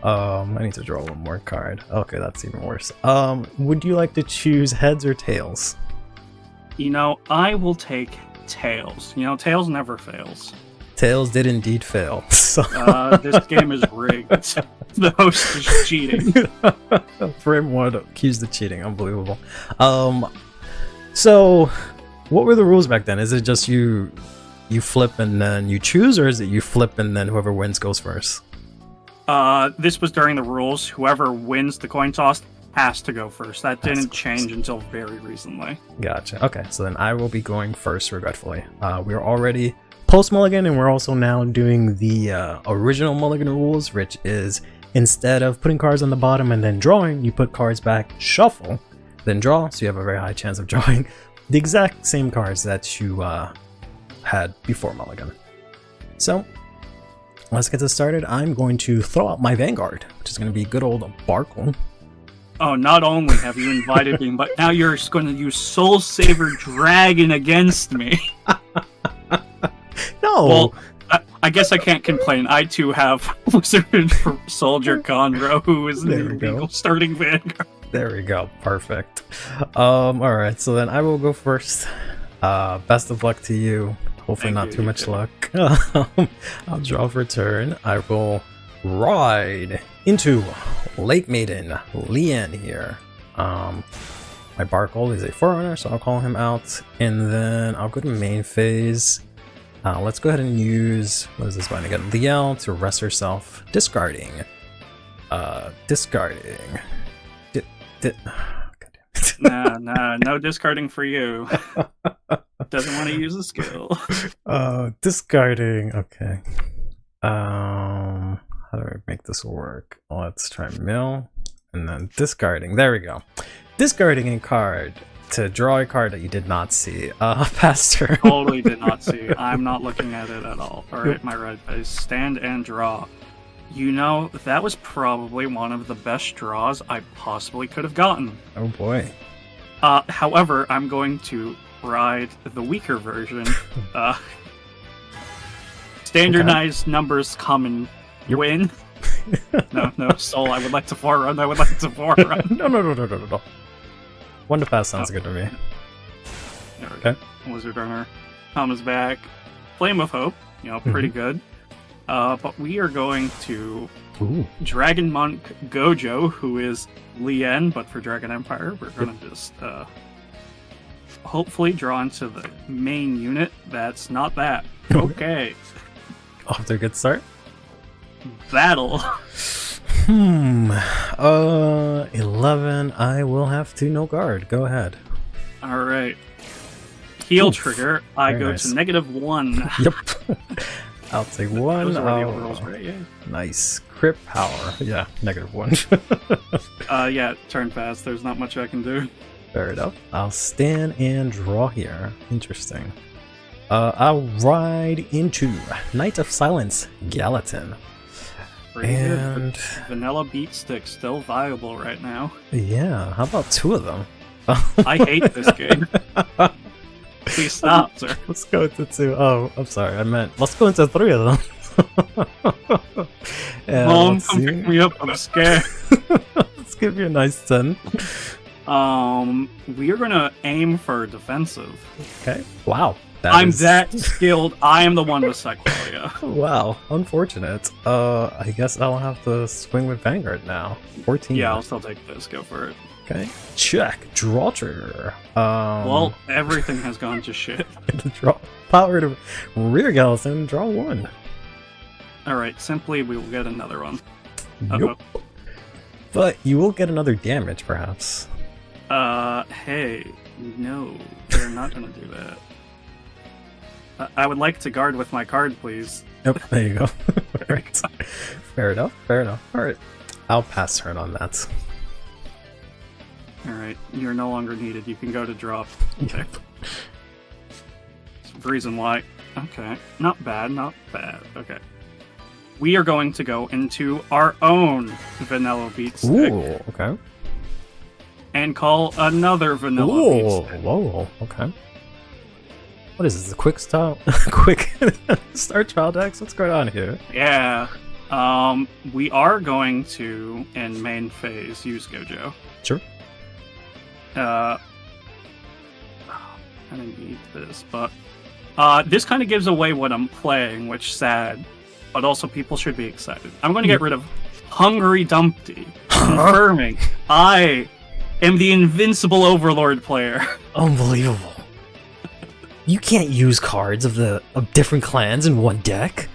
I need to draw one more card. Okay, that's even worse. Would you like to choose heads or tails? I will take tails. Tails never fails. Tails did indeed fail. So this game is rigged. The host is cheating. For everyone to accuse the cheating, unbelievable. So what were the rules back then? Is it just you flip and then you choose, or is it you flip and then whoever wins goes first? This was during the rules. Whoever wins the coin toss has to go first. That didn't change until very recently. Gotcha. Okay, so then I will be going first, regretfully. We're already post-mulligan, and we're also now doing the original mulligan rules, which is instead of putting cards on the bottom and then drawing, you put cards back, shuffle, then draw, so you have a very high chance of drawing the exact same cards that you had before mulligan. So let's get this started. I'm going to throw out my Vanguard, which is going to be good old Barkle. Oh, not only have you invited me, but now you're going to use Soul Saver Dragon against me. No. Well, I guess I can't complain. I too have Wizard Soldier Conroe, who is the legal starting Vanguard. There we go. Perfect. Alright, so then I will go first. Best of luck to you. Hopefully not too much luck. I'll draw for turn. I will ride into Lake Maiden, Lien here. My Barkle is a Forerunner, so I'll call him out. And then I'll go to main phase. Let's go ahead and use, what is this button again? Liel to rest herself. Discarding. Discarding. Nah, no discarding for you. Doesn't want to use a skill. Discarding. Okay. How do I make this work? Let's try mill and then discarding. There we go. Discarding a card to draw a card that you did not see. Pass turn. Totally did not see. I'm not looking at it at all. Alright, my red face. Stand and draw. That was probably one of the best draws I possibly could have gotten. Oh boy. However, I'm going to ride the weaker version. Standardized numbers come and win. No, Soul, I would like to forerun. No. One to pass sounds good to me. Okay. Wizard Runner comes back. Flame of Hope, pretty good. But we are going to Dragon Monk Gojo, who is Lien, but for Dragon Empire. We're going to just hopefully draw into the main unit. That's not that. Okay. Off to a good start. Battle. 11. I will have to no guard. Go ahead. Alright. Heal trigger. I go to -1. Yep. I'll take 1. Those are the overalls, right? Yeah. Nice. Crit power. Yeah, -1. Yeah, turn fast. There's not much I can do. Fair enough. I'll stand and draw here. Interesting. I'll ride into Knight of Silence, Gallatin. Pretty good. Vanilla Beat Stick still viable right now. Yeah, how about 2 of them? I hate this game. Please stop, sir. Let's go into 2. Oh, I'm sorry. I meant let's go into 3 of them. Mom, come pick me up. I'm scared. Let's give you a nice 10. We are gonna aim for defensive. Okay. Wow. I'm that skilled. I am the one with Cycloria. Wow, unfortunate. I guess I'll have to swing with Vanguard now. 14. Yeah, I'll still take this. Go for it. Okay. Check. Draw trigger. Well, everything has gone to shit. Draw power to rear Gallatin. Draw 1. Alright, simply we will get another one. Nope. But you will get another damage, perhaps. Hey. No, they're not gonna do that. I would like to guard with my card, please. Yep, there you go. Right. Fair enough. Alright. I'll pass turn on that. Alright, you're no longer needed. You can go to drop. Okay. Reason why. Okay. Not bad. Okay. We are going to go into our own Vanilla Beat Stick. Ooh, okay. And call another Vanilla Beat Stick. Whoa, okay. What is this, a quick start? Quick start trial decks? What's going on here? Yeah. We are going to, in main phase, use Gojo. Sure. I didn't need this, but this kind of gives away what I'm playing, which is sad, but also people should be excited. I'm going to get rid of Hungry Dumpty, confirming I am the invincible Overlord player. Unbelievable. You can't use cards of different clans in one deck.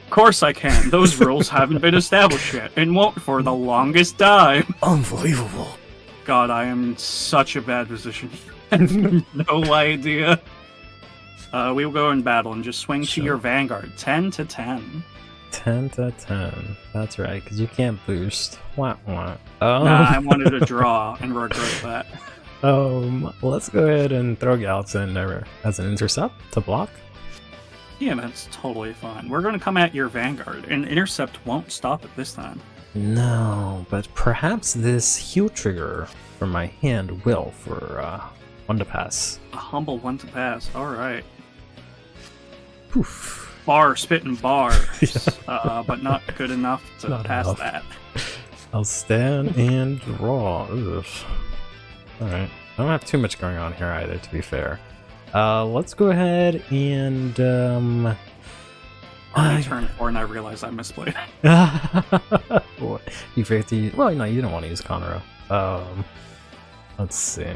Of course I can. Those rules haven't been established yet, and won't for the longest time. Unbelievable. God, I am in such a bad position. No idea. We will go in battle and just swing to your Vanguard. 10 to 10. 10 to 10. That's right, because you can't boost. Wah, wah. Nah, I wanted to draw and regret that. Let's go ahead and throw Gallatin there as an intercept to block. Yeah, that's totally fine. We're going to come at your Vanguard, and intercept won't stop it this time. No, but perhaps this heal trigger from my hand will for 1 to pass. A humble 1 to pass. All right. Poof. Bar spitting bars, but not good enough to pass that. I'll stand and draw. Ugh. Alright. I don't have too much going on here either, to be fair. Let's go ahead and I turned 4 and I realized I misplayed. You forget to use... Well, no, you don't want to use Conroe. Let's see.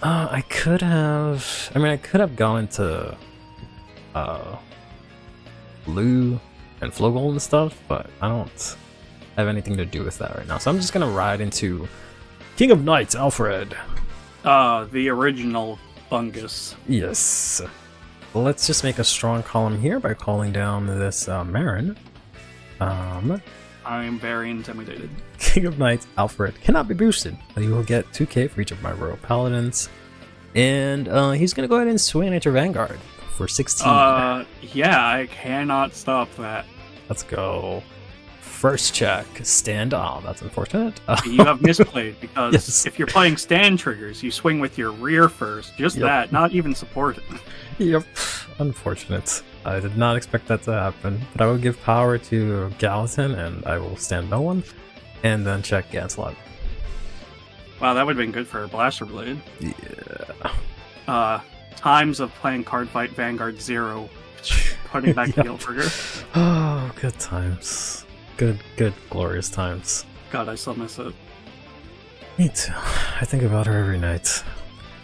I could have... I could have gone into Blue and Flowgold and stuff, but I don't have anything to do with that right now. So I'm just gonna ride into King of Knights, Alfred. The original Bungus. Yes. Let's just make a strong column here by calling down this Marin. I am very intimidated. King of Knights, Alfred cannot be boosted, but he will get 2k for each of my Royal Paladins. And he's gonna go ahead and swing at your Vanguard for 16. Yeah, I cannot stop that. Let's go. First check, stand. Oh, that's unfortunate. You have misplayed, because Yes. if you're playing stand triggers, you swing with your rear first. Just that, not even supported. Yep, unfortunate. I did not expect that to happen, but I will give power to Gallatin, and I will stand no one, and then check Ganslot. Wow, that would have been good for a Blaster Blade. Yeah. Times of playing Card Fight Vanguard 0, putting back the heal trigger. Oh, good times. Good, glorious times. God, I still miss it. Me too. I think about her every night.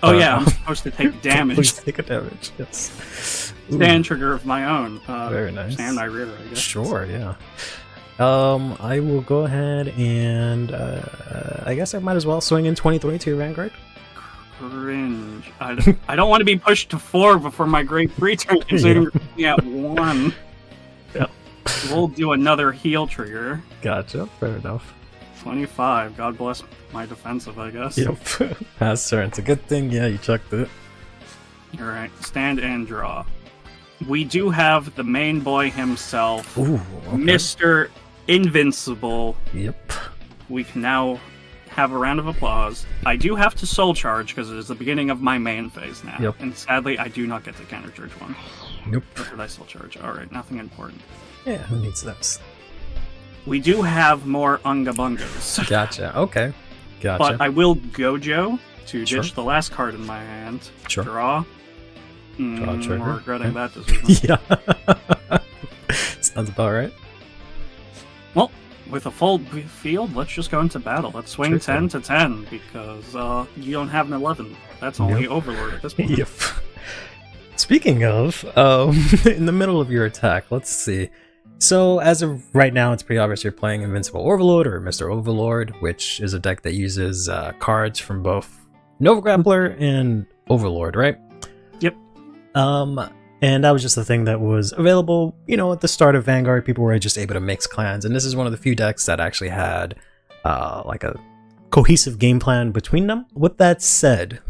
Oh yeah, I'm supposed to take damage. Please take a damage, yes. Stand trigger of my own. Very nice. Stand my rear, I guess. Sure, yeah. I will go ahead and I guess I might as well swing in 23 to your Vanguard. Cringe. I don't want to be pushed to 4 before my Great Free turn, considering me at 1. Yep. We'll do another heal trigger. Gotcha, fair enough. 25. God bless my defensive, I guess. Yep. Pass turn. It's a good thing, yeah, you checked it. Alright, stand and draw. We do have the main boy himself, Ooh, okay. Mr. Invincible. Yep. We can now have a round of applause. I do have to soul charge because it is the beginning of my main phase now. Yep. And sadly, I do not get to counter charge 1. Nope. Or did I soul charge? Alright, nothing important. Yeah, who needs those? We do have more Unga Bungas. Gotcha, okay. Gotcha. But I will Gojo to Sure. ditch the last card in my hand. Sure. Draw. Draw trigger. We're regretting Okay. that decision. Yeah. Sounds about right. Well, with a full field, let's just go into battle. Let's swing Sure 10 to 10, because you don't have an 11. That's only Yep. Overlord at this point. Yep. Speaking of, in the middle of your attack, let's see. So as of right now, it's pretty obvious you're playing Invincible Overlord or Mr. Overlord, which is a deck that uses cards from both Nova Grappler and Overlord, right? Yep. And that was just the thing that was available, you know, at the start of Vanguard. People were just able to mix clans, and this is one of the few decks that actually had like a cohesive game plan between them. With that said,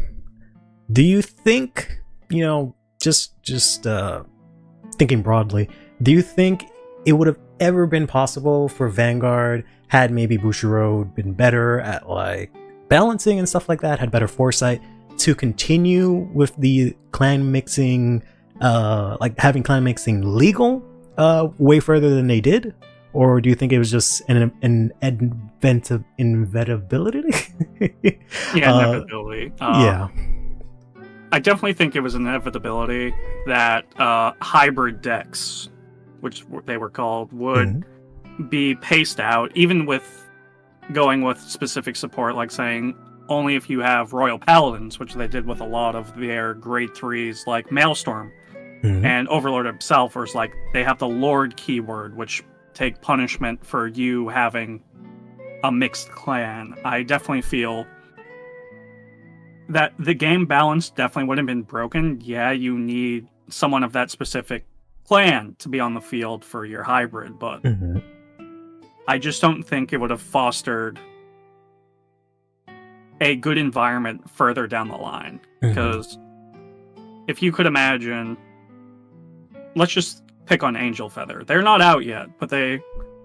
do you think, you know, just thinking broadly, do you think it would have ever been possible for Vanguard, had maybe Bushiroad been better at like balancing and stuff like that, had better foresight, to continue with the clan mixing, like having clan mixing legal, way further than they did, or do you think it was just an inevitability? Inevitability. Yeah. I definitely think it was an inevitability that hybrid decks, which they were called, would be paced out, even with going with specific support, like saying only if you have Royal Paladins, which they did with a lot of their grade 3s, like Maelstrom. And Overlord himself was like, they have the Lord keyword, which take punishment for you having a mixed clan. I definitely feel that the game balance definitely would have been broken. Yeah, you need someone of that specific clan to be on the field for your hybrid, but I just don't think it would have fostered a good environment further down the line. Because if you could imagine, let's just pick on Angel Feather. They're not out yet, but they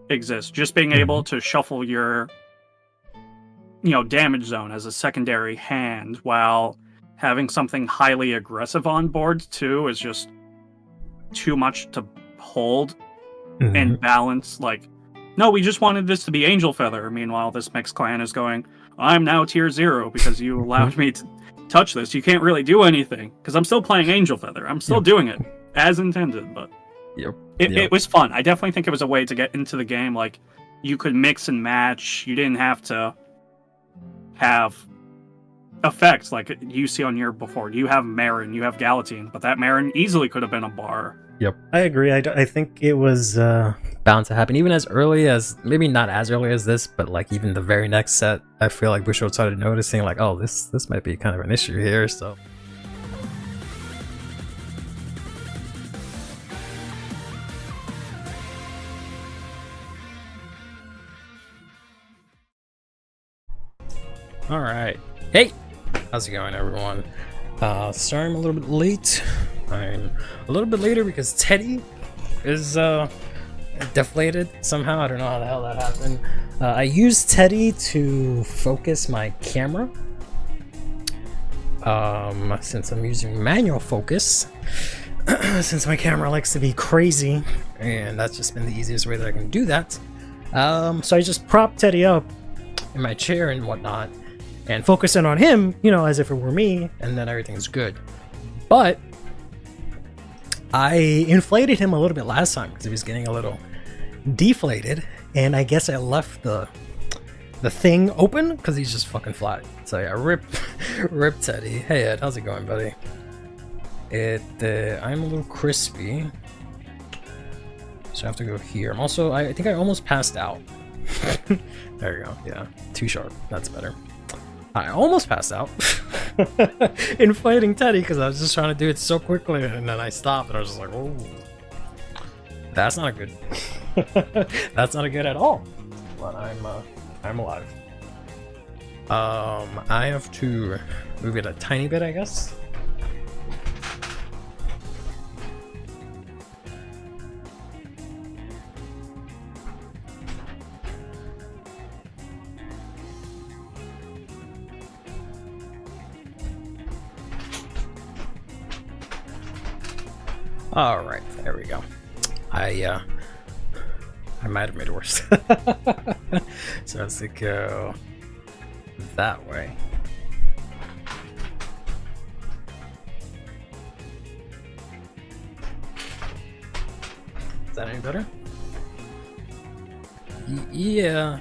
exist. Just being able to shuffle your, damage zone as a secondary hand while having something highly aggressive on board too is just too much to hold and balance. Like, no, we just wanted this to be Angel Feather. Meanwhile, this mixed clan is going, I'm now tier 0 because you allowed me to touch this. You can't really do anything because I'm still playing Angel Feather. I'm still doing it as intended, but it was fun. I definitely think it was a way to get into the game. Like, you could mix and match. You didn't have to have effects like you see on your before. You have Marin, you have Galatine, but that Marin easily could have been a bar. I agree. I think it was bound to happen, even as early as, maybe not as early as this, but like even the very next set, I feel like Busho started noticing like, oh, this might be kind of an issue here, so. All right. Hey, how's it going, everyone? Sorry I'm a little bit late. I'm a little bit later because Teddy is deflated somehow. I don't know how the hell that happened. I used Teddy to focus my camera. Since I'm using manual focus, since my camera likes to be crazy, and that's just been the easiest way that I can do that. So I just propped Teddy up in my chair and whatnot, and focus in on him, as if it were me, and then everything's good. But I inflated him a little bit last time because he was getting a little deflated, and I guess I left the thing open because he's just fucking flat. So yeah, rip Teddy. Hey Ed, how's it going, buddy? I'm a little crispy, so I have to go here. I think I almost passed out. There you go. Yeah, too sharp. That's better. I almost passed out in fighting Teddy because I was just trying to do it so quickly, and then I stopped and I was just like, oh, that's not good. That's not good at all. But I'm alive. I have to move it a tiny bit, I guess. All right, there we go. I might have made it worse. So let's go that way. Is that any better? Yeah,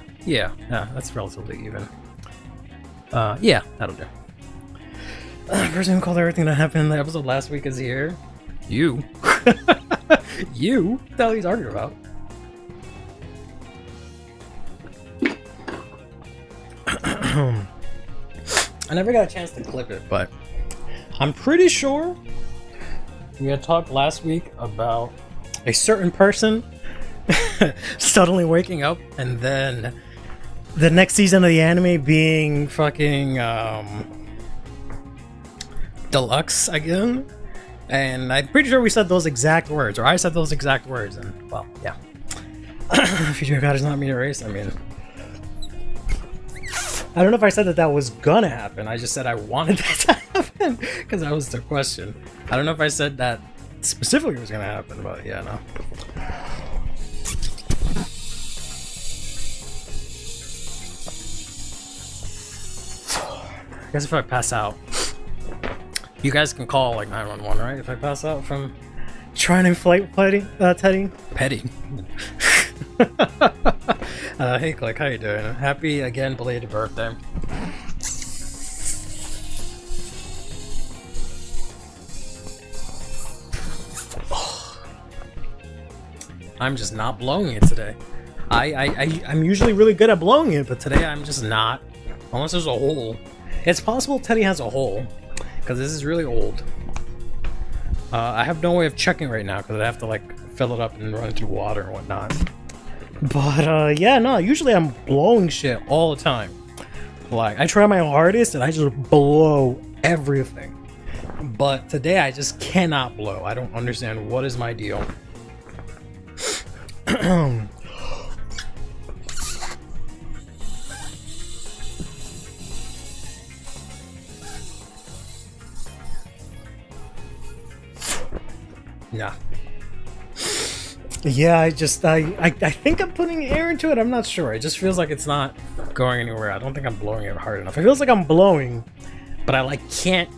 that's relatively even. Yeah, that'll do. Person who called everything that happened in the episode last week is here. You? You? What the hell are you talking about? I never got a chance to clip it, but I'm pretty sure we had talked last week about a certain person suddenly waking up and then the next season of the anime being fucking deluxe again. And I'm pretty sure we said those exact words, or I said those exact words, and well, yeah. Future God is not mean to erase. I mean, I don't know if I said that was gonna happen. I just said I wanted that to happen because that was the question. I don't know if I said that specifically was gonna happen, but yeah, no. I guess if I pass out, you guys can call like 911, right? If I pass out from Trying to inflate Teddy? petty. Hey, Click, how you doing? Happy again belated birthday. I'm just not blowing it today. I'm usually really good at blowing it, But today I'm just not. Unless there's a hole. it's possible Teddy has a hole. Because this is really old. I have no way of checking right now because I have to like fill it up and run it through water and whatnot. But yeah, no, usually I'm blowing shit all the time. Like, I try my hardest and I just blow everything. but today I just cannot blow. I don't understand what is my deal. Yeah. Yeah, I think I'm putting air into it. I'm not sure. It just feels like it's not going anywhere. I don't think I'm blowing it hard enough. It feels like I'm blowing, but I like can't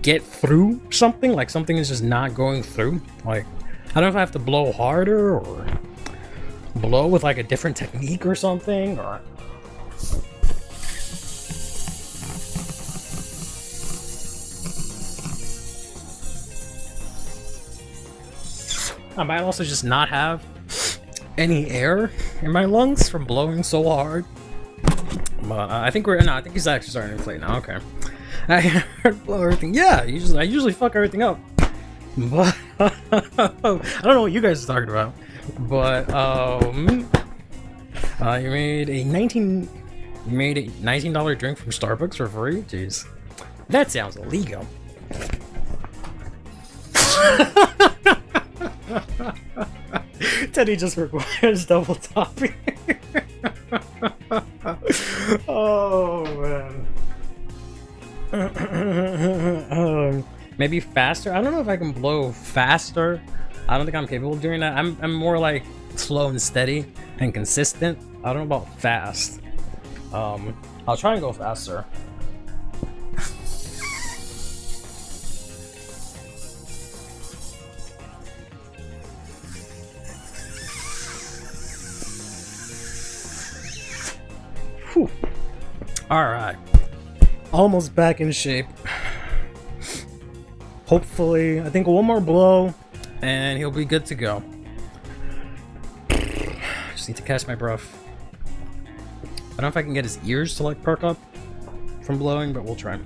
Get through something, like something is just not going through. Like, I don't know if I have to blow harder or blow with like a different technique or something, or I might also just not have any air in my lungs from blowing so hard. But I think I think he's actually starting to inflate now. Okay. I heard blow everything. Yeah, I usually fuck everything up. But I don't know what you guys are talking about. But you made a $19 drink from Starbucks for free? Jeez. That sounds illegal. Teddy just requires double topping. Oh man. Maybe faster. I don't know if I can blow faster. I don't think I'm capable of doing that. I'm more like slow and steady and consistent. I don't know about fast. I'll try and go faster. Whew. All right. Almost back in shape. Hopefully, I think one more blow And he'll be good to go. Just need to catch my breath. I don't know if I can get his ears to like perk up from blowing, but we'll try.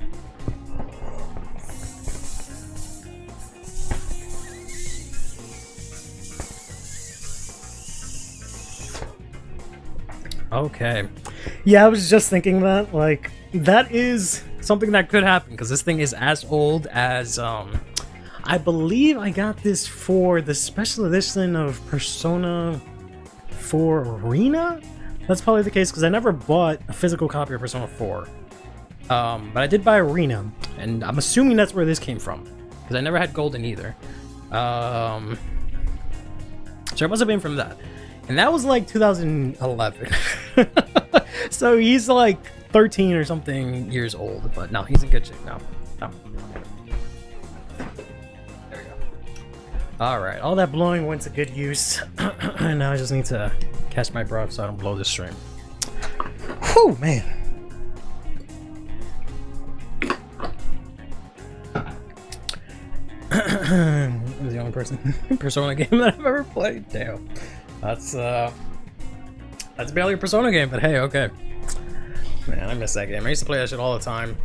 Okay. Yeah, I was just thinking that, like, That is something that could happen because this thing is as old as I believe I got this for the special edition of Persona 4 Arena? That's probably the case because I never bought a physical copy of Persona 4. But I did buy Arena, and I'm assuming that's where this came from because I never had Golden either. So it must have been from that. And that was like 2011. So he's like 13 or something years old, but no, he's in good shape now. No. There we go. Alright, all that blowing went to good use. And now I just need to catch my breath so I don't blow this stream. Whew, man. I'm the only Persona game that I've ever played. Damn. That's barely a Persona game, but hey, okay. Man, I miss that game. I used to play that shit all the time.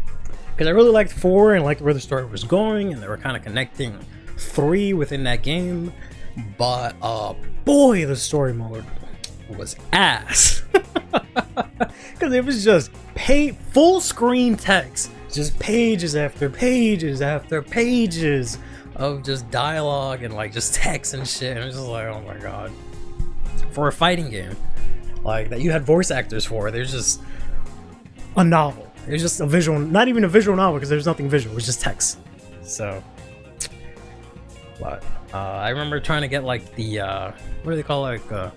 Because I really liked 4 and liked where the story was going, and they were kind of connecting 3 within that game. But, boy, the story mode was ass. Because it was just full screen text. Just pages after pages after pages of just dialogue and like just text and shit. And it was just like, oh my god. For a fighting game like that you had voice actors for, there's just a novel. It was just a visual, not even a visual novel because there's nothing visual, it was just text. So But I remember trying to get like the what do they call it, like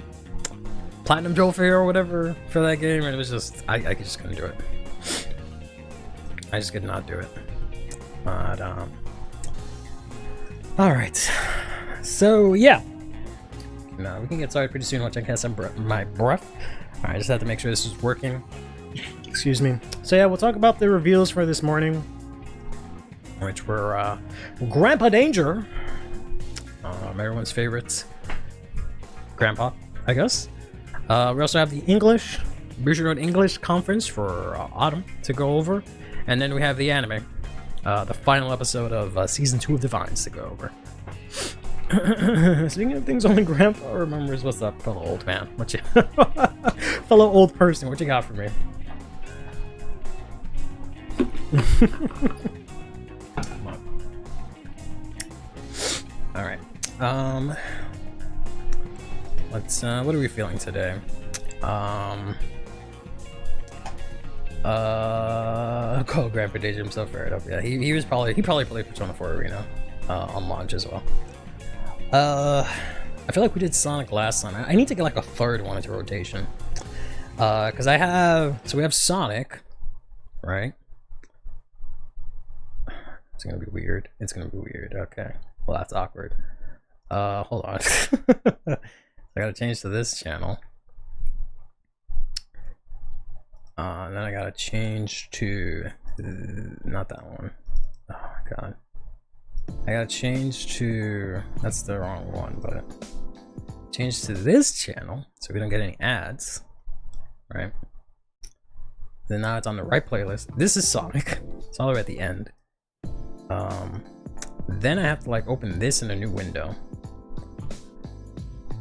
platinum trophy or whatever for that game, and it was just I just couldn't do it. I just could not do it. But all right, so yeah, no, we can get started pretty soon once I catch my breath. All right, I just have to make sure this is working. Excuse me. So yeah, we'll talk about the reveals for this morning, which were Grandpa Danger, everyone's favorite grandpa, I guess. We also have the English, Boucher Road English conference for autumn to go over, and then we have the anime, the final episode of season 2 of Divines to go over. Speaking of things only Grandpa remembers, what's up, fellow old man? What you, fellow old person? What you got for me? All right. Let's. What are we feeling today? Call Grandpa Danger himself fair enough. Yeah, he probably played Persona 4 Arena on launch as well. I feel like we did Sonic last time. I need to get like a third one into rotation. Because we have Sonic, right? It's gonna be weird. It's gonna be weird. Okay. Well, that's awkward. Hold on. I gotta change to this channel. And then I gotta change to not that one. Oh my god. I gotta change to, that's the wrong one, but change to this channel so we don't get any ads, right? Then now it's on the right playlist. This is Sonic. It's all the way at the end. Then I have to like open this in a new window.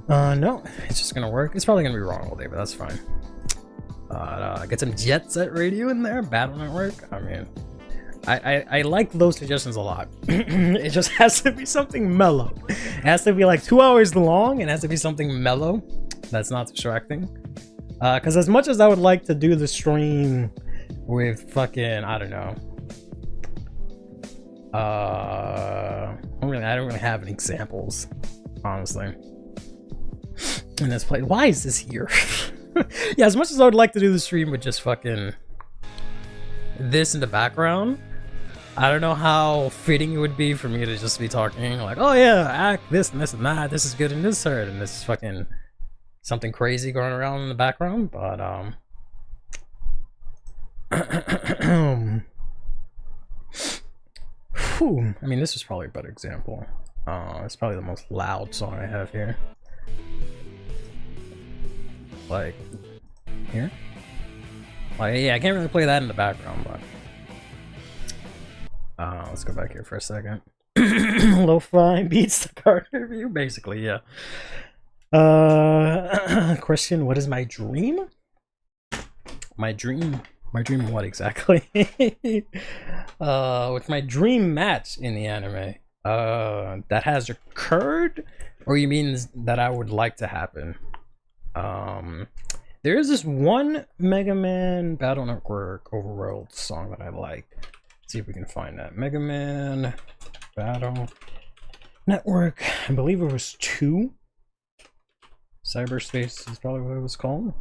No, it's just gonna work. It's probably gonna be wrong all day, but that's fine. Get some Jet Set Radio in there, Battle Network. I mean, I like those suggestions a lot. It just has to be something mellow. It has to be like 2 hours long, and it has to be something mellow that's not distracting. Because as much as I would like to do the stream with fucking, I don't know. I don't really have any examples, honestly. And let's play. Why is this here? Yeah, as much as I would like to do the stream with just fucking this in the background, I don't know how fitting it would be for me to just be talking like, oh yeah, act this and this and that, this is good and this hurt, and this is fucking something crazy going around in the background, but whew, I mean, this is probably a better example. It's probably the most loud song I have here. Like, here? Like, yeah, I can't really play that in the background, but let's go back here for a second. Lo-fi beats the card review, basically, yeah. Question, what is my dream? My dream what exactly? What's my dream match in the anime? That has occurred? Or you mean that I would like to happen? There is this one Mega Man Battle Network Overworld song that I like. Let's see if we can find that. Mega Man Battle Network. I believe it was 2. Cyberspace is probably what it was called.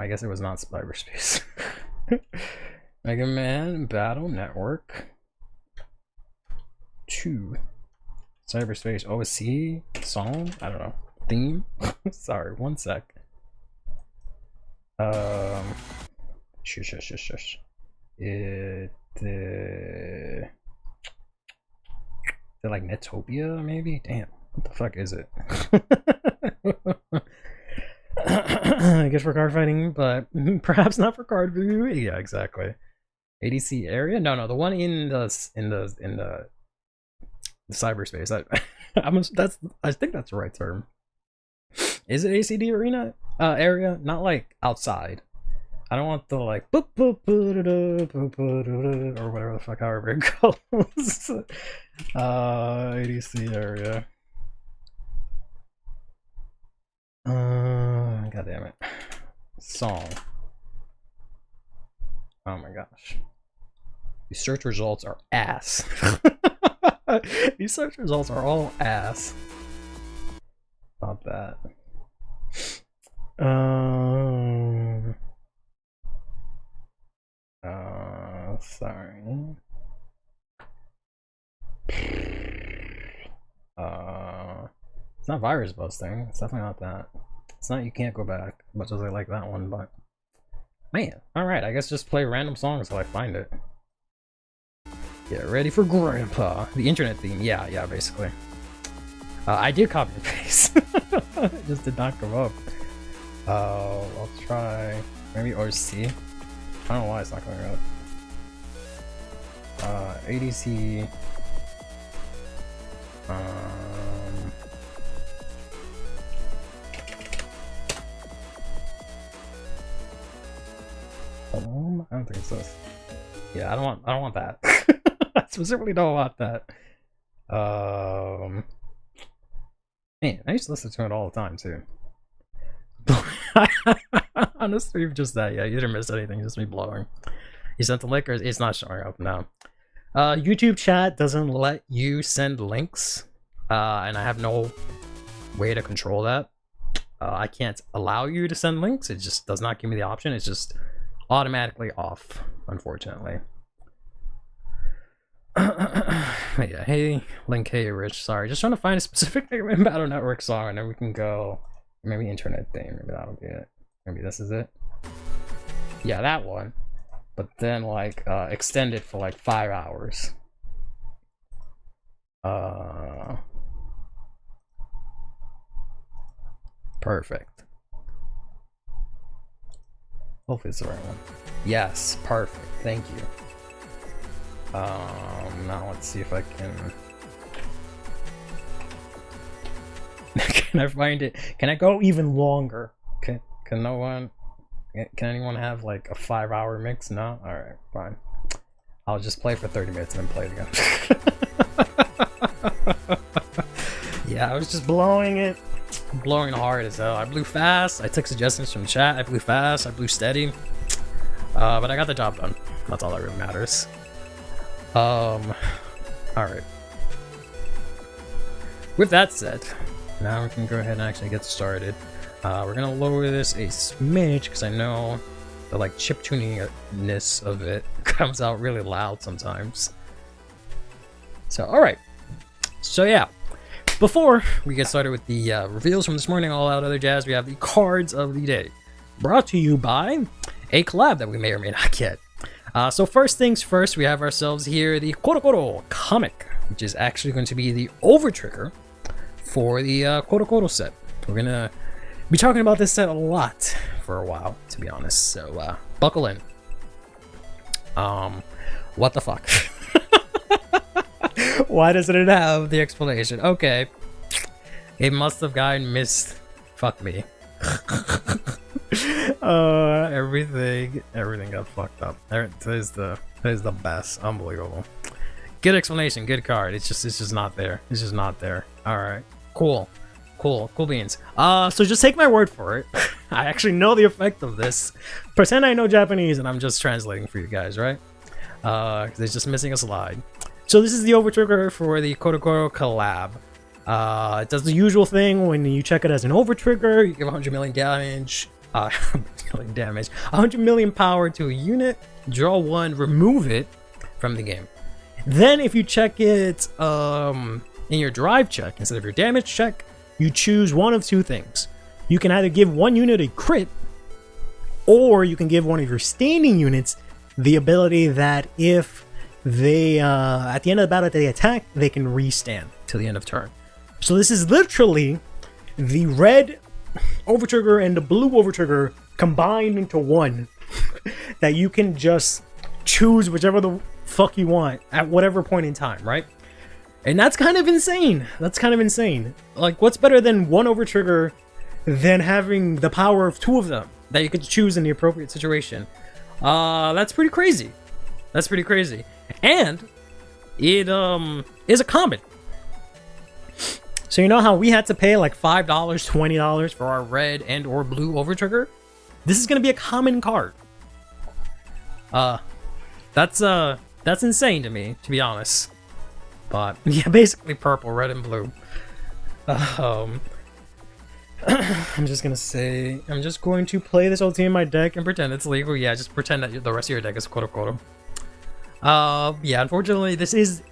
I guess it was not cyberspace. Mega Man Battle Network 2. Cyberspace OSC song? I don't know. Theme? Sorry, one sec. Shush. Is it like Netopia, maybe? Damn, what the fuck is it? I guess for card fighting, but perhaps not for card review. Yeah, exactly. ADC area? No, the one in the cyberspace. I think that's the right term. Is it ACD arena area? Not like outside. I don't want the like boop, boop, boop, boop, boop, or whatever the fuck, however it goes. ADC area. God damn it. Song. Oh my gosh. These search results are ass. These search results are all ass. Not that. Sorry. It's not virus busting. It's definitely not that. It's not you can't go back, as much as I like that one, but man, alright, I guess just play random songs till I find it. Get ready for Grandpa. The internet theme, yeah, basically. I did copy and paste. It just did not come up. I'll try maybe OC. I don't know why it's not coming up. ADC. I don't think it's this. Yeah, I don't want that. I specifically don't want that. Man, I used to listen to it all the time too. On the stream, just that. Yeah, you didn't miss anything. Just me blowing. You sent the link, or it's not showing up now. YouTube chat doesn't let you send links, and I have no way to control that. I can't allow you to send links. It just does not give me the option. It's just automatically off, unfortunately. Yeah, hey, Link, hey, Rich. Sorry, just trying to find a specific Battle Network song, and then we can go. Maybe internet thing. Maybe that'll be it. Maybe this is it. Yeah, that one. But then, like, extend it for like 5 hours. Perfect. Hopefully it's the right one. Yes, perfect. Thank you. Now let's see if I can. Can I find it? Can I go even longer? Can no one? Can anyone have like a 5-hour mix? No? Alright, fine. I'll just play for 30 minutes and then play it again. Yeah, I was just blowing it. Blowing hard as hell. I blew fast. I took suggestions from chat. I blew fast. I blew steady. But I got the job done. That's all that really matters. Alright. With that said, now we can go ahead and actually get started. We're gonna lower this a smidge because I know the like chiptuniness of it comes out really loud sometimes. So alright. So yeah. Before we get started with the reveals from this morning, all out other jazz, we have the cards of the day. Brought to you by a collab that we may or may not get. So first things first, we have ourselves here the Korokoro comic, which is actually going to be the over trigger for the Korokoro set. We're gonna be talking about this set a lot for a while, to be honest. So buckle in. What the fuck? Why doesn't it have the explanation? Okay, it must have gotten missed. Fuck me. Everything got fucked up. Today's the best. Unbelievable. Good explanation, good card. It's just not there. It's just not there. All right, cool beans. So just take my word for it. I actually know the effect of this. Pretend I know Japanese and I'm just translating for you guys, right? Because it's just missing a slide. So this is the over trigger for the Korokoro collab. It does the usual thing when you check it as an over trigger. You give 100 million damage. 100 million power to a unit. Draw one. Remove it from the game. Then if you check it in your drive check instead of your damage check, you choose one of two things. You can either give one unit a crit, or you can give one of your standing units the ability that if they at the end of the battle they attack, they can restand till the end of turn. So this is literally the red overtrigger and the blue overtrigger combined into one that you can just choose whichever the fuck you want at whatever point in time, right? And that's kind of insane. Like, what's better than one overtrigger than having the power of two of them that you could choose in the appropriate situation? That's pretty crazy. And it is a common. So you know how we had to pay like $5, $20 for our red and or blue overtrigger? This is gonna be a common card. That's That's insane to me, to be honest. But yeah, basically purple, red, and blue. I'm just going to play this ulti in my deck and pretend it's legal. Yeah, just pretend that the rest of your deck is Kodo. Yeah, unfortunately, this is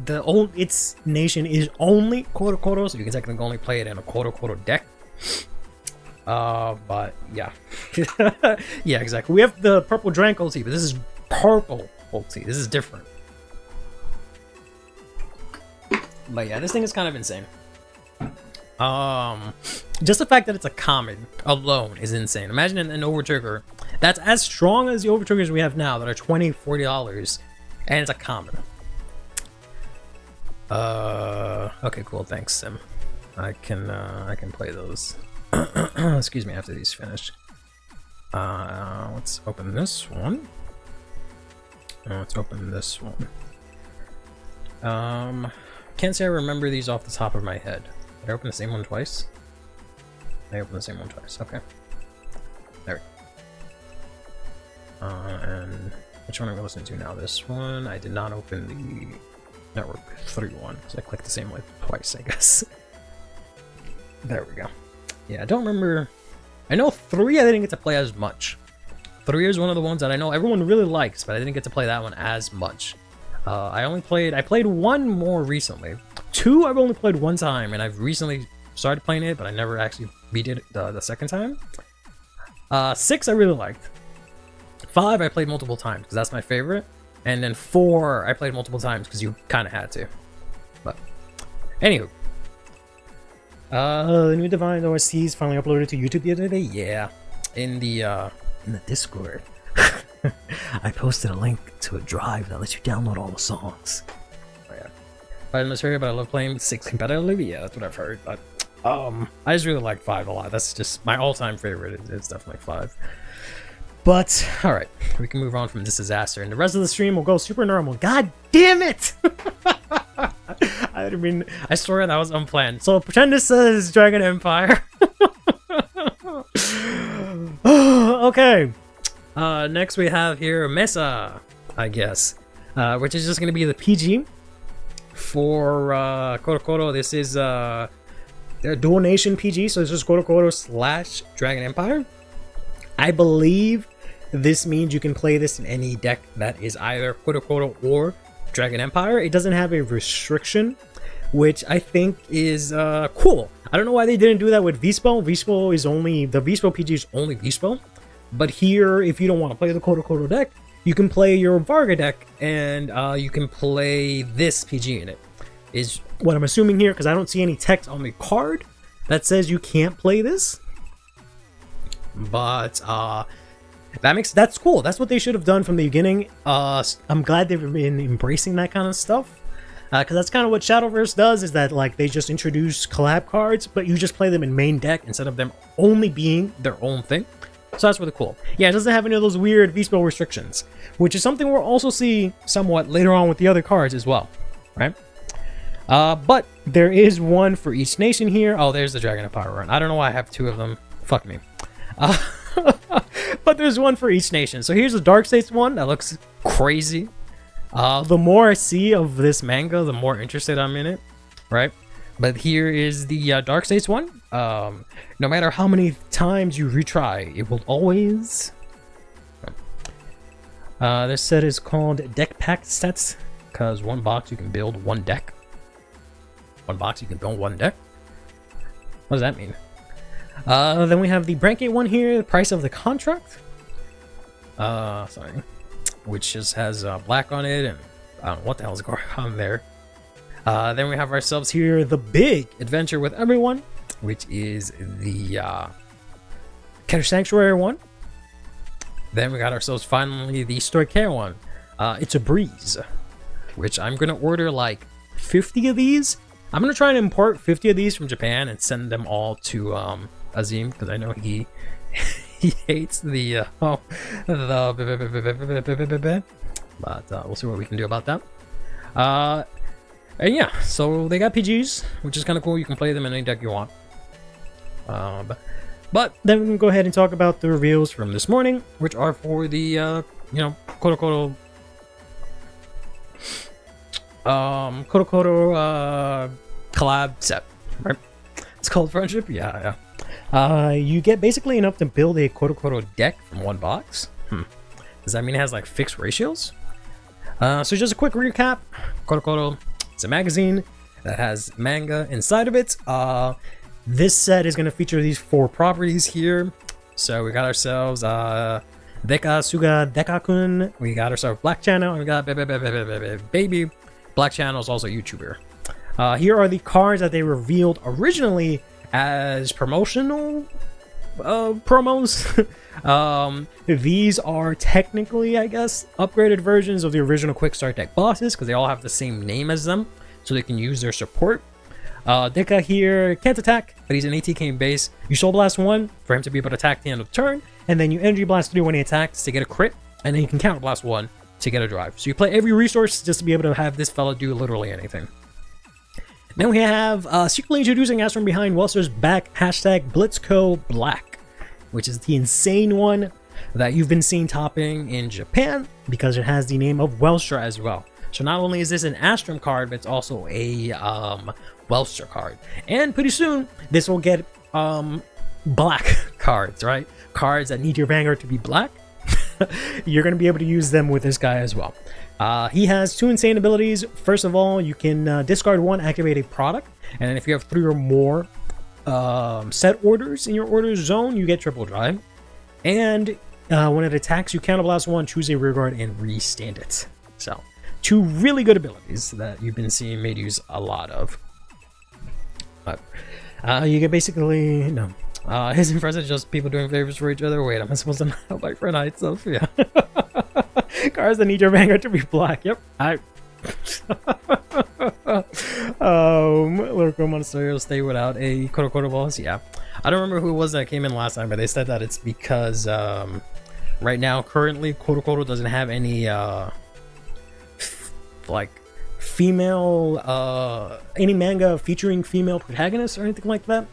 its nation is only Kodo, so you can technically only play it in a Kodo deck. But yeah. Yeah, exactly. We have the purple Drank ulti, but this is purple ulti. This is different. But yeah, this thing is kind of insane. Just the fact that it's a common alone is insane. Imagine an overtrigger that's as strong as the overtriggers we have now that are $20-$40, and it's a common. Okay, cool. Thanks, Sim. I can play those. Excuse me, after these finish. Let's open this one. Let's open this one. Can't say I remember these off the top of my head. Did I open the same one twice? I opened the same one twice. Okay. There we go. And which one am I listening to now? This one. I did not open the Network 3 one because I clicked the same way twice, I guess. There we go. Yeah, I don't remember. I know 3 I didn't get to play as much. 3 is one of the ones that I know everyone really likes, but I didn't get to play that one as much. I played 1 more recently. 2 I've only played 1 time, and I've recently started playing it, but I never actually beat it the second time. 6 I really liked. 5 I played multiple times because that's my favorite, and then 4 I played multiple times because you kind of had to. But anywho, the new Divine OSTs finally uploaded to YouTube the other day. Yeah, in the Discord. I posted a link to a drive that lets you download all the songs. Oh, yeah. But I love playing 6 competitively. Yeah, that's what I've heard. But I just really like 5 a lot. That's just my all-time favorite. It's definitely 5. But all right, we can move on from this disaster, and the rest of the stream will go super normal. God damn it! I swear that was unplanned. So pretend this says Dragon Empire. Okay. Next we have here Mesa, I guess, which is just going to be the PG for Kodo. This is their dual nation PG, so it's just Kodo / Dragon Empire. I believe this means you can play this in any deck that is either Kodo or Dragon Empire. It doesn't have a restriction, which I think is cool. I don't know why they didn't do that with V-Spell. The V-Spell PG is only V-Spell. But here, if you don't want to play the Kodo deck, you can play your Varga deck, and you can play this PG in it. Is what I'm assuming here, because I don't see any text on the card that says you can't play this. But that's cool. That's what they should have done from the beginning. I'm glad they've been embracing that kind of stuff, because that's kind of what Shadowverse does. Is that like they just introduce collab cards, but you just play them in main deck instead of them only being their own thing. So that's really cool. Yeah, it doesn't have any of those weird V-Spell restrictions, which is something we'll also see somewhat later on with the other cards as well, right? But there is one for each nation here. Oh, there's the Dragon Empire run. I don't know why I have 2 of them. Fuck me. But there's one for each nation. So here's the Dark States one. That looks crazy. The more I see of this manga, the more interested I'm in it, right? But here is the Dark States one. No matter how many times you retry, it will always... this set is called Deck Pack Sets, because 1 box you can build 1 deck. 1 box you can build 1 deck? What does that mean? Then we have the Brancate one here, the price of the contract. Sorry. Which just has black on it, and I don't know what the hell's going on there. Then we have ourselves here the big adventure with everyone, which is the Catcher Sanctuary one. Then we got ourselves finally the Stoic Care one. It's a breeze, which I'm gonna order like 50 of these. I'm gonna try and import 50 of these from Japan and send them all to Azim, because I know he hates the but we'll see what we can do about that. And yeah, so they got PGs, which is kind of cool. You can play them in any deck you want. But then we can go ahead and talk about the reveals from this morning, which are for the Kodo Koto Koto collab set, right? It's called Friendship. Yeah. You get basically enough to build a Koto Koto deck from one box. Does that mean it has like fixed ratios? So just a quick recap. Koto Koto, it's a magazine that has manga inside of it. This set is going to feature these 4 properties here. So we got ourselves Deka Suga Deka-kun. We got ourselves Black Channel. And we got Baby. Black Channel is also a YouTuber. Here are the cards that they revealed originally as promotional promos. These are technically, I guess, upgraded versions of the original Quick Start deck bosses because they all have the same name as them, so they can use their support. Deka here can't attack, but he's an ATK base. You Soul Blast 1 for him to be able to attack the end of the turn, and then you Energy Blast 3 when he attacks to get a crit, and then you can Counter Blast 1 to get a drive. So you play every resource just to be able to have this fella do literally anything. Then we have secretly introducing us from behind Welser's back #BlitzCoBlack, which is the insane one that you've been seeing topping in Japan because it has the name of Welser as well. So not only is this an Astrum card, but it's also a Welser card. And pretty soon, this will get black cards, right? Cards that need your Vanguard to be black. You're going to be able to use them with this guy as well. He has 2 insane abilities. First of all, you can discard 1, activate a product. And if you have 3 or more set orders in your order zone, you get triple drive. And when it attacks, you Counter Blast 1, choose a rearguard, and restand it. So 2 really good abilities that you've been seeing made use a lot of. But you get basically his impression is just people doing favors for each other. Wait, am I supposed to not like for night stuff? Yeah. Cards that need your Vanguard to be black. Yep. Lyrical Monastery will stay without a Koto Koto boss. Yeah. I don't remember who it was that came in last time, but they said that it's because right now, currently, Koto Koto doesn't have any like female any manga featuring female protagonists or anything like that,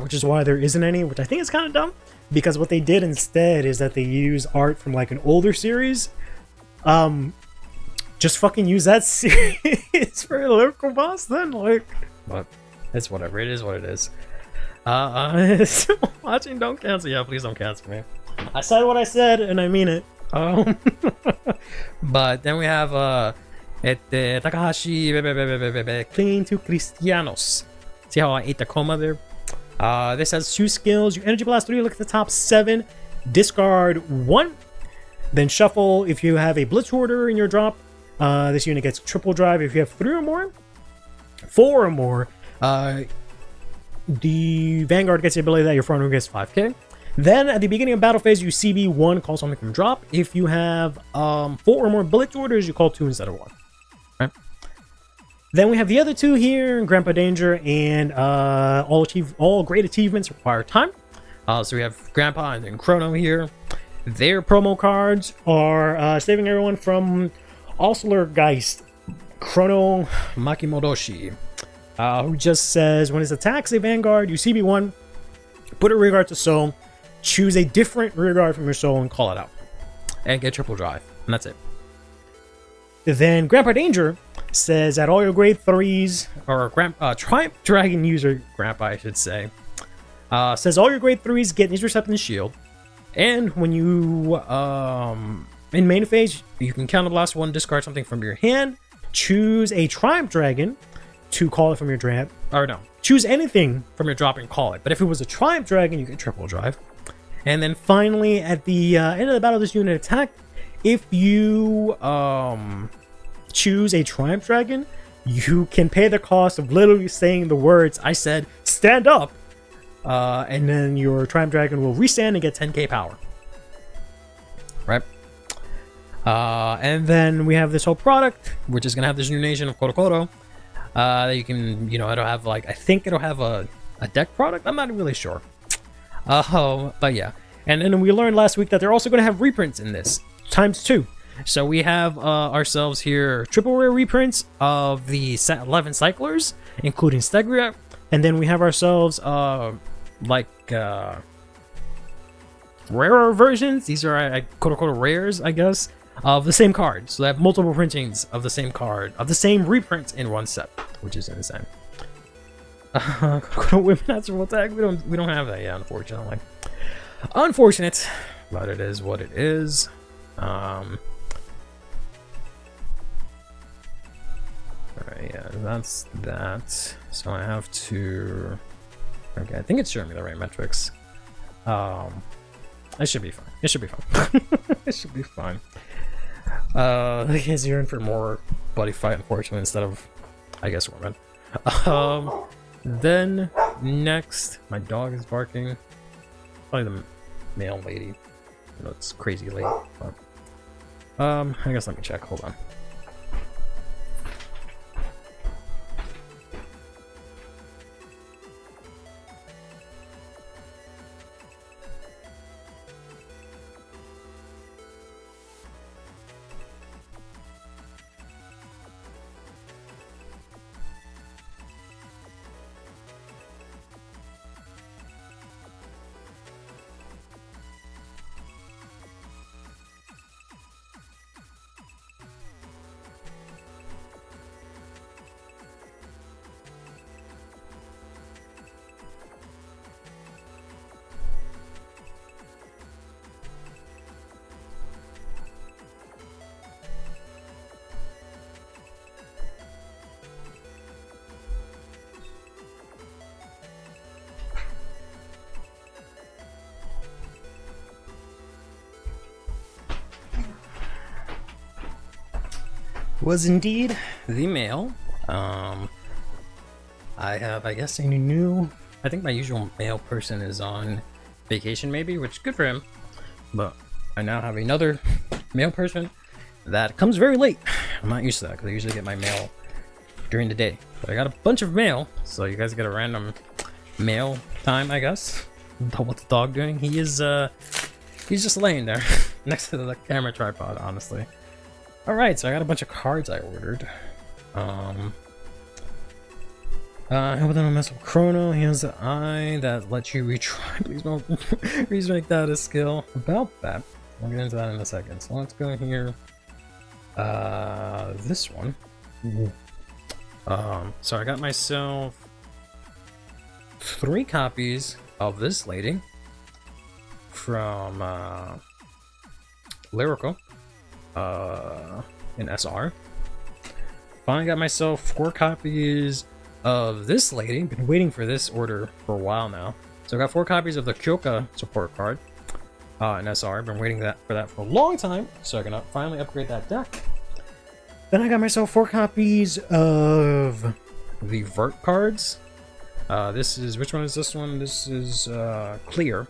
which is why there isn't any, which I think is kind of dumb, because what they did instead is that they use art from like an older series. Just fucking use that series for a lyrical boss then, like, but it's whatever, it is what it is. Watching, don't cancel. Yeah, please don't cancel me. I said what I said and I mean it. But then we have Takahashi Clean to Cristianos. See how I ate the coma there? This has 2 skills. You Energy Blast 3, look at the top 7, discard 1, then shuffle. If you have a Blitz Order in your drop, this unit gets triple drive. If you have 3 or more, 4 or more, the Vanguard gets the ability that your front row gets 5k. Then at the beginning of battle phase, you CB1, call something from drop. If you have 4 or more Blitz Orders, you call 2 instead of 1. Right? Then we have the other 2 here, Grandpa Danger and all great achievements require time. So we have Grandpa and then Chrono here. Their promo cards are saving everyone from Oslergeist, Chrono Makimodoshi, who just says when it attacks a Vanguard, you CB1, put a rearguard to soul, choose a different rearguard from your soul and call it out, and get triple drive, and that's it. Then Grandpa Danger says that all your grade 3s, or Triumph Dragon user, Grandpa I should say, says all your grade 3s get Intercept and Shield, and when you, in main phase, you can Counter Blast 1, discard something from your hand, choose a Triumph Dragon to call it from your drop, or no, choose anything from your drop and call it, but if it was a Triumph Dragon, you get triple drive. And then finally, at the end of the battle, this unit attack, if you choose a Triumph Dragon, you can pay the cost of literally saying the words, I said, stand up, and then your Triumph Dragon will restand and get 10k power. Right? And then we have this whole product, which is going to have this new nation of Koto Koto, that you can, it'll have, like, I think it'll have a deck product? I'm not really sure. But yeah. And then we learned last week that they're also going to have reprints in this, ×2. So we have ourselves here triple rare reprints of the 11 cyclers, including Stegria, and then we have ourselves rarer versions. These are Koto Koto rares, I guess, of the same card. So they have multiple printings of the same card, of the same reprint in one set, which is insane. Women answerable tag, we don't have that yet, unfortunately. Unfortunate, but it is what it is. Alright, yeah, that's that. So I have to... Okay, I think it's showing me the right metrics. It should be fine. It should be fine. It should be fine. I guess you're in for more bloody fight, unfortunately, instead of, I guess, women. Then, next, my dog is barking. Probably the male lady. You know, it's crazy late, but... I guess let me check, hold on. Was indeed the male. I have, I guess, a new... I think my usual male person is on vacation, maybe, which good for him. But I now have another male person that comes very late. I'm not used to that because I usually get my mail during the day. But I got a bunch of mail, so you guys get a random mail time, I guess. What's the dog doing? He is, he's just laying there next to the camera tripod, honestly. Alright, so I got a bunch of cards I ordered. I hope that don't mess up Chrono. He has the eye that lets you retry. Please don't. Please make that a skill. About that, I'll get into that in a second. So let's go here. This one. So I got myself 3 copies of this lady from Lyrical. In SR. Finally got myself 4 copies of this lady. Been waiting for this order for a while now. So I got 4 copies of the Kyoka support card in SR. Been waiting for that for a long time, so I can finally upgrade that deck. Then I got myself 4 copies of the Vert cards. This is, which one is this one? This is Clear.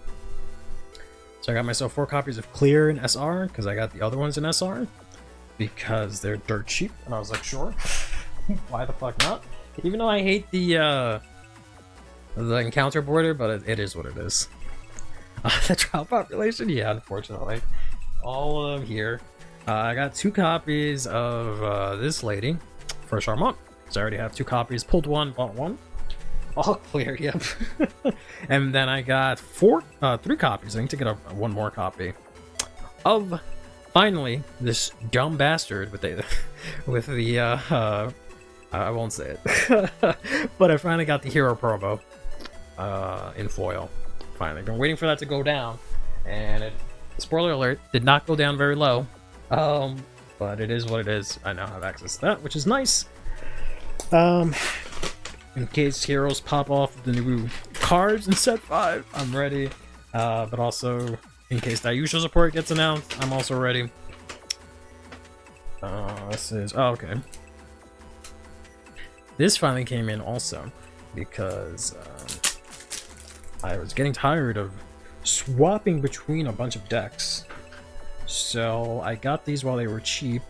So I got myself 4 copies of Clear in SR, because I got the other ones in SR, because they're dirt cheap, and I was like, sure, why the fuck not? Even though I hate the encounter border, but it is what it is. The trial population, yeah, unfortunately. All of them here. I got 2 copies of this lady for Charmant, because I already have 2 copies, pulled 1, bought 1. All clear, yep. And then I got 3 copies. I need to get 1 more copy of finally this dumb bastard with the I won't say it, but I finally got the hero promo in foil. Finally, been waiting for that to go down, and it, spoiler alert, did not go down very low. But it is what it is. I now have access to that, which is nice. In case heroes pop off the new cards in set 5, I'm ready. But also, in case that usual support gets announced, I'm also ready. This is... Oh, okay. This finally came in also, because I was getting tired of swapping between a bunch of decks. So I got these while they were cheap.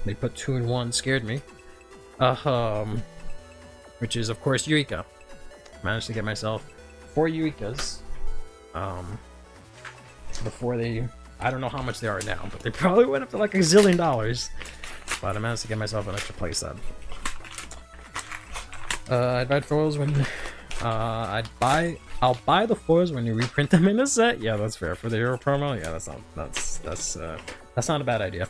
They put 2 in 1, scared me. Which is, of course, Yuika. Managed to get myself 4 Yuikas. Before they... I don't know how much they are now, but they probably went up to like $1 zillion. But I managed to get myself an extra playset. I'd buy foils when... I'll buy the foils when you reprint them in a set. Yeah, that's fair. For the hero promo, yeah, that's not a bad idea.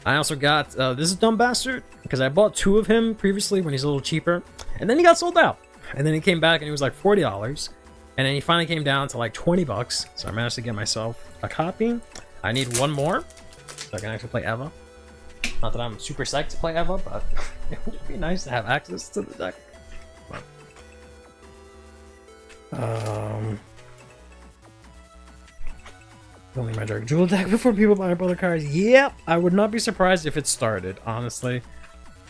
I also got this dumb bastard because I bought 2 of him previously when he's a little cheaper, and then he got sold out. And then he came back and he was like $40, and then he finally came down to like $20. So I managed to get myself a copy. I need 1 more so I can actually play Eva. Not that I'm super psyched to play Eva, but it would be nice to have access to the deck. Only my Dark Jewel deck before people buy up other cards. Yep, I would not be surprised if it started, honestly.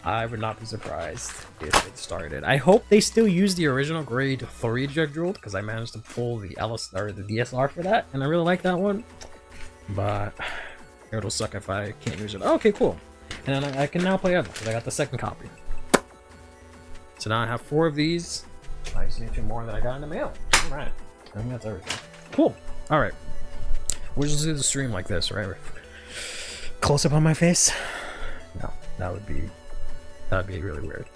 I would not be surprised if it started. I hope they still use the original grade 3 Dark Jewel, because I managed to pull the LS or the DSR for that, and I really like that one. But it'll suck if I can't use it. Okay, cool. And then I can now play Eva, because I got the second copy. So now I have 4 of these. I just need 2 more that I got in the mail. Alright. I think that's everything. Cool. Alright. We'll just do the stream like this, right? Close up on my face? No, that'd be really weird.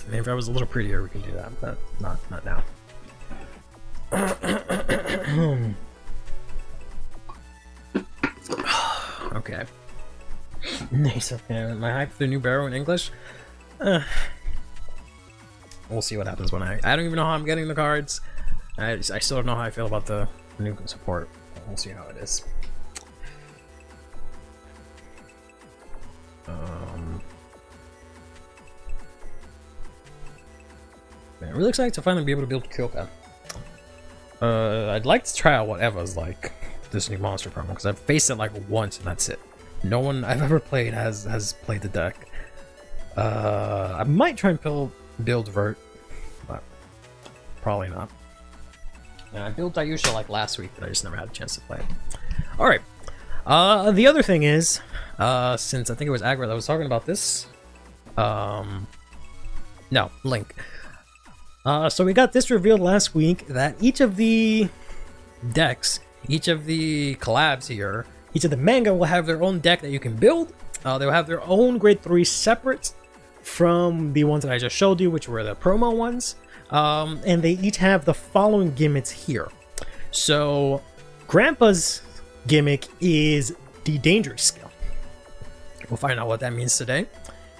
Maybe if I was a little prettier, we can do that, but not now. Okay. Nice. Okay. My hype for the new barrel in English? We'll see what happens when I don't even know how I'm getting the cards. I still don't know how I feel about the new support. We'll see how it is. Man, I'm really excited to finally be able to build Kyoka. I'd like to try out what Eva's like, this new monster promo, because I've faced it like once and that's it. No one I've ever played has played the deck. I might try and build Vert, but probably not. And I built Ayusha like last week, but I just never had a chance to play it. Alright. The other thing is, since I think it was Agra that was talking about this. No, Link. So we got this revealed last week that each of the decks, each of the collabs here, each of the manga will have their own deck that you can build. They'll have their own grade 3 separate from the ones that I just showed you, which were the promo ones. And they each have the following gimmicks here. So Grandpa's gimmick is the dangerous skill. We'll find out what that means today.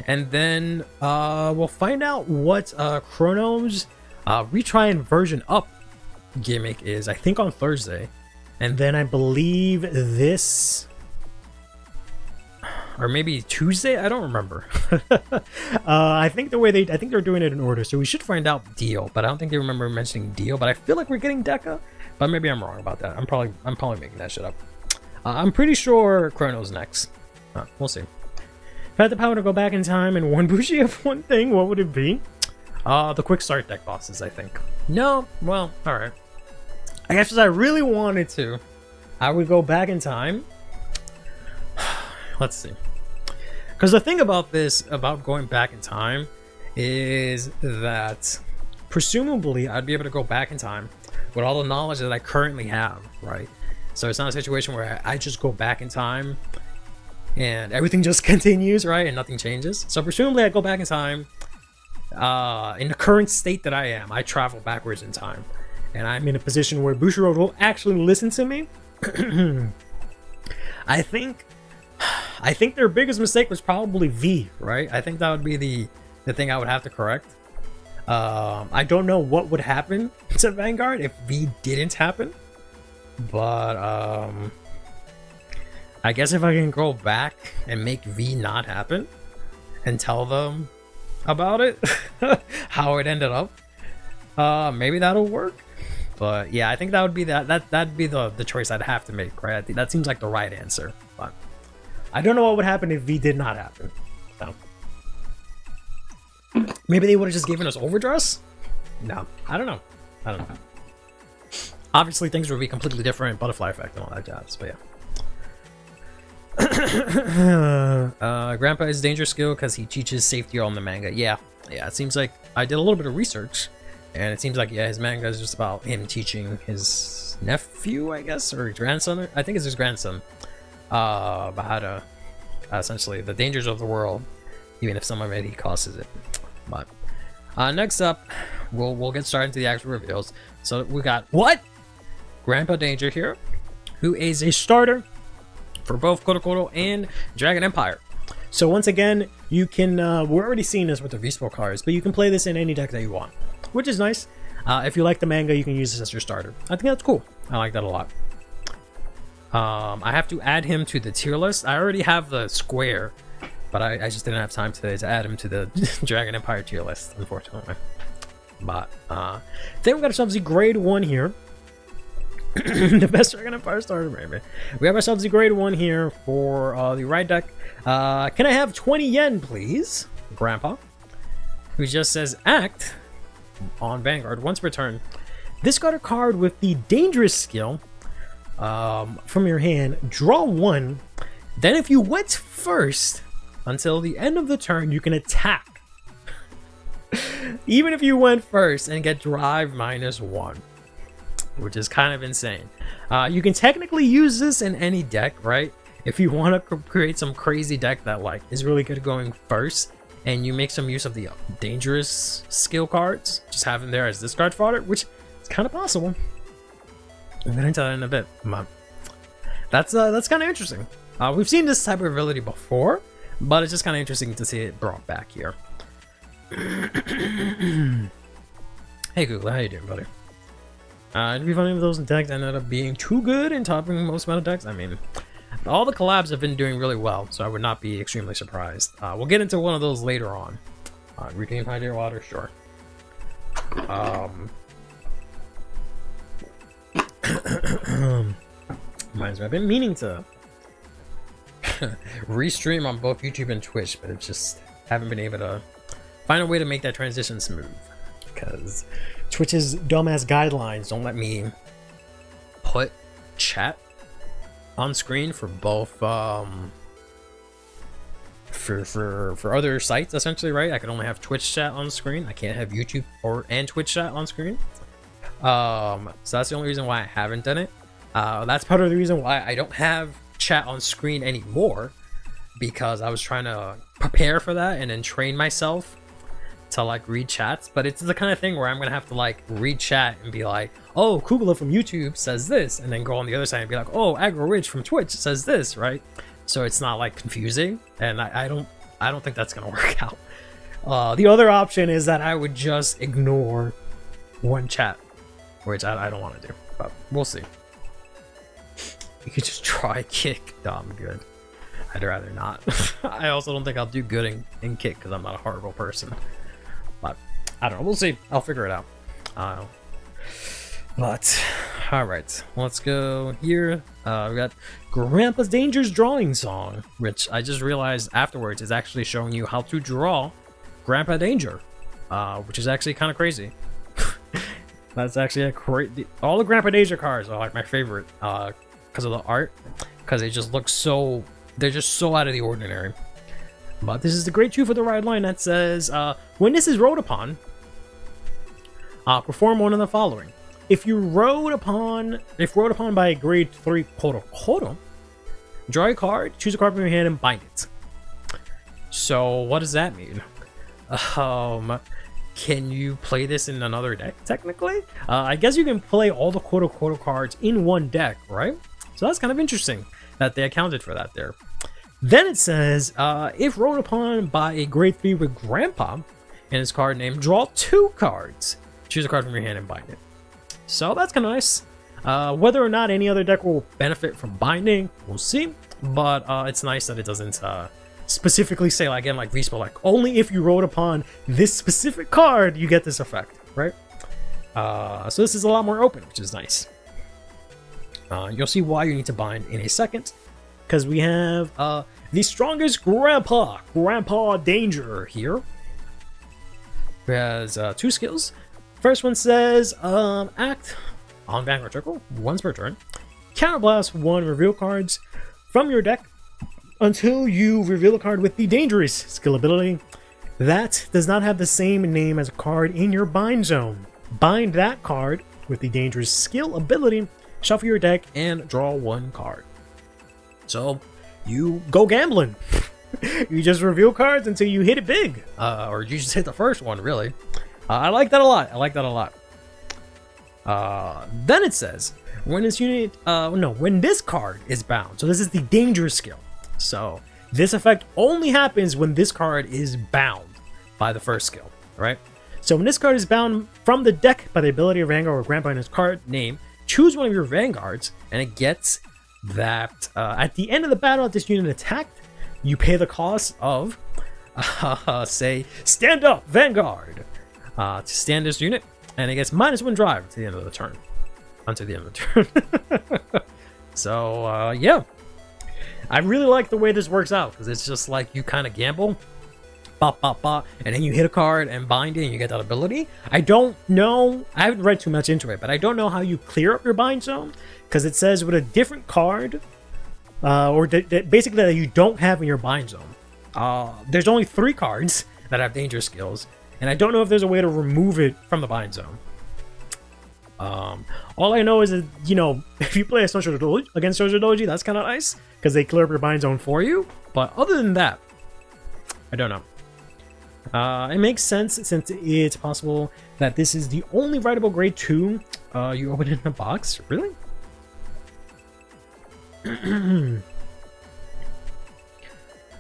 And then we'll find out what Chrono's retry and version up gimmick is, I think on Thursday. And then I believe this, or maybe Tuesday, I don't remember. I think they're doing it in order, so we should find out Dio, but I don't think they remember mentioning Dio, but I feel like we're getting Deca, but maybe I'm wrong about that. I'm probably making that shit up. I'm pretty sure Chrono's next. We'll see. If I had the power to go back in time and warn Bushi of one thing, what would it be? The quick start deck bosses, I think. No, well, alright. I guess if I really wanted to, I would go back in time. Let's see. Because the thing about this, about going back in time, is that presumably I'd be able to go back in time with all the knowledge that I currently have, right? So it's not a situation where I just go back in time and everything just continues, right? And nothing changes. So presumably I go back in time in the current state that I am. I travel backwards in time. And I'm in a position where Bushiroad will actually listen to me. I think their biggest mistake was probably V, right? I think that would be the thing I would have to correct. I don't know what would happen to Vanguard if V didn't happen. But I guess if I can go back and make V not happen and tell them about it, how it ended up, maybe that'll work. But yeah, I think that would be that'd be the choice I'd have to make, right? I think that seems like the right answer. But I don't know what would happen if V did not happen. So maybe they would have just given us overdress? No, I don't know. Obviously things would be completely different, butterfly effect and all that jazz, but yeah. Grandpa is dangerous skill because he teaches safety on the manga. Yeah, it seems like I did a little bit of research, and it seems like, yeah, his manga is just about him teaching his nephew, I guess, or his grandson. I think it's his grandson, about how to essentially the dangers of the world, even if some of it he causes it. But next up, we'll get started into the actual reveals. So we got Grandpa Danger here, who is a starter for both Kodo Kodo and Dragon Empire. So once again, you can, we're already seeing this with the Vispo cards, but you can play this in any deck that you want, which is nice. If you like the manga, you can use this as your starter. I think that's cool. I like that a lot. I have to add him to the tier list. I already have the square, but I just didn't have time today to add him to the Dragon Empire tier list, unfortunately. But then we got ourselves the grade 1 here. The best Dragon Empire starter, maybe. We have ourselves the grade 1 here for the right deck. Can I have 20 yen, please? Grandpa, who just says act on Vanguard once per turn. Discard a card with the dangerous skill from your hand, draw 1. Then if you went first until the end of the turn, you can attack. Even if you went first, and get drive -1, which is kind of insane. You can technically use this in any deck, right? If you want to create some crazy deck that like is really good going first, and you make some use of the dangerous skill cards, just have them there as discard fodder, which is kind of possible. I'm gonna tell that in a bit. That's kind of interesting. We've seen this type of ability before, but it's just kind of interesting to see it brought back here. Hey Google, how you doing, buddy? It'd be funny if those decks ended up being too good and topping most meta decks. I mean, all the collabs have been doing really well, so I would not be extremely surprised. We'll get into one of those later on. Redeem High Dear Water, sure. Reminds me, I've been meaning to restream on both YouTube and Twitch, but it's just haven't been able to find a way to make that transition smooth, because Twitch's dumbass guidelines don't let me put chat on screen for both for other sites, essentially, right? I can only have Twitch chat on screen. I can't have YouTube and Twitch chat on screen. So that's the only reason why I haven't done it. That's part of the reason why I don't have chat on screen anymore, because I was trying to prepare for that and then train myself to like read chats. But it's the kind of thing where I'm gonna have to like read chat and be like, oh, Kugla from YouTube says this, and then go on the other side and be like, oh, Aggro Rich from Twitch says this, right? So it's not like confusing, and I don't think that's gonna work out. The other option is that I would just ignore one chat, which I don't want to do, but we'll see. You could just try kick. Dumb good. I'd rather not. I also don't think I'll do good in kick because I'm not a horrible person. But I don't know. We'll see. I'll figure it out. But all right, let's go here. We got Grandpa's Danger's drawing song, which I just realized afterwards is actually showing you how to draw Grandpa Danger, which is actually kind of crazy. That's actually a great. All the Grandpa Danger cards are like my favorite because of the art, because they just look so. They're just so out of the ordinary. But this is the great 2 for the ride line that says, when this is rode upon, perform one of the following. If rode upon by a grade 3 Kodo Kodo, draw a card, choose a card from your hand, and bind it. So what does that mean? Can you play this in another deck, technically? I guess you can play all the Kodo Kodo cards in one deck, right? So that's kind of interesting that they accounted for that there. Then it says, if rode upon by a grade 3 with Grandpa and his card name, draw 2 cards. Choose a card from your hand and bind it. So that's kind of nice. Whether or not any other deck will benefit from binding, we'll see. But it's nice that it doesn't specifically say, like, again, like Vispo, like, only if you rode upon this specific card, you get this effect, right? So this is a lot more open, which is nice. You'll see why you need to bind in a second, because we have the strongest Grandpa Danger here, who has 2 skills. First one says, act on Vanguard Circle once per turn. Counterblast 1 reveal cards from your deck until you reveal a card with the dangerous skill ability that does not have the same name as a card in your bind zone. Bind that card with the dangerous skill ability, shuffle your deck, and draw 1 card. So you go gambling. You just reveal cards until you hit it big, or you just hit the first one, really. I like that a lot. Then it says, when this card is bound. So this is the dangerous skill. So this effect only happens when this card is bound by the first skill, right? So when this card is bound from the deck by the ability of Vanguard or Grandpa in his card name, choose one of your Vanguards, and it gets that at the end of the battle, at this unit attacked, you pay the cost of, say, stand up Vanguard to stand this unit, and it gets -1 drive to the end of the turn. Until the end of the turn. So, yeah. I really like the way this works out, because it's just like you kind of gamble. Bop, bop, bop, and then you hit a card and bind it and you get that ability. I don't know, I haven't read too much into it, but I don't know how you clear up your bind zone, because it says with a different card, basically that you don't have in your bind zone. There's only 3 cards that have danger skills, and I don't know if there's a way to remove it from the bind zone. All I know is that, you know, if you play a against Social Doji, that's kind of nice, because they clear up your bind zone for you, but other than that, I don't know. It makes sense since it's possible that this is the only writable grade 2 you open in a box. Really?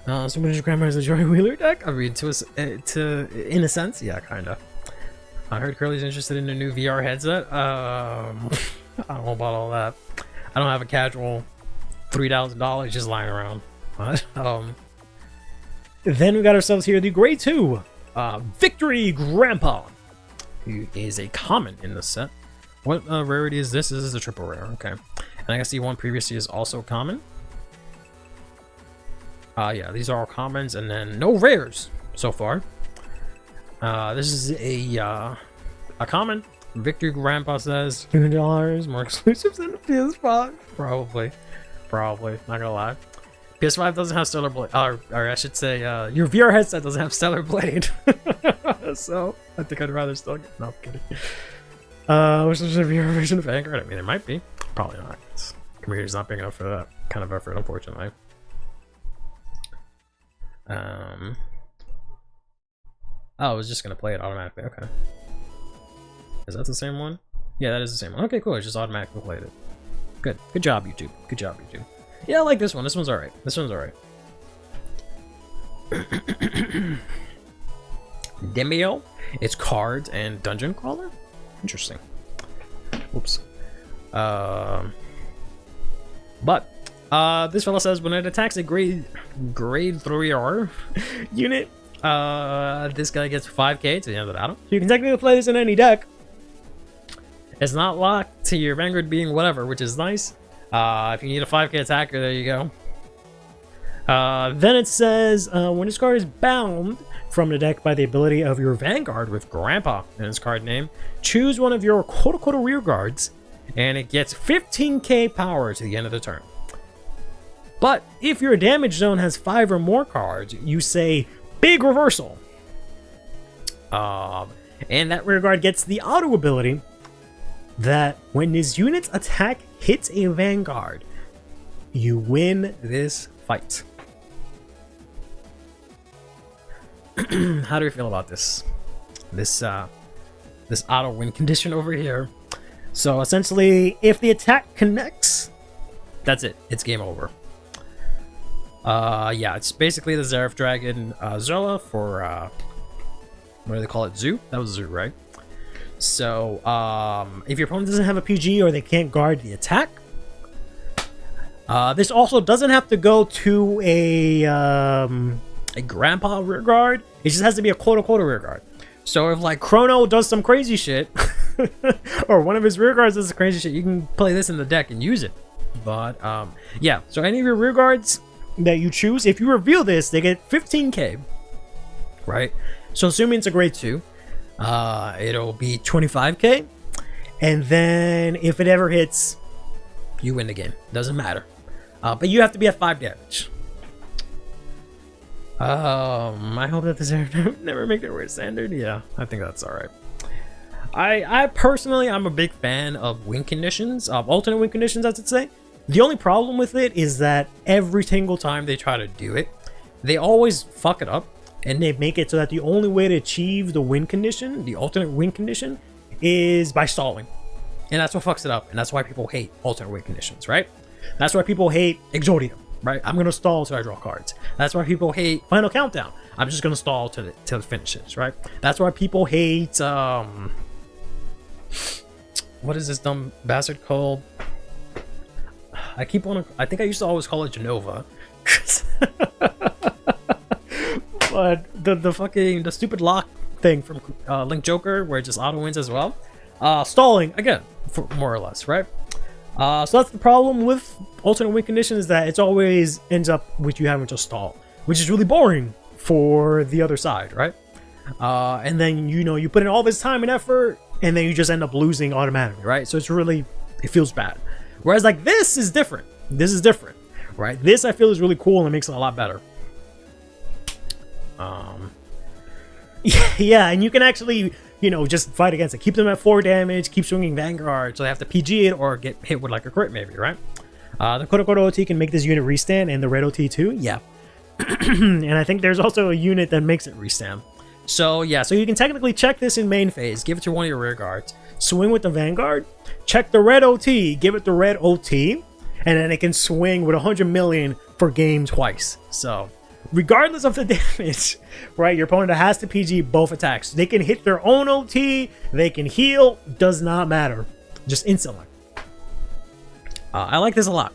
So much Grandma is a Joy Wheeler deck? I mean, in a sense, yeah, kinda. I heard Curly's interested in a new VR headset. I don't know about all that. I don't have a casual $3,000 just lying around. But, then we got ourselves here the grade 2 Victory Grandpa, who is a common in the set. What rarity is this? This is a triple rare. Okay, and I guess the one previously is also common. Yeah, these are all commons, and then no rares so far. This is a common. Victory Grandpa says $200 more exclusives than the PS5. Probably, not gonna lie. PS5 doesn't have Stellar Blade, or I should say, your VR headset doesn't have Stellar Blade. So, I think I'd rather still get. No, I'm kidding. Which is a VR version of Vanguard? I mean, it might be. Probably not. Community's not big enough for that kind of effort, unfortunately. Oh, I was just gonna play it automatically. Okay. Is that the same one? Yeah, that is the same one. Okay, cool. I just automatically played it. Good. Good job, YouTube. Good job, YouTube. Yeah, I like this one. This one's alright. This one's alright. Demio. It's cards and dungeon crawler. Interesting. Whoops. But this fella says when it attacks a grade 3R unit, this guy gets 5k to the end of the battle. You can technically play this in any deck. It's not locked to your Vanguard being whatever, which is nice. If you need a 5k attacker, there you go. Then it says, when this card is bound from the deck by the ability of your Vanguard with Grandpa in its card name, choose one of your quote-unquote rear guards, and it gets 15k power to the end of the turn. But if your damage zone has 5 or more cards, you say big reversal. And that rear guard gets the auto ability that when this unit's attack hits a Vanguard, you win this fight. How do we feel about this? This auto win condition over here. So essentially, if the attack connects, that's it. It's game over. Yeah, it's basically the Zareth Dragon Zola for what do they call it? Zoo? That was Zoo, right? So if your opponent doesn't have a PG or they can't guard the attack, this also doesn't have to go to a Grandpa rear guard. It just has to be a quote-unquote rear guard. So if like Chrono does some crazy shit, or one of his rear guards does some crazy shit, you can play this in the deck and use it. But yeah, so any of your rear guards that you choose, if you reveal this, they get 15k, right? So assuming it's a grade 2, it'll be 25k, and then if it ever hits, you win the game. Doesn't matter, but you have to be at 5 damage. I hope that this never make their way to standard. Yeah, I think that's all right. I personally, I'm a big fan of win conditions, alternate win conditions, I should say. The only problem with it is that every single time they try to do it, they always fuck it up, and they make it so that the only way to achieve the win condition, the alternate win condition, is by stalling. And that's what fucks it up. And that's why people hate alternate win conditions, right? That's why people hate Exodia, right? I'm going to stall till I draw cards. That's why people hate Final Countdown. I'm just going to stall till it finishes, right? That's why people hate, what is this dumb bastard called? I think I used to always call it Genova. But the stupid lock thing from Link Joker, where it just auto wins as well. Stalling again, more or less, right? So that's the problem with alternate win conditions, that it's always ends up with you having to stall, which is really boring for the other side, right? And then you put in all this time and effort, and then you just end up losing automatically, right? So it feels bad. Whereas like this is different. This is different, right? This I feel is really cool and it makes it a lot better. Yeah, and you can actually, just fight against it. Keep them at 4 damage, keep swinging Vanguard, so they have to PG it or get hit with like a crit maybe, right? The Kodo OT can make this unit restand, and the red OT too, yeah. And I think there's also a unit that makes it restand. So yeah, so you can technically check this in main phase, give it to one of your rear guards, swing with the Vanguard, check the red OT, give it the red OT, and then it can swing with 100 million for game twice. So regardless of the damage, right, your opponent has to PG both attacks. They can hit their own OT, they can heal, does not matter, just instantly. I like this a lot.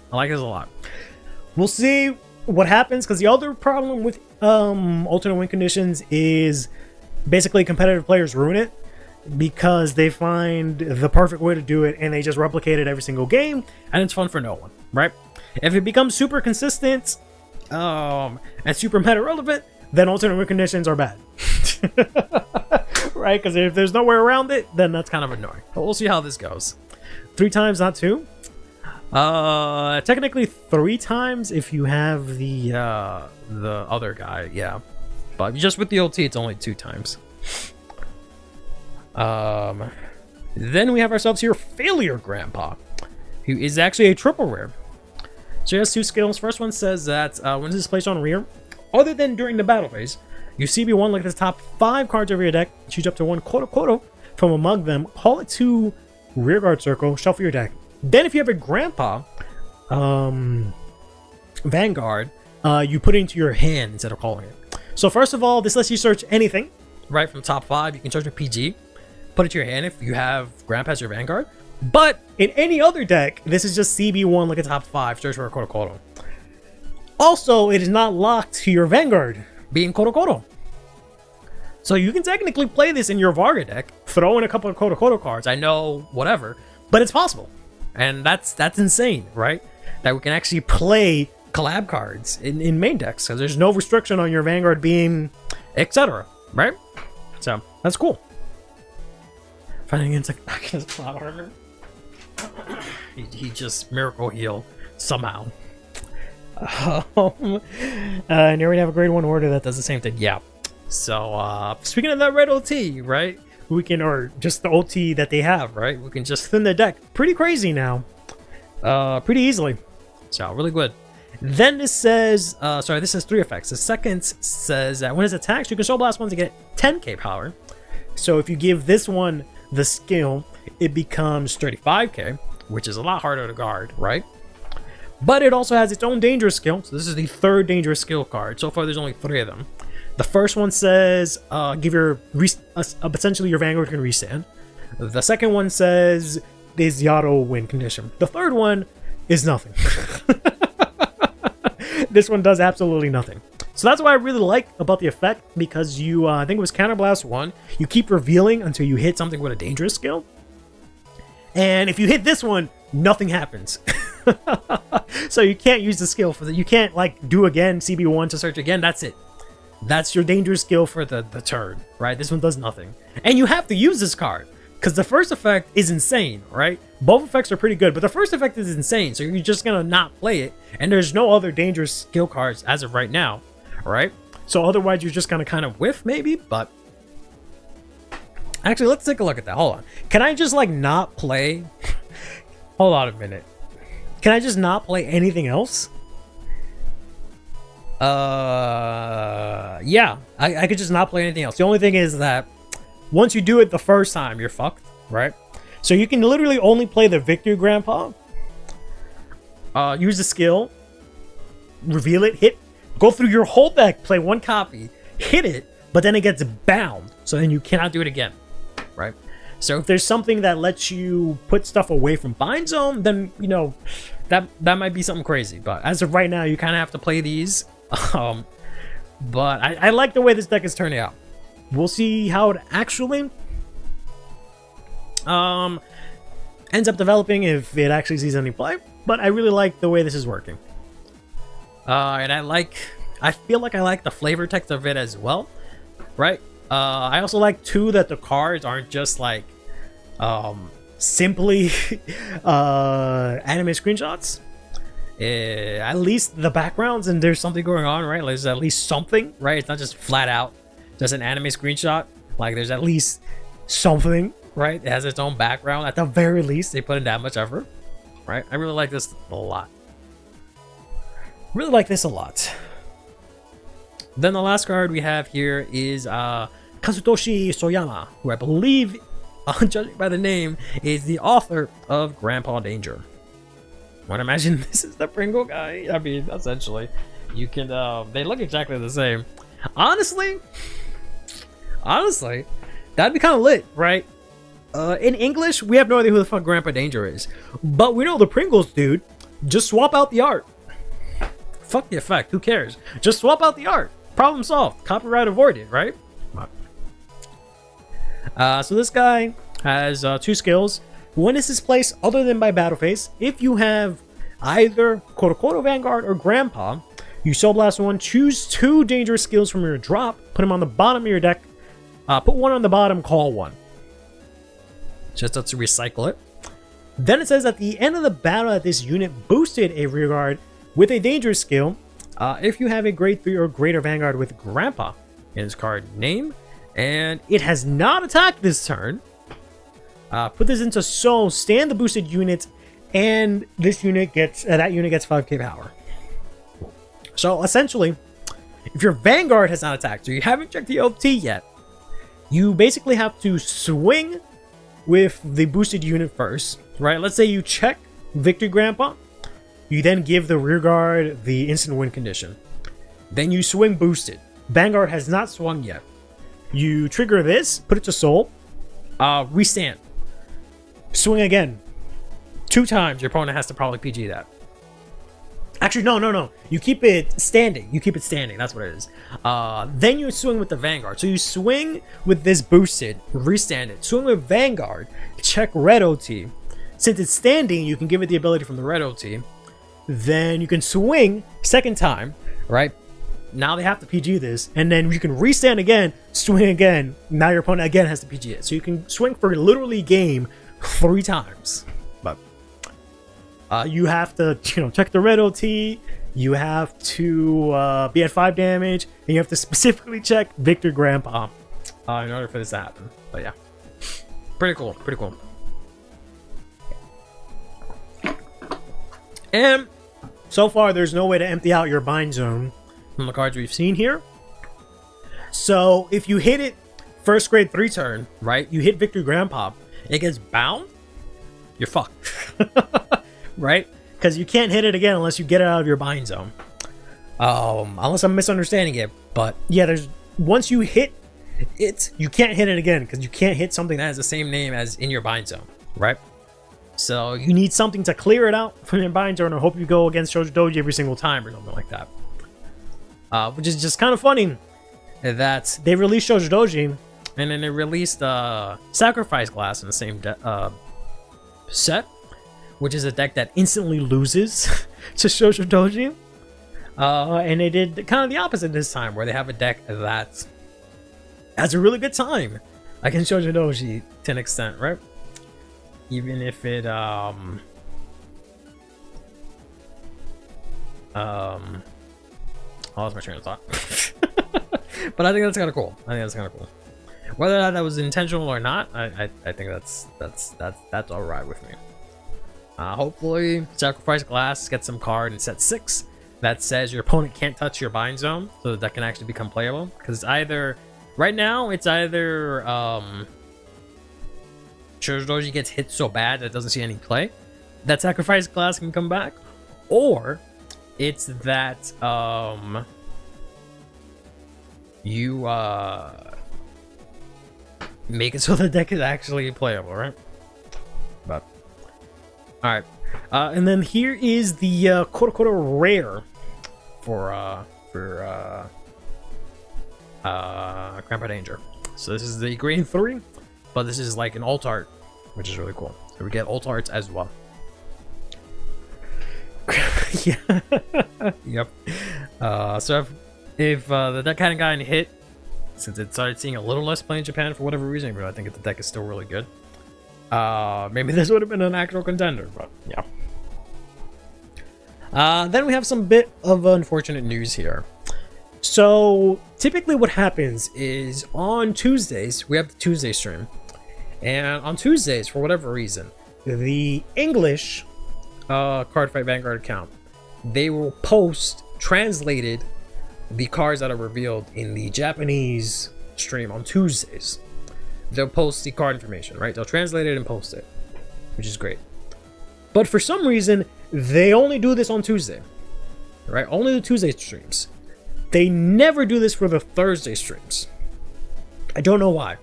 We'll see what happens, because the other problem with alternate win conditions is basically competitive players ruin it because they find the perfect way to do it and they just replicate it every single game, and it's fun for no one, right? If it becomes super consistent and super meta relevant, then alternate win conditions are bad. Right? Because if there's nowhere around it, then that's kind of annoying. But we'll see how this goes. 3 times, not 2. Technically 3 times if you have the other guy, yeah. But just with the OT, it's only 2 times. Then we have ourselves here Failure Grandpa, who is actually a triple rare. So he has 2 skills. First one says that when this is placed on rear, other than during the battle phase, you CB1 like the top 5 cards of your deck, choose up to 1 Kodo from among them, call it to rear guard circle, shuffle your deck. Then if you have a Grandpa Vanguard, you put it into your hand instead of calling it. So first of all, this lets you search anything, right, from top 5. You can search a PG, put it to your hand if you have Grandpa as your Vanguard. But in any other deck, this is just CB1 like a top 5, search for a Kodo. Also, it is not locked to your Vanguard being Kodo. So you can technically play this in your Varga deck, throw in a couple of Kodo cards. I know, whatever, but it's possible. And that's insane, right? That we can actually play collab cards in main decks, because there's no restriction on your Vanguard being etc., right? So that's cool. Fighting against his plot armor. He just miracle heal somehow. And you already have a grade 1 order that does the same thing. Yeah. So speaking of that red OT, right? We can, or just the OT that they have, right? We can just thin the deck pretty crazy now. Pretty easily. So really good. Then this says, this has 3 effects. The second says that when it attacks, you can Soul Blast one to get 10k power. So if you give this one the skill, it becomes 35k, which is a lot harder to guard, right? But it also has its own dangerous skill. So this is the 3rd dangerous skill card. So far, there's only 3 of them. The first one says, give your essentially your Vanguard can restand. The second one says is the auto win condition. The third one is nothing. This one does absolutely nothing. So that's what I really like about the effect, because you, I think it was Counterblast 1, you keep revealing until you hit something with a dangerous skill. And if you hit this one, nothing happens. So you can't use the skill for that. You can't like do again, CB1 to search again, that's it. That's your dangerous skill for the turn, right? This one does nothing. And you have to use this card, because the first effect is insane, right? Both effects are pretty good, but the first effect is insane, so you're just gonna not play it, and there's no other dangerous skill cards as of right now, right? So otherwise you're just gonna kind of whiff, maybe, but... Actually, let's take a look at that. Hold on. Can I just, like, not play... Hold on a minute. Can I just not play anything else? Yeah, I could just not play anything else. The only thing is that once you do it the first time, you're fucked, right? So you can literally only play the Victory Grandpa, use the skill, reveal it, hit, go through your whole deck, play one copy, hit it, but then it gets bound, so then you cannot do it again, right? So if there's something that lets you put stuff away from bind zone, then you know that might be something crazy. But as of right now, you kind of have to play these. But I like the way this deck is turning out. We'll see how it actually ends up developing, if it actually sees any play. But I really like the way this is working. And I feel like I like the flavor text of it as well, right? I also like too that the cards aren't just like simply anime screenshots. At least the backgrounds and there's something going on, right? Like, there's at least something, right? It's not just flat out just an anime screenshot. Like, there's at least something, right? It has its own background. At the very least, they put in that much effort, right? I really like this a lot. Really like this a lot. Then the last card we have here is Kazutoshi Soyama, who I believe, judging by the name, is the author of Grandpa Danger. I would imagine this is the Pringle guy. I mean, essentially, you can. They look exactly the same. Honestly, that'd be kind of lit, right? In English, we have no idea who the fuck Grandpa Danger is, but we know the Pringles dude. Just swap out the art. Fuck the effect. Who cares? Just swap out the art. Problem solved. Copyright avoided, right? So this guy has 2 skills. When is this placed other than by battle phase? If you have either CurlyHairedVanguard or Grandpa, you Soul Blast 1, choose 2 dangerous skills from your drop, put them on the bottom of your deck, put 1 on the bottom, call 1. Just to recycle it. Then it says at the end of the battle that this unit boosted a rearguard with a dangerous skill, if you have a grade 3 or greater Vanguard with Grandpa in its card name, and it has not attacked this turn, put this into Soul, stand the boosted unit, and this unit gets that unit gets 5k power. So essentially, if your Vanguard has not attacked, so you haven't checked the OT yet, you basically have to swing with the boosted unit first, right? Let's say you check Victory Grandpa, you then give the rearguard the instant win condition. Then you swing boosted. Vanguard has not swung yet. You trigger this, put it to Soul, restand. Swing again. 2 times, your opponent has to probably PG that. Actually, no. You keep it standing. That's what it is. Then you swing with the Vanguard. So you swing with this boosted, restand it. Swing with Vanguard, check red OT. Since it's standing, you can give it the ability from the red OT. Then you can swing second time, right? Now they have to PG this, and then you can restand again, swing again. Now your opponent again has to PG it. So you can swing for literally game 3 times. But you have to, check the red OT. You have to be at 5 damage, and you have to specifically check Victor Grandpa in order for this to happen. But yeah, pretty cool. And so far, there's no way to empty out your bind zone from the cards we've seen here. So if you hit it first grade 3 turn, right? You hit Victory Grandpa, it gets bound, you're fucked. Right? Because you can't hit it again unless you get it out of your bind zone. Unless I'm misunderstanding it. But yeah, once you hit it, you can't hit it again because you can't hit something that has the same name as in your bind zone, right? So you need something to clear it out from your bind zone, or hope you go against Shoujo Doji every single time or something like that. Which is just kind of funny that they released Shoujo Doji and then they released Sacrifice Glass in the same set, which is a deck that instantly loses to Shoujo Doji. And they did kind of the opposite this time, where they have a deck that has a really good time against Shoujo Doji to an extent, right? Even if it I lost my train of thought. But I think that's kind of cool. Whether that was intentional or not, I think that's all right with me. Hopefully, Sacrifice Glass gets some card in set 6 that says your opponent can't touch your bind zone, so that can actually become playable. Because right now it's either Doji gets hit so bad that it doesn't see any play, that sacrifice class can come back, or it's that you make it so the deck is actually playable, right? But all right, and then here is the quote rare for Grandpa Danger. So this is the green 3, but this is like an alt art, which is really cool. So we get alt arts as well. Yeah. Yep. So if the deck hadn't gotten hit, since it started seeing a little less play in Japan for whatever reason, but I think the deck is still really good. Maybe this would have been an actual contender, but yeah. Then we have some bit of unfortunate news here. So typically what happens is on Tuesdays, we have the Tuesday stream. And on Tuesdays, for whatever reason, the English CurlyHairedVanguard account, they will post translated the cards that are revealed in the Japanese stream on Tuesdays. They'll post the card information, right? They'll translate it and post it, which is great. But for some reason, they only do this on Tuesday, right? Only the Tuesday streams. They never do this for the Thursday streams. I don't know why.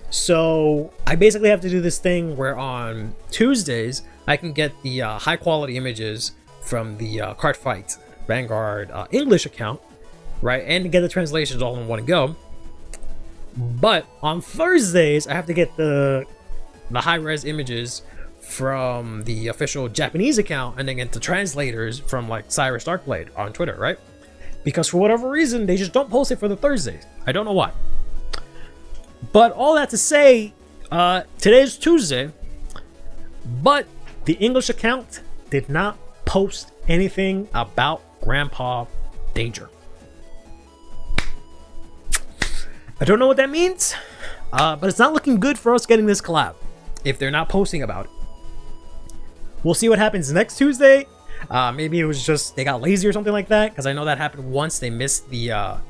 So I basically have to do this thing where on Tuesdays, I can get the high quality images from the CurlyHairedVanguard English account, right? And get the translations all in one go. But on Thursdays, I have to get the high res images from the official Japanese account and then get the translators from like Cyrus Darkblade on Twitter, right? Because for whatever reason, they just don't post it for the Thursdays. I don't know why. But all that to say, today's Tuesday, but the English account did not post anything about Grandpa Danger. I don't know what that means, but it's not looking good for us getting this collab if they're not posting about it. We'll see what happens next Tuesday. Maybe it was just they got lazy or something like that, because I know that happened once. They missed there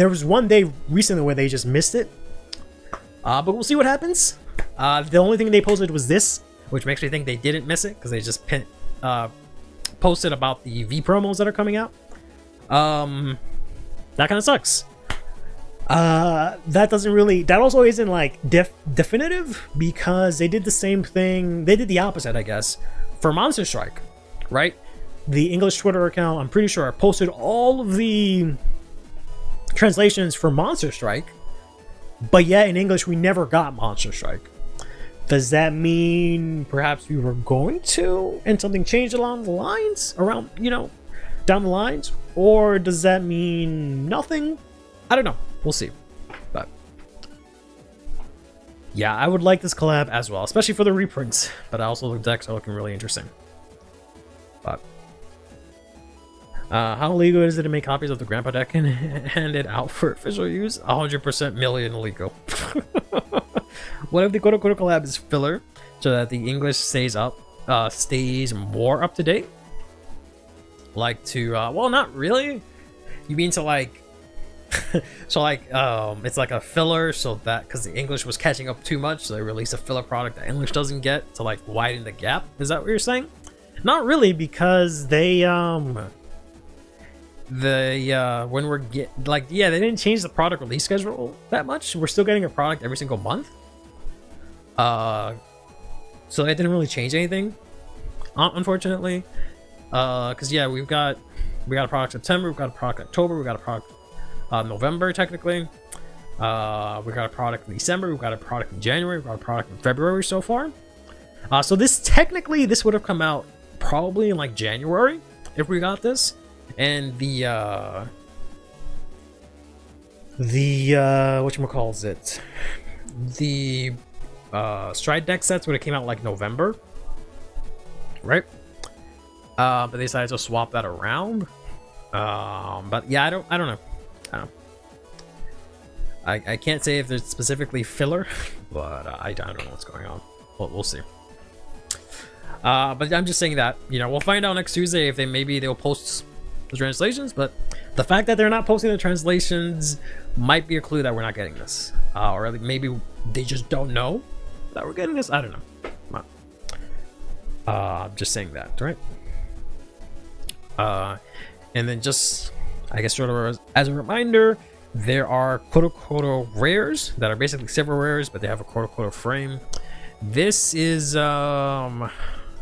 was one day recently where they just missed it. But we'll see what happens. The only thing they posted was this, which makes me think they didn't miss it because they just posted about the V promos that are coming out. That kind of sucks. That also isn't like definitive, because they did the same thing. They did the opposite, I guess, for Monster Strike, right? The English Twitter account, I'm pretty sure, posted all of the translations for Monster Strike, but yet in English we never got Monster Strike. Does that mean perhaps we were going to and something changed along the lines, around, down the lines? Or does that mean nothing? I don't know. We'll see. But yeah, I would like this collab as well, especially for the reprints. But also the decks are looking really interesting. But how legal is it to make copies of the Grandpa deck and hand it out for official use? 100% million illegal. What if the quote unquote collab is filler so that the English stays more up to date? Like to well, not really. You mean to like so like it's like a filler, so that because the English was catching up too much, so they release a filler product that English doesn't get to like widen the gap. Is that what you're saying? Not really, because they when we're they didn't change the product release schedule that much. We're still getting a product every single month. So it didn't really change anything, unfortunately. Because yeah, we got a product September, we've got a product October, we got a product November technically. We got a product in December, we've got a product in January, we've got a product in February so far. So this would have come out probably in like January if we got this. And the whatchamacallit, the Stride deck sets would have came out like November, right? But they decided to swap that around. But yeah, I don't know. I can't say if there's specifically filler, but I don't know what's going on. We'll see. But I'm just saying that, we'll find out next Tuesday if they'll post the translations. But the fact that they're not posting the translations might be a clue that we're not getting this, or maybe they just don't know. that we're getting this? I don't know. I'm just saying that, right? And then just, I guess, sort of as a reminder, there are quote-unquote rares that are basically silver rares, but they have a quote-unquote frame. This is, I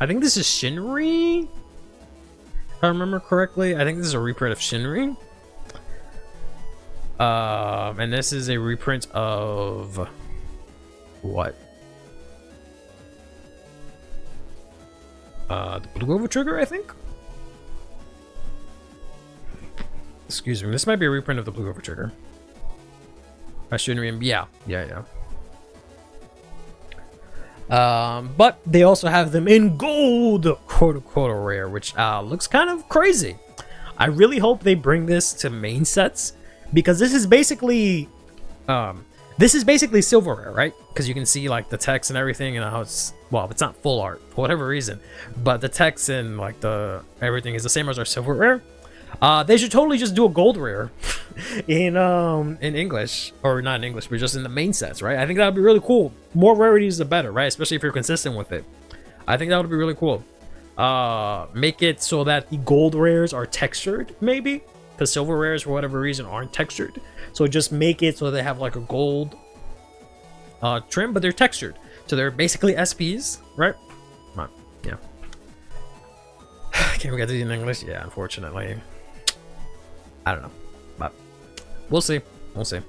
think this is Shinri, if I remember correctly. I think this is a reprint of Shinri. And this is a reprint of what? The Blue Over Trigger, I think. Excuse me. This might be a reprint of the Blue Over Trigger. I shouldn't remember. Yeah. But they also have them in gold, quote unquote rare, which looks kind of crazy. I really hope they bring this to main sets, because this is basically silver rare, right? Because you can see like the text and everything, and how it's, well, it's not full art for whatever reason, but the text and like the everything is the same as our silver rare. They should totally just do a gold rare in English, or not in English, but just in the main sets, right? I think that would be really cool. More rarities the better, right? Especially if you're consistent with it. I think that would be really cool. Make it so that the gold rares are textured, maybe, because silver rares for whatever reason aren't textured. So just make it so they have like a gold trim, but they're textured, so they're basically SPs, right? Come on, yeah. Can we get to it in English? Yeah, unfortunately. I don't know, but we'll see. We'll see.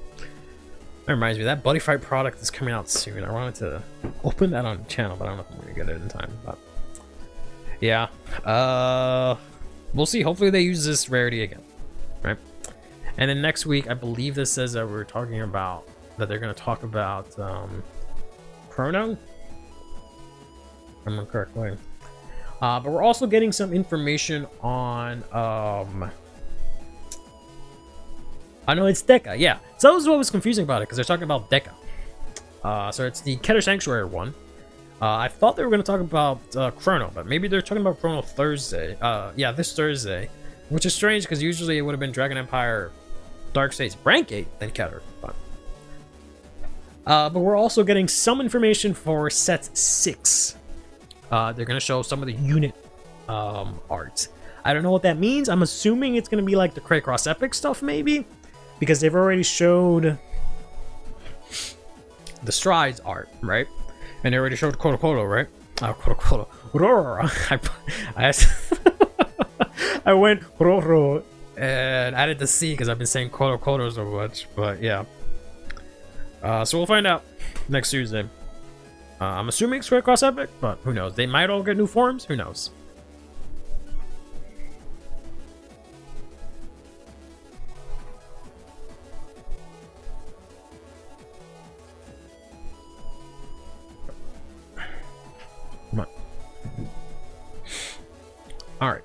That reminds me, that Buddy Fight product is coming out soon. I wanted to open that on the channel, but I don't know if I'm gonna get it in time. But yeah, we'll see. Hopefully they use this rarity again, right? And then next week, I believe this says that we're talking about that they're gonna talk about Chrono, if I remember correctly. But we're also getting some information on I know it's Deca, yeah. So that was what was confusing about it, because they're talking about Deca. So it's the Keter Sanctuary one. I thought they were going to talk about Chrono, but maybe they're talking about Chrono Thursday. Yeah, this Thursday, which is strange because usually it would have been Dragon Empire, Dark States, Brankgate, then Keter. But we're also getting some information for set 6. They're going to show some of the unit art. I don't know what that means. I'm assuming it's going to be like the Craycross Epic stuff, maybe, because they've already showed the Strides art, right? And they already showed Koto, right? Koto. I went Roro and added the C because I've been saying Koto so much, but yeah. So we'll find out next Tuesday. I'm assuming it's Craycross Epic, but who knows? They might all get new forms. Who knows? Come on. All right,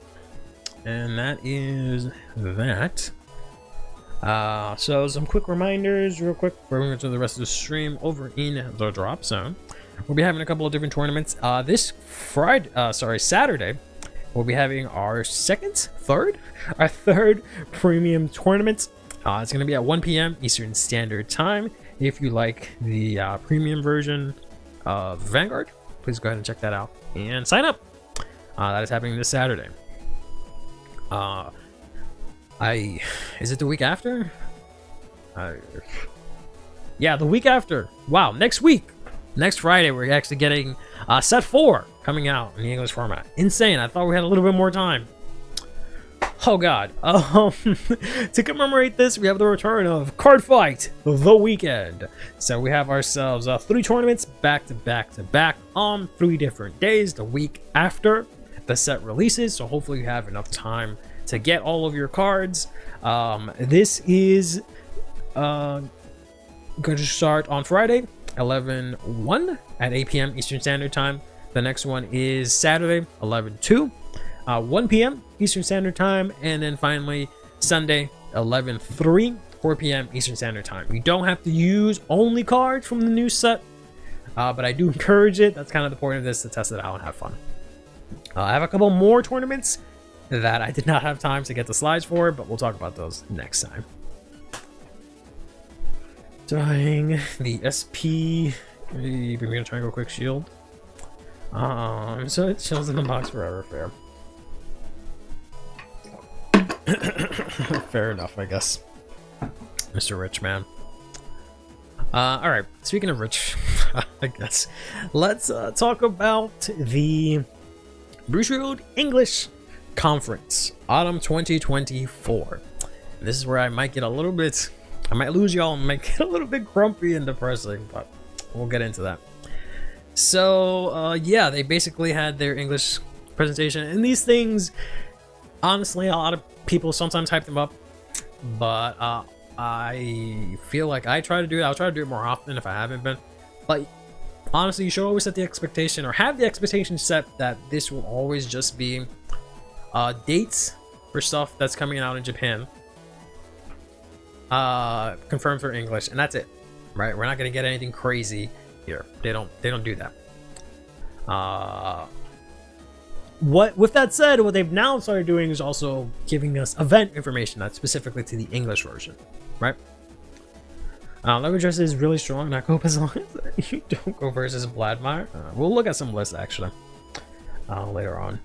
and that is that. So some quick reminders real quick before we go to the rest of the stream. Over in the drop zone, we'll be having a couple of different tournaments. This Saturday, we'll be having our third premium tournament. It's going to be at 1 p.m. Eastern Standard Time. If you like the premium version of Vanguard, please go ahead and check that out and sign up. That is happening this Saturday. Is it the week after? Yeah, the week after. Wow, next week. Next Friday, we're actually getting set 4 coming out in the English format. Insane. I thought we had a little bit more time. Oh god. To commemorate this, we have the return of Card Fight the Weekend. So we have ourselves 3 tournaments back to back to back on 3 different days the week after the set releases. So hopefully you have enough time to get all of your cards. This is going to start on Friday, 11/1 at 8 p.m. Eastern Standard Time. The next one is Saturday, 11/2, 1 p.m. Eastern Standard Time. And then finally, Sunday, 11/3, 4 p.m. Eastern Standard Time. You don't have to use only cards from the new set, but I do encourage it. That's kind of the point of this, to test it out and have fun. I have a couple more tournaments that I did not have time to get the slides for, but we'll talk about those next time. Drawing the SP Maybe we're gonna try and go quick shield. So it chills in the box forever. Fair. Fair enough, I guess. Mr. Rich Man. All right. Speaking of rich, I guess let's talk about the Bruce Road English Conference, Autumn 2024. This is where I might get a little bit, I might lose y'all and might get a little bit grumpy and depressing, but we'll get into that. So, yeah, they basically had their English presentation, and these things, honestly, a lot of people sometimes hype them up, but I feel like I try to do it. I'll try to do it more often if I haven't been, but honestly, you should always set the expectation, or have the expectation set, that this will always just be dates for stuff that's coming out in Japan, confirmed for English, and that's it, right? We're not gonna get anything crazy here. They don't do that. With that said, what they've now started doing is also giving us event information that's specifically to the English version, right? Language versus is really strong. Not go as long as you don't go versus Vladimir. We'll look at some lists actually later on.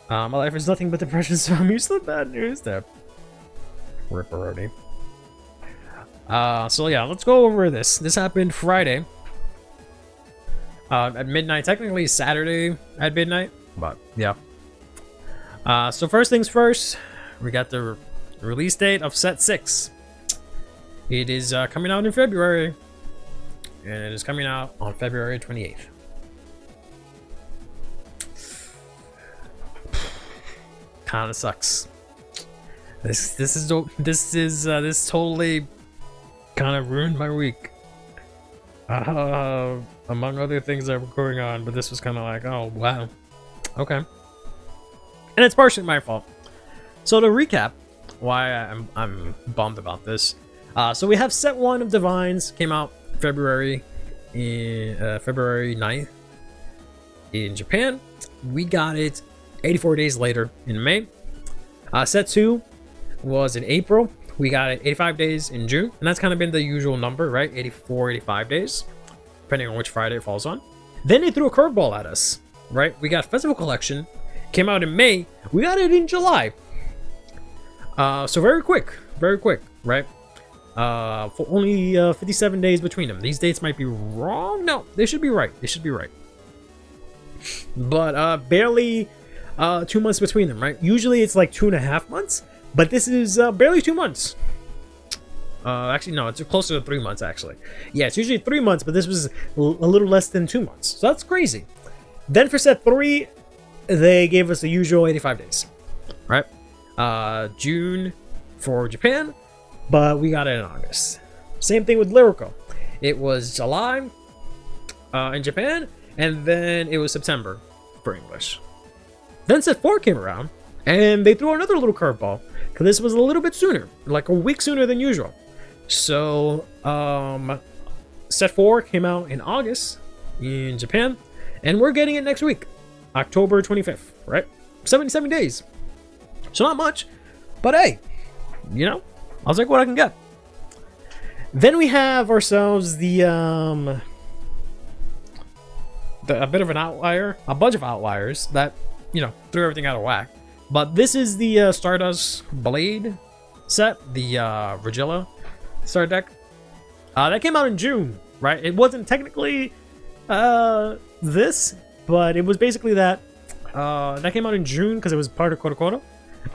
My life is nothing but depression, so I'm used to the bad news there. Ripperoni. So yeah, let's go over this. This happened Friday at midnight. Technically Saturday at midnight, but yeah. So first things first, we got the release date of Set 6. It is coming out in February, and it is coming out on February 28th. Kind of sucks. This totally kind of ruined my week. Among other things that were going on, but this was kind of like, oh wow, okay. And it's partially my fault. So to recap, why I'm bummed about this. So we have Set 1 of Divines came out February 9th in Japan. We got it 84 days later in May. Set 2 was in April. We got it 85 days in June, and that's kind of been the usual number, right? 84, 85 days, depending on which Friday it falls on. Then they threw a curveball at us, right? We got Festival Collection, came out in May. We got it in July. So very quick, right? For only 57 days between them. These dates might be wrong. No, they should be right. But barely 2 months between them, right? Usually it's like 2.5 months, but this is barely 2 months. Actually, no, it's closer to 3 months, actually. Yeah, it's usually 3 months, but this was a little less than 2 months. So that's crazy. Then for Set 3, they gave us the usual 85 days, right? June for Japan, but we got it in August. Same thing with Lyrical. It was July in Japan, and then it was September for English. Then Set 4 came around, and they threw another little curveball, because this was a little bit sooner, like a week sooner than usual. So, Set 4 came out in August in Japan, and we're getting it next week, October 25th, right? 77 days. So not much, but hey, you know, I'll take what I can get. Then we have ourselves a bit of an outlier, a bunch of outliers that, you know, threw everything out of whack. But this is the Stardust Blade set, the Regilla Star deck. That came out in June, right? It wasn't technically this, but it was basically that. That came out in June because it was part of Koto.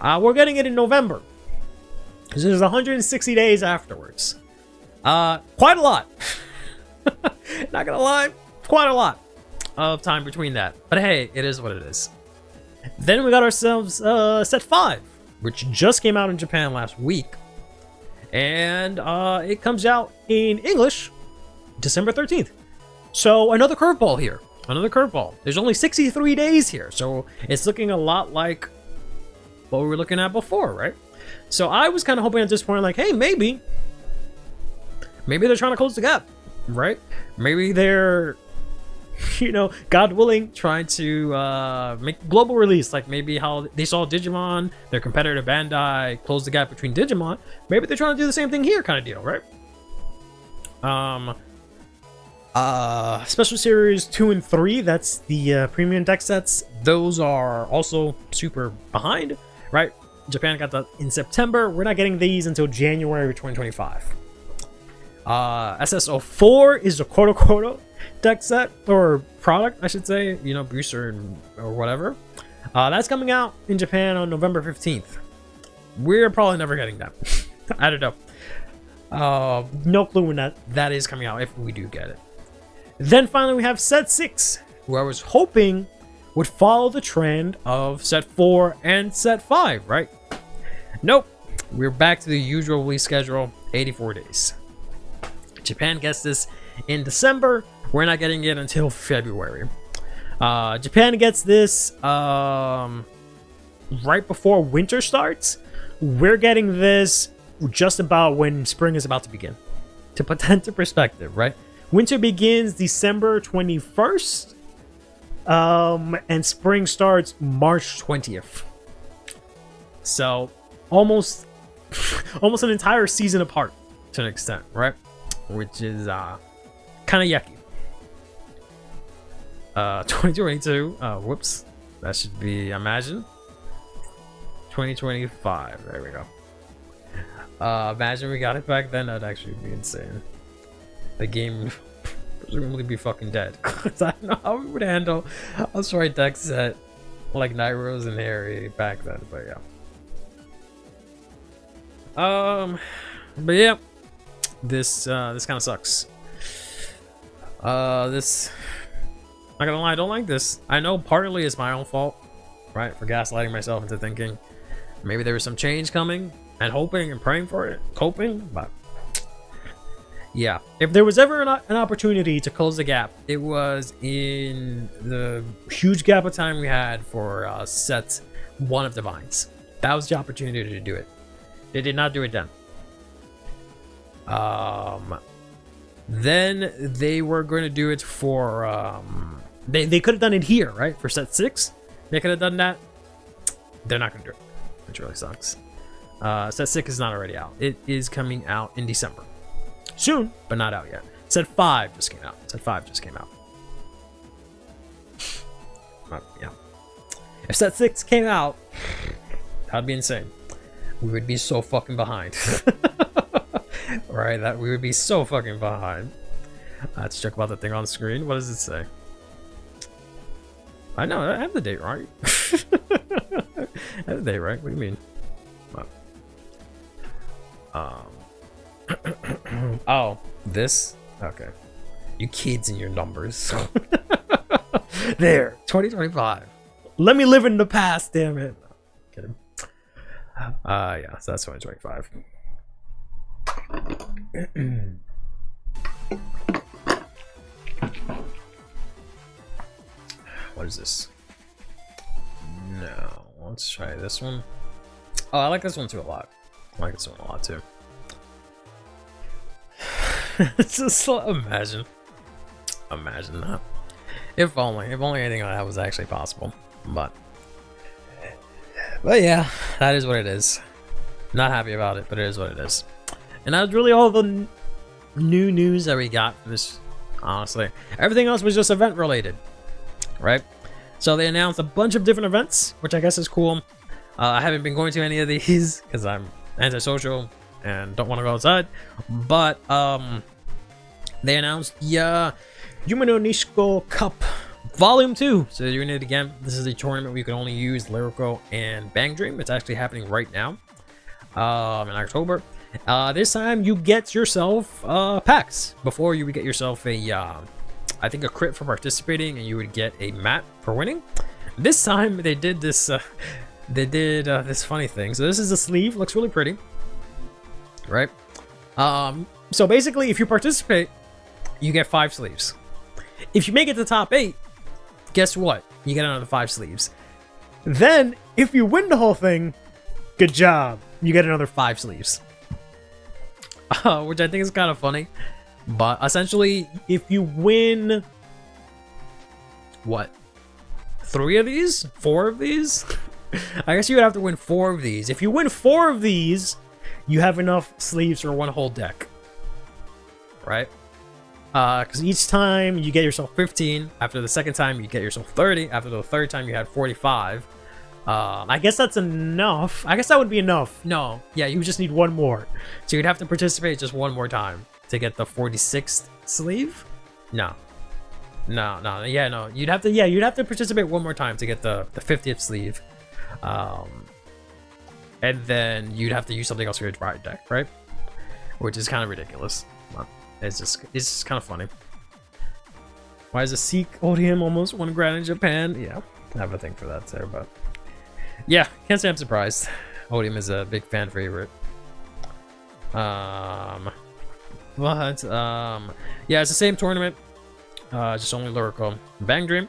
We're getting it in November. This is 160 days afterwards. Quite a lot. Not gonna lie, quite a lot of time between that. But hey, it is what it is. Then we got ourselves Set 5, which just came out in Japan last week. And it comes out in English December 13th. So another curveball here. Another curveball. There's only 63 days here. So it's looking a lot like what we were looking at before, right? So I was kind of hoping at this point, like, hey, maybe they're trying to close the gap, right? Maybe they're, you know, God willing, trying to make global release, like maybe how they saw Digimon, their competitor Bandai, close the gap between Digimon. Maybe they're trying to do the same thing here, kind of deal, right? Special Series 2 and 3, that's the premium deck sets. Those are also super behind, right? Japan got that in September. We're not getting these until January 2025. SS04 is the Koto deck set, or product, I should say, you know, booster or whatever. That's coming out in Japan on November 15th. We're probably never getting that. I don't know. No clue when that is coming out, if we do get it. Then finally we have Set 6, who I was hoping would follow the trend of Set 4 and Set 5, right? Nope. We're back to the usual release schedule, 84 days. Japan gets this in December. We're not getting it until February. Japan gets this right before winter starts. We're getting this just about when spring is about to begin. To put that into perspective, right? Winter begins December 21st, and spring starts March 20th. So almost an entire season apart to an extent, right? Which is kind of yucky. 2022, whoops, that should be Imagine. 2025, there we go. Imagine we got it back then, that'd actually be insane. The game would presumably be fucking dead. I don't know how we would handle a straight deck set like Night Rose and Harry back then, but yeah. But yeah, this kind of sucks. This, not gonna lie, I don't like this. I know partly it's my own fault, right, for gaslighting myself into thinking maybe there was some change coming and hoping and praying for it, hoping, but yeah, if there was ever an opportunity to close the gap, it was in the huge gap of time we had for set 1 of Divines. That was the opportunity to do it. They did not do it then. Then they were going to do it for they could have done it here, right? For set 6, they could have done that. They're not going to do it, which really sucks. Set 6 is not already out. It is coming out in December. Soon, but not out yet. Set 5 just came out. Set 5 just came out. Yeah. If Set 6 came out, that'd be insane. We would be so fucking behind. Right? That we would be so fucking behind. Let's check about the thing on the screen. What does it say? I know, I have the date right. I have the date right. What do you mean? Oh, this? Okay. You kids and your numbers. There, 2025. Let me live in the past, damn it. No, kidding. Yeah, so that's 2025. What is this? No, let's try this one. Oh, I like this one too a lot. I like this one a lot too. It's just imagine that. If only anything like that was actually possible. But yeah, that is what it is. Not happy about it, but it is what it is. And that's really all the new news that we got for this, honestly. Everything else was just event related, right? So they announced a bunch of different events, which I guess is cool. I haven't been going to any of these because I'm antisocial and don't want to go outside. But they announced the Yume no Nishiko Cup Volume 2. So they're doing it again. This is a tournament where you can only use Lyrico and Bang Dream. It's actually happening right now in October. This time you get yourself packs. Before you would get yourself a I think a crit for participating, and you would get a mat for winning. This time they did this this funny thing. So this is the sleeve, looks really pretty, right? So basically if you participate, you get 5 sleeves. If you make it to the top 8, guess what? You get another 5 sleeves. Then if you win the whole thing, good job, you get another 5 sleeves. Which I think is kind of funny. But essentially, if you win, what, 3 of these? 4 of these? I guess you would have to win 4 of these. If you win 4 of these, you have enough sleeves for one whole deck. Right? Because each time you get yourself 15, after the second time you get yourself 30, after the third time you had 45. I guess that's enough. I guess that would be enough. No, yeah, you just need one more. So you'd have to participate just one more time to get the 46th sleeve. No, yeah, no. You'd have to participate one more time to get the 50th sleeve. And then you'd have to use something else for your riot deck, right? Which is kind of ridiculous. It's just kind of funny. Why is a Sikh odium almost $1,000 in Japan? Yeah, I have a thing for that too, but yeah, can't say I'm surprised. Odium is a big fan favorite. Yeah, it's the same tournament, just only lyrical. Bang Dream.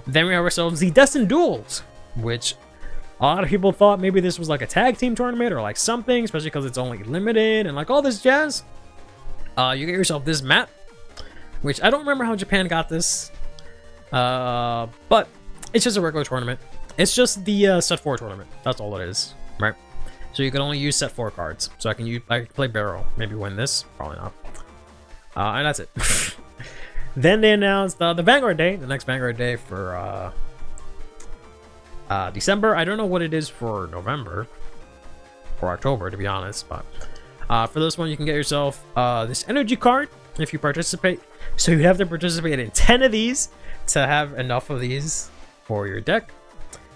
Then we have ourselves the Destined Duels, which a lot of people thought maybe this was like a tag team tournament or like something, especially because it's only limited and like all this jazz. You get yourself this map, which I don't remember how Japan got this, but it's just a regular tournament. It's just the set 4 tournament. That's all it is, right? So you can only use set 4 cards. So I can play Barrel, maybe win this, probably not, and that's it. Then they announced the Vanguard Day, the next Vanguard Day for December. I don't know what it is for November or October, to be honest, but for this one, you can get yourself this energy card if you participate. So you have to participate in 10 of these to have enough of these for your deck.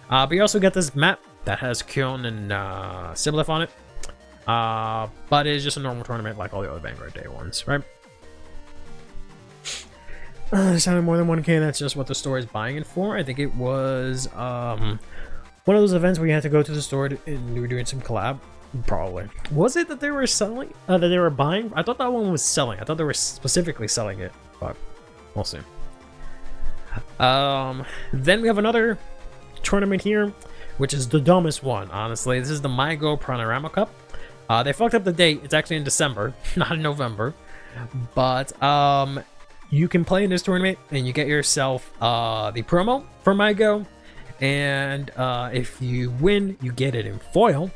But you also get this map that has Kyun and Siblif on it. But it's just a normal tournament like all the other Vanguard Day ones, right? There's having more than 1K, that's just what the store is buying it for. I think it was one of those events where you had to go to the store and you were doing some collab. Probably. Was it that they were selling? That they were buying? I thought that one was selling. I thought they were specifically selling it, but we'll see. Then we have another tournament here, which is the dumbest one, honestly. This is the MyGo Panorama Cup. They fucked up the date. It's actually in December, not in November. But you can play in this tournament and you get yourself the promo for MyGo. And if you win, you get it in foil.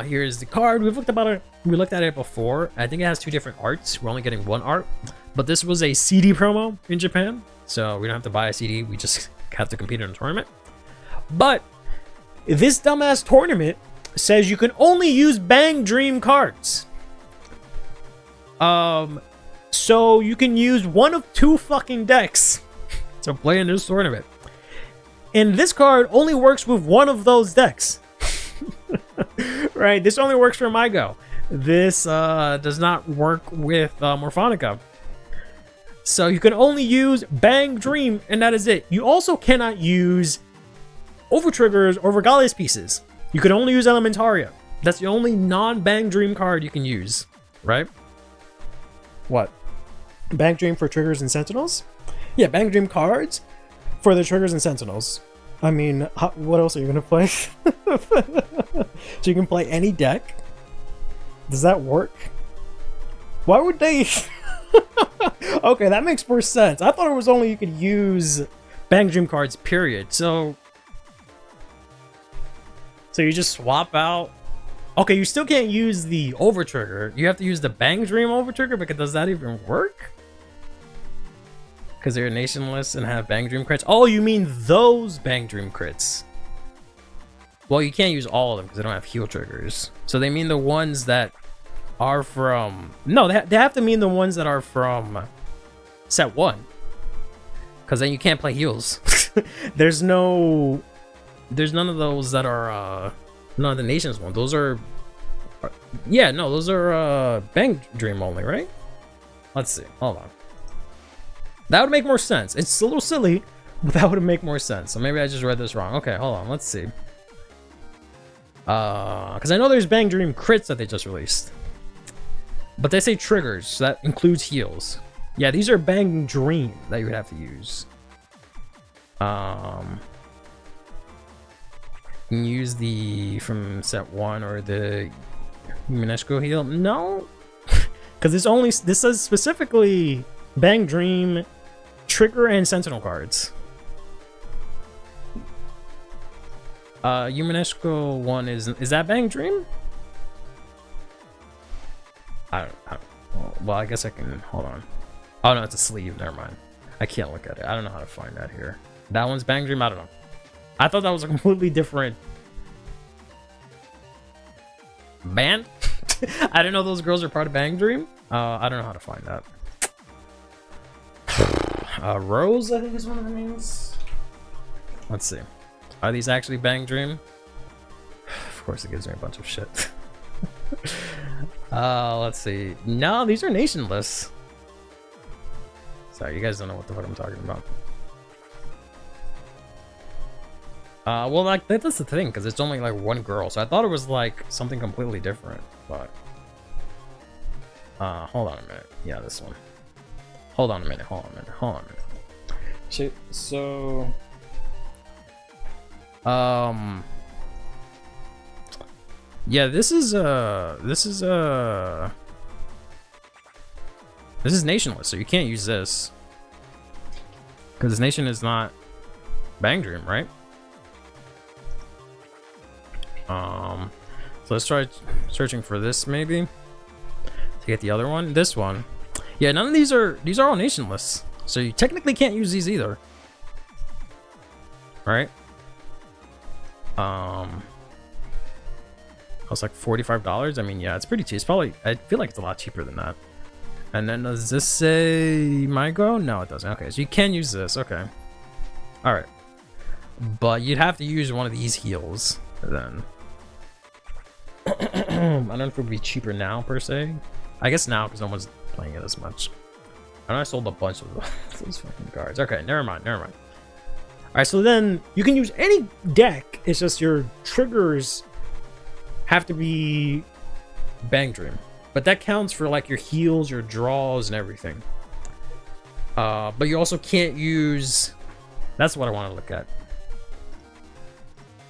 Here's the card. We looked at it before. I think it has 2 different arts. We're only getting 1 art, but this was a CD promo in Japan, so we don't have to buy a CD. We just have to compete in a tournament. But this dumbass tournament says you can only use Bang Dream cards. So you can use one of 2 fucking decks to play in this tournament, and this card only works with one of those decks. Right, this only works for MyGo. This does not work with Morphonica. So you can only use Bang Dream, and that is it. You also cannot use Overtriggers or Regalias pieces. You can only use Elementaria. That's the only non-Bang Dream card you can use, right? What? Bang Dream for Triggers and Sentinels? Yeah, Bang Dream cards for the Triggers and Sentinels. I mean, what else are you going to play? So you can play any deck? Does that work? Why would they... Okay, that makes more sense. I thought it was only you could use Bang Dream cards, period. So you just swap out... Okay, you still can't use the Overtrigger. You have to use the Bang Dream Overtrigger, but does that even work? Because they're nationless and have Bang Dream crits. Oh, you mean those Bang Dream crits? Well, you can't use all of them because they don't have heal triggers. So they mean the ones that are from... No, they have to mean the ones that are from set 1. Because then you can't play heals. There's none of those that are... none of the nations one. Those are... Yeah, no, those are Bang Dream only, right? Let's see. Hold on. That would make more sense. It's a little silly, but that would make more sense. So maybe I just read this wrong. Okay, hold on. Let's see. Because I know there's Bang Dream crits that they just released. But they say triggers, so that includes heals. Yeah, these are Bang Dream that you would have to use. You can use the from set 1 or the UNESCO heal. No, because this says specifically Bang Dream, Trigger, and Sentinel cards. UNESCO one is that Bang Dream? I don't Well, I guess I can. Hold on. Oh no, it's a sleeve. Never mind. I can't look at it. I don't know how to find that here. That one's Bang Dream. I don't know. I thought that was a completely different band. I didn't know those girls are part of Bang Dream. I don't know how to find that. Rose, I think is one of the names. Let's see. Are these actually Bang Dream? Of course, it gives me a bunch of shit. Let's see. No, these are nationless. Sorry, you guys don't know what the fuck I'm talking about. Well, like that's the thing, because it's only like one girl, so I thought it was like something completely different. But hold on a minute. Yeah, this one. Hold on a minute. Hold on a minute. Hold on a minute. Shit. So, yeah, this is nationless, so you can't use this because this nation is not Bang Dream, right? So let's try searching for this maybe to get the other one. This one, yeah, none of these are all nationless, so you technically can't use these either, right? It's like $45. I mean, yeah, it's pretty cheap. It's probably, I feel like it's a lot cheaper than that. And then does this say my go? No, it doesn't. Okay, so you can use this. Okay. All right. But you'd have to use one of these heals then. I don't know if it would be cheaper now per se. I guess now because no one's playing it as much. I know I sold a bunch of those fucking cards. Okay, never mind. Never mind. All right, so then you can use any deck. It's just your triggers have to be Bang Dream, but that counts for like your heals, your draws, and everything. But you also can't use. That's what I want to look at.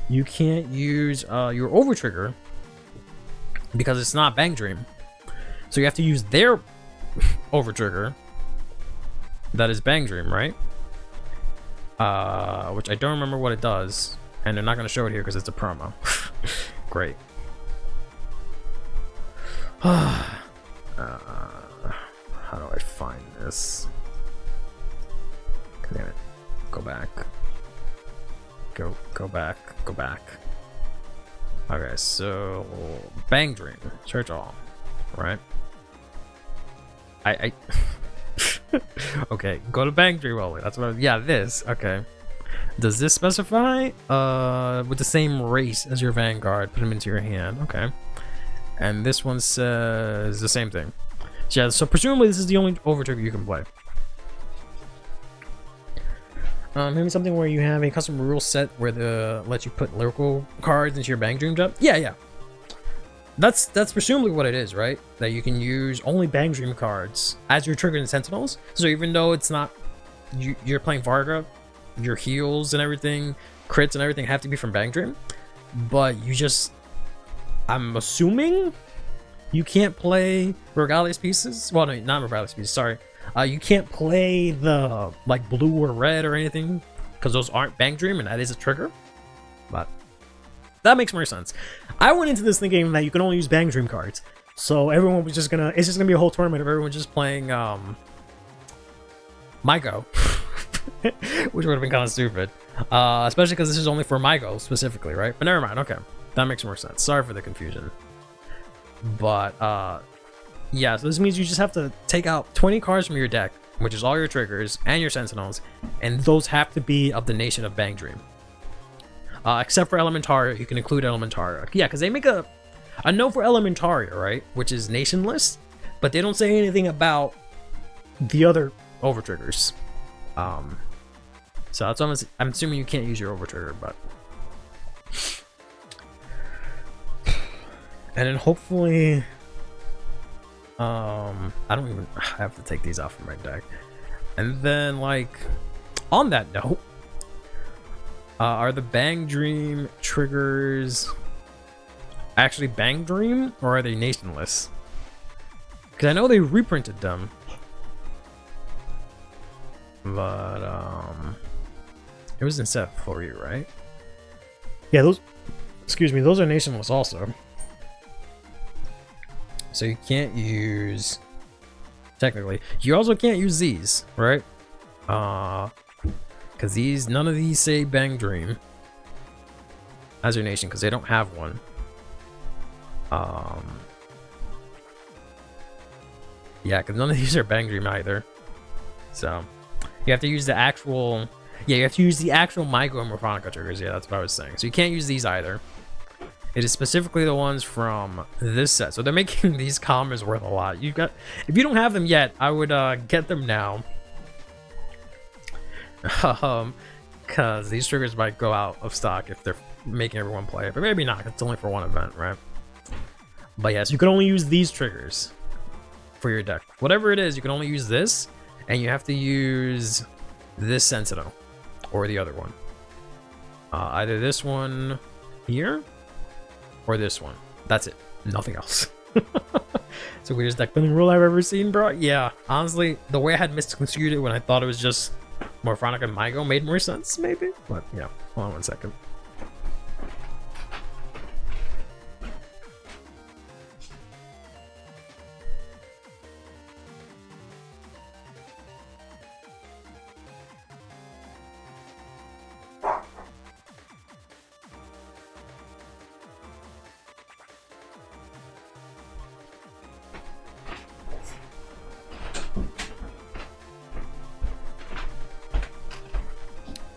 You can't use your over trigger because it's not Bang Dream, so you have to use their over trigger. That is Bang Dream, right? Which I don't remember what it does, and they're not going to show it here because it's a promo. Great. How do I find this? Damn it. Go back. Go back. Go back. Okay, so Bang Dream. Search all. Right? I okay, go to Bang Dream only. That's what yeah, this. Okay. Does this specify with the same race as your Vanguard? Put them into your hand. Okay. And this one says the same thing. So yeah, so presumably this is the only over trigger you can play. Maybe something where you have a custom rule set where the lets you put lyrical cards into your Bang Dream deck. Yeah. That's presumably what it is, right? That you can use only Bang Dream cards as your trigger and Sentinels. So even though it's not you're playing Varga, your heals and everything, crits and everything have to be from Bang Dream, but you just, I'm assuming you can't play Regalia's pieces. Well, no, not Regalia's pieces. Sorry, you can't play the like blue or red or anything because those aren't Bang Dream, and that is a trigger. But that makes more sense. I went into this thinking that you can only use Bang Dream cards, so everyone was just gonna. It's just gonna be a whole tournament of everyone just playing My Go, which would have been kind of stupid, especially because this is only for My Go specifically, right? But never mind. Okay, that makes more sense. Sorry for the confusion. But yeah, so this means you just have to take out 20 cards from your deck, which is all your triggers and your Sentinels, and those have to be of the nation of Bang Dream. Except for Elementaria, you can include Elementaria. Yeah, because they make a note for Elementaria, right? Which is nationless, but they don't say anything about the other over triggers. So that's almost, I'm assuming you can't use your over trigger, but and then hopefully I have to take these off from my deck. And then like on that note, are the Bang Dream triggers actually Bang Dream or are they nationless? Because I know they reprinted them, but it was in set 4, right? Yeah, those, excuse me, those are nationless also. So you can't use technically. You also can't use these, right? Because none of these say Bang Dream as your nation, because they don't have one. Yeah, because none of these are Bang Dream either. So you have to use the actual, you have to use the actual Mygo and Morphonica triggers. Yeah, that's what I was saying. So you can't use these either. It is specifically the ones from this set. So they're making these commons worth a lot. You got, if you don't have them yet, I would get them now. Because these triggers might go out of stock if they're making everyone play it, but maybe not. It's only for one event, right? But yes, you can only use these triggers for your deck. Whatever it is, you can only use this, and you have to use this Sentinel or the other one. Either this one here or this one. That's it. Nothing else. It's the weirdest deck building rule I've ever seen, bro. Yeah, honestly, the way I had misconstrued it when I thought it was just Morphonica and Mygo made more sense, maybe. But yeah, hold on one second.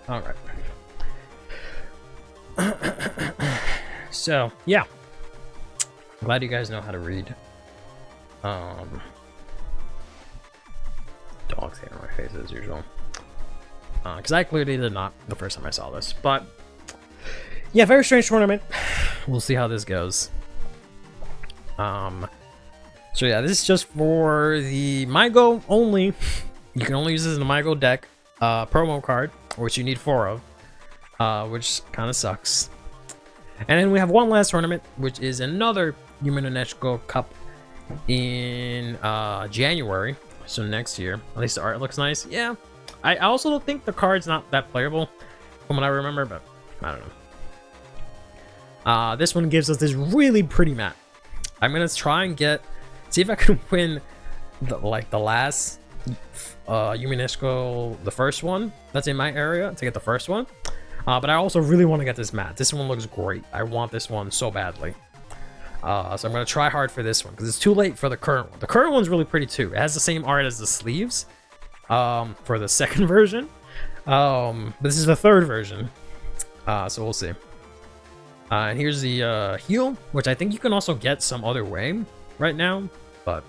All right. So yeah, I'm glad you guys know how to read. Dog's hair on my face as usual. Because I clearly did not the first time I saw this, but yeah, very strange tournament. We'll see how this goes. So yeah, this is just for the Mygo only. You can only use this in the Mygo deck promo card, which you need 4 of, which kind of sucks. And then we have one last tournament, which is another Yuminoneshko Cup in January, so next year. At least the art looks nice. Yeah, I also don't think the card's not that playable from what I remember, but I don't know. This one gives us this really pretty map. I'm gonna try and see if I can win the last Yumineshko, the first one that's in my area, to get the first one. But I also really want to get this mat. This one looks great. I want this one so badly. So I'm going to try hard for this one because it's too late for the current one. The current one's really pretty too. It has the same art as the sleeves for the second version. But this is the third version. So we'll see. And here's the heal, which I think you can also get some other way right now. But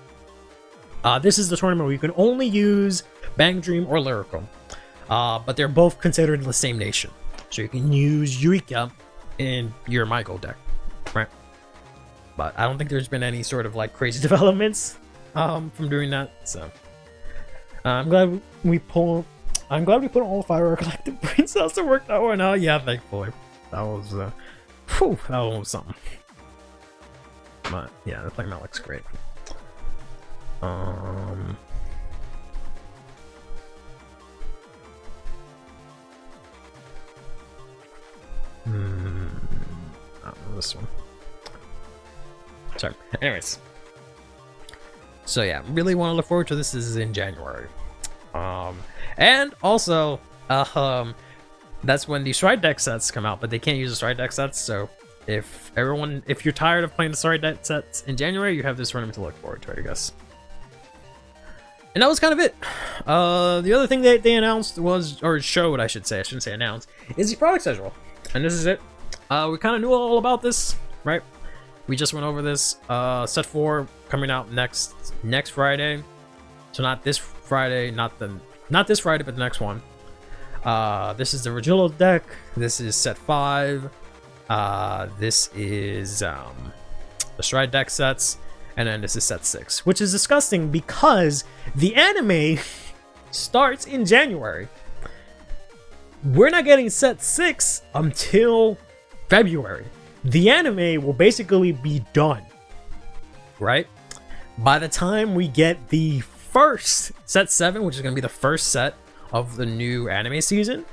this is the tournament where you can only use Bang Dream or Lyrical. But they're both considered the same nation. So you can use Eureka in your Mygo deck, right? But I don't think there's been any sort of like crazy developments from doing that. So I'm glad we put all 5 of our collective brain cells to work that one out. Yeah, thankfully. That was that one was something. But yeah, the playmat looks great. This one. Sorry. Anyways. So yeah, really want to look forward to this. This is in January. And also, that's when the Stride deck sets come out, but they can't use the Stride deck sets. So if you're tired of playing the Stride deck sets in January, you have this tournament to look forward to, I guess. And that was kind of it. The other thing that they announced or showed, I should say, I shouldn't say announced, is the product schedule. And this is it. We kind of knew all about this, right? We just went over this. Set 4 coming out next Friday. So not this Friday, not this Friday, but the next one. This is the Regillo deck. This is set 5. This is the Stride deck sets. And then this is set 6, which is disgusting because the anime starts in January. We're not getting set 6 until February. The anime will basically be done, right? By the time we get the first set 7, which is going to be the first set of the new anime season,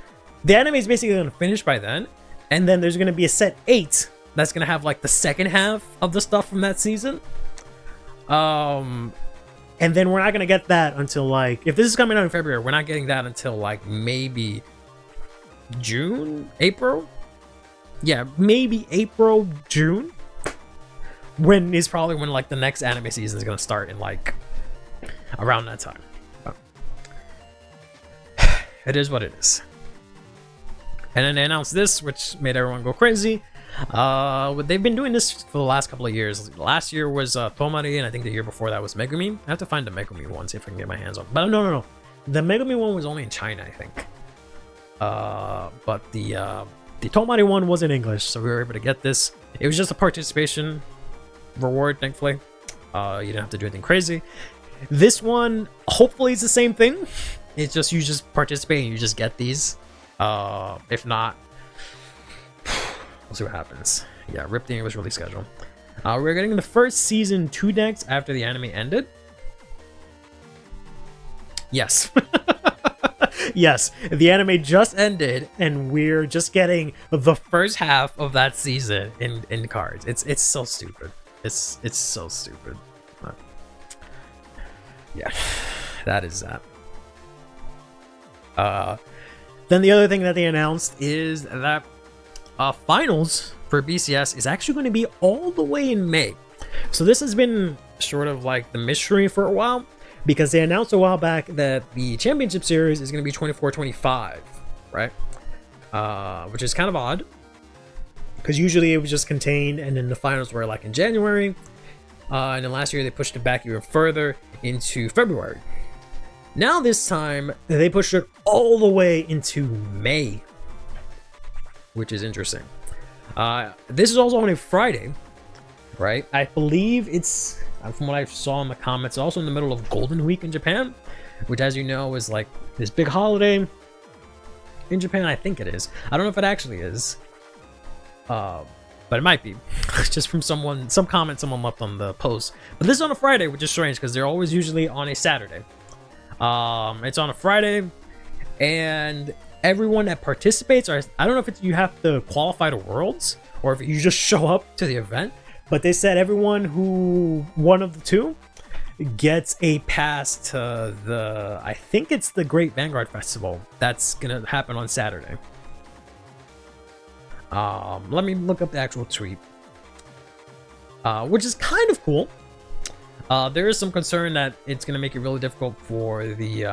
the anime is basically going to finish by then. And then there's going to be a set 8 that's going to have like the second half of the stuff from that season. And And then we're not gonna get that until like, if this is coming out in February, we're not getting that until like maybe June, April. Yeah, maybe April, June. When is probably when like the next anime season is gonna start in like around that time. But it is what it is. And then they announced this, which made everyone go crazy. They've been doing this for the last couple of years. Last year was Tomari, and I think the year before that was Megumi. I have to find the Megumi one, see if I can get my hands on. But no. The Megumi one was only in China, I think. But the Tomari one was in English, so we were able to get this. It was just a participation reward, thankfully. You didn't have to do anything crazy. This one, hopefully, it's the same thing. It's just you just participate and you just get these. If not, we'll see what happens. Yeah, rip the English release schedule. We're getting the first season 2 decks after the anime ended. Yes. Yes, the anime just ended, and we're just getting the first half of that season in cards. It's so stupid. It's so stupid. But yeah, that is that. Then the other thing that they announced is that finals for BCS is actually going to be all the way in May. So this has been sort of like the mystery for a while, because they announced a while back that the championship series is going to be 24-25, right? Which is kind of odd, because usually it was just contained, and then the finals were like in January, and then last year they pushed it back even further into February. Now this time they pushed it all the way into May, which is interesting. This is also on a Friday, right? I believe it's, from what I saw in the comments, also in the middle of Golden Week in Japan, which, as you know, is like this big holiday in Japan. I think it is. I don't know if it actually is, but it might be. Just from some comment someone left on the post. But this is on a Friday, which is strange because they're always usually on a Saturday. It's on a Friday, and everyone that participates, or I don't know if it's you have to qualify to Worlds or if you just show up to the event, but they said everyone who one of the two gets a pass to the, I think it's the Great Vanguard Festival that's gonna happen on Saturday. Let me look up the actual tweet, which is kind of cool. There is some concern that it's going to make it really difficult for the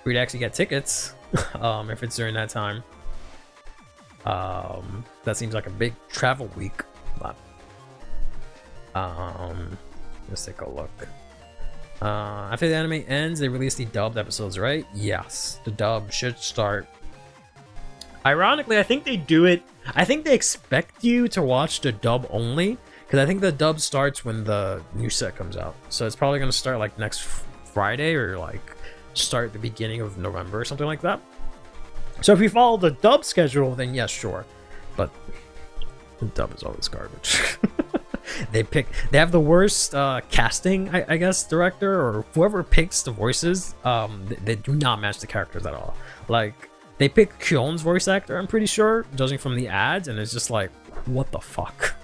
for you to actually get tickets if it's during that time. That seems like a big travel week. But, let's take a look. After the anime ends, they release the dubbed episodes, right? Yes, the dub should start. Ironically, I think they do it. I think they expect you to watch the dub only, because I think the dub starts when the new set comes out. So it's probably going to start like next Friday, or like start the beginning of November or something like that. So if you follow the dub schedule, then yes, sure. But the dub is always garbage. They have the worst casting, I guess, director, or whoever picks the voices. They do not match the characters at all. Like, they pick Kyon's voice actor, I'm pretty sure, judging from the ads, and it's just like, what the fuck?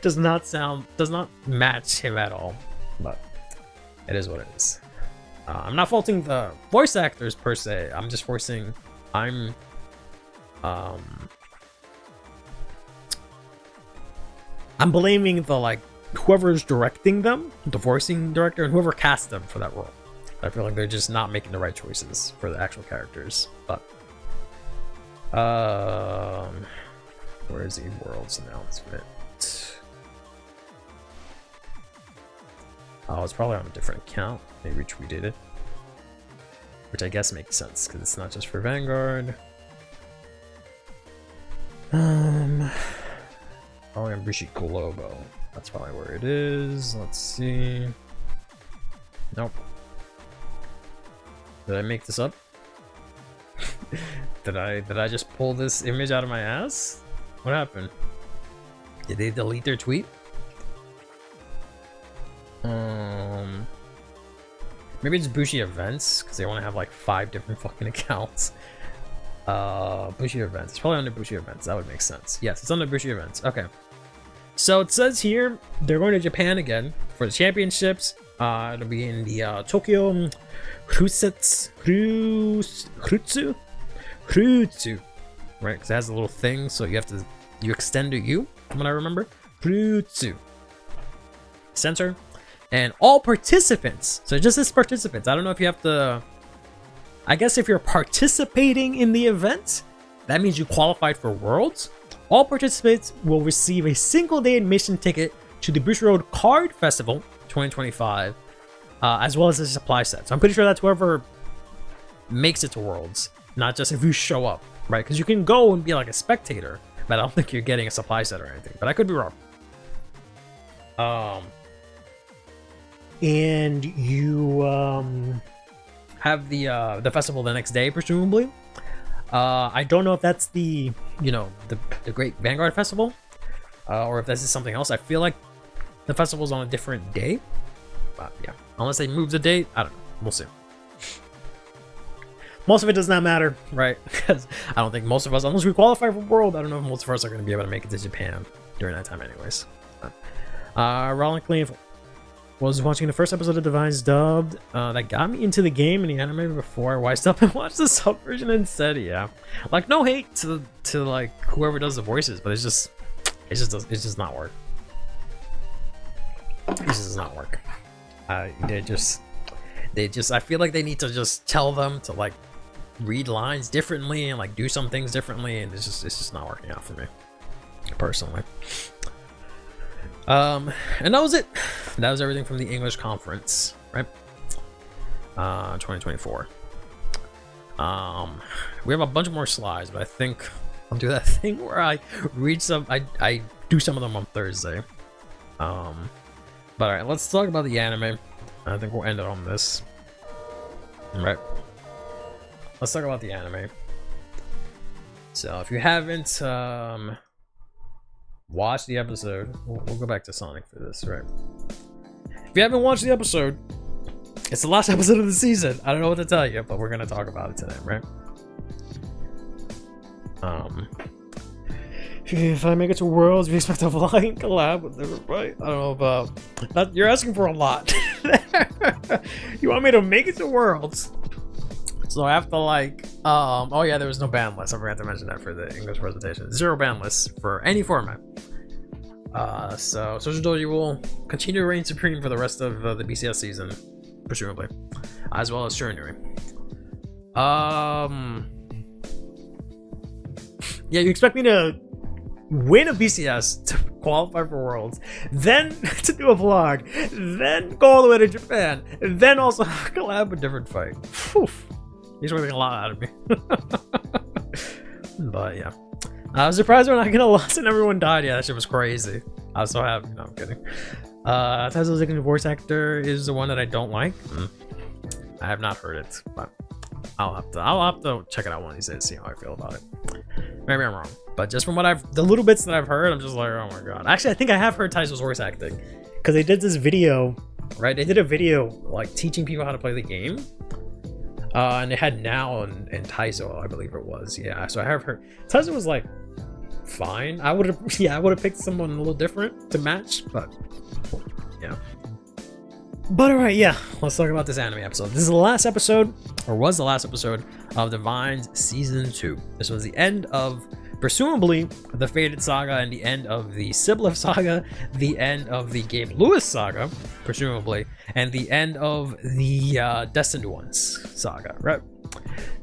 does not match him at all. But it is what it is. I'm not faulting the voice actors per se. I'm just I'm blaming the, like, whoever's directing them, the voicing director, and whoever cast them for that role. I feel like they're just not making the right choices for the actual characters. But where is the Worlds announcement? Oh, it's probably on a different account. They retweeted it, which I guess makes sense because it's not just for Vanguard. Probably on Brishi Globo. That's probably where it is. Let's see. Nope. Did I make this up? Did I just pull this image out of my ass? What happened? Did they delete their tweet? Maybe it's Bushi Events, because they want to have like 5 different fucking accounts. Bushi Events. It's probably under Bushi Events. That would make sense. Yes, it's under Bushi Events. Okay. So it says here they're going to Japan again for the championships. It'll be in the Tokyo Hrutsu, right? Because it has a little thing, so you extend the U, from what I remember. Hrutsu Center, and all participants. So it just says participants. I don't know if you have to. I guess if you're participating in the event, that means you qualified for Worlds. All participants will receive a single-day admission ticket to the Bushiroad Card Festival 2025, as well as a supply set. So I'm pretty sure that's whoever makes it to Worlds, not just if you show up, right? Because you can go and be like a spectator, but I don't think you're getting a supply set or anything. But I could be wrong. And you have the festival the next day, presumably. I don't know if that's the Great Vanguard Festival, or if this is something else. I feel like the festival's on a different day, but yeah, unless they move the date, I don't know. We'll see. Most of it does not matter, right? Because I don't think most of us, unless we qualify for World, I don't know if most of us are going to be able to make it to Japan during that time, anyways. Ironically, was watching the first episode of Divine's dubbed. That got me into the game and the anime before I wised up and watched the sub version instead. Yeah, like no hate to like whoever does the voices, but it just does not work. It just does not work. They just I feel like they need to just tell them to like read lines differently and like do some things differently, and it's just not working out for me personally. And that was it. That was everything from the English conference, right? 2024. We have a bunch more slides, but I think I'll do that thing where I read some. I do some of them on Thursday. But all right, let's talk about the anime. I think we'll end it on this. All right. Let's talk about the anime. So if you haven't watched the episode, we'll go back to Sonic for this, right? If you haven't watched the episode, it's the last episode of the season. I don't know what to tell you, but we're gonna talk about it today, right? If I make it to Worlds, we expect a vlogging collab with everybody. I don't know about that. You're asking for a lot. You want me to make it to Worlds? So I have to like, oh yeah, there was no ban list. I forgot to mention that for the English presentation. 0 ban lists for any format. So Social Doji will continue to reign supreme for the rest of the BCS season, presumably, as well as Shiranui. Yeah, you expect me to win a BCS to qualify for Worlds, then to do a vlog, then go all the way to Japan, then also collab a different fight. Whew. He's working a lot out of me. But yeah, I was surprised when I get a loss and everyone died. Yeah, that shit was crazy. I was so happy. No, I'm kidding. Tesla's voice actor is the one that I don't like. I have not heard it, but I'll have to check it out one of these days, see how I feel about it. Maybe I'm wrong, but just from what the little bits that I've heard, I'm just like, oh my god. Actually, I think I have heard Taizo's voice acting, because they did this video, right? They did a video like teaching people how to play the game. And they had Now and Taizo, I believe it was. Yeah, so I have heard Taizo was like fine. I would have picked someone a little different to match, but yeah. But alright, yeah, let's talk about this anime episode. This is the last episode, or was the last episode, of Divine's Season 2. This was the end of, presumably, the Faded Saga, and the end of the Siblef Saga, the end of the Gabe Lewis Saga, presumably, and the end of the Destined Ones Saga, right?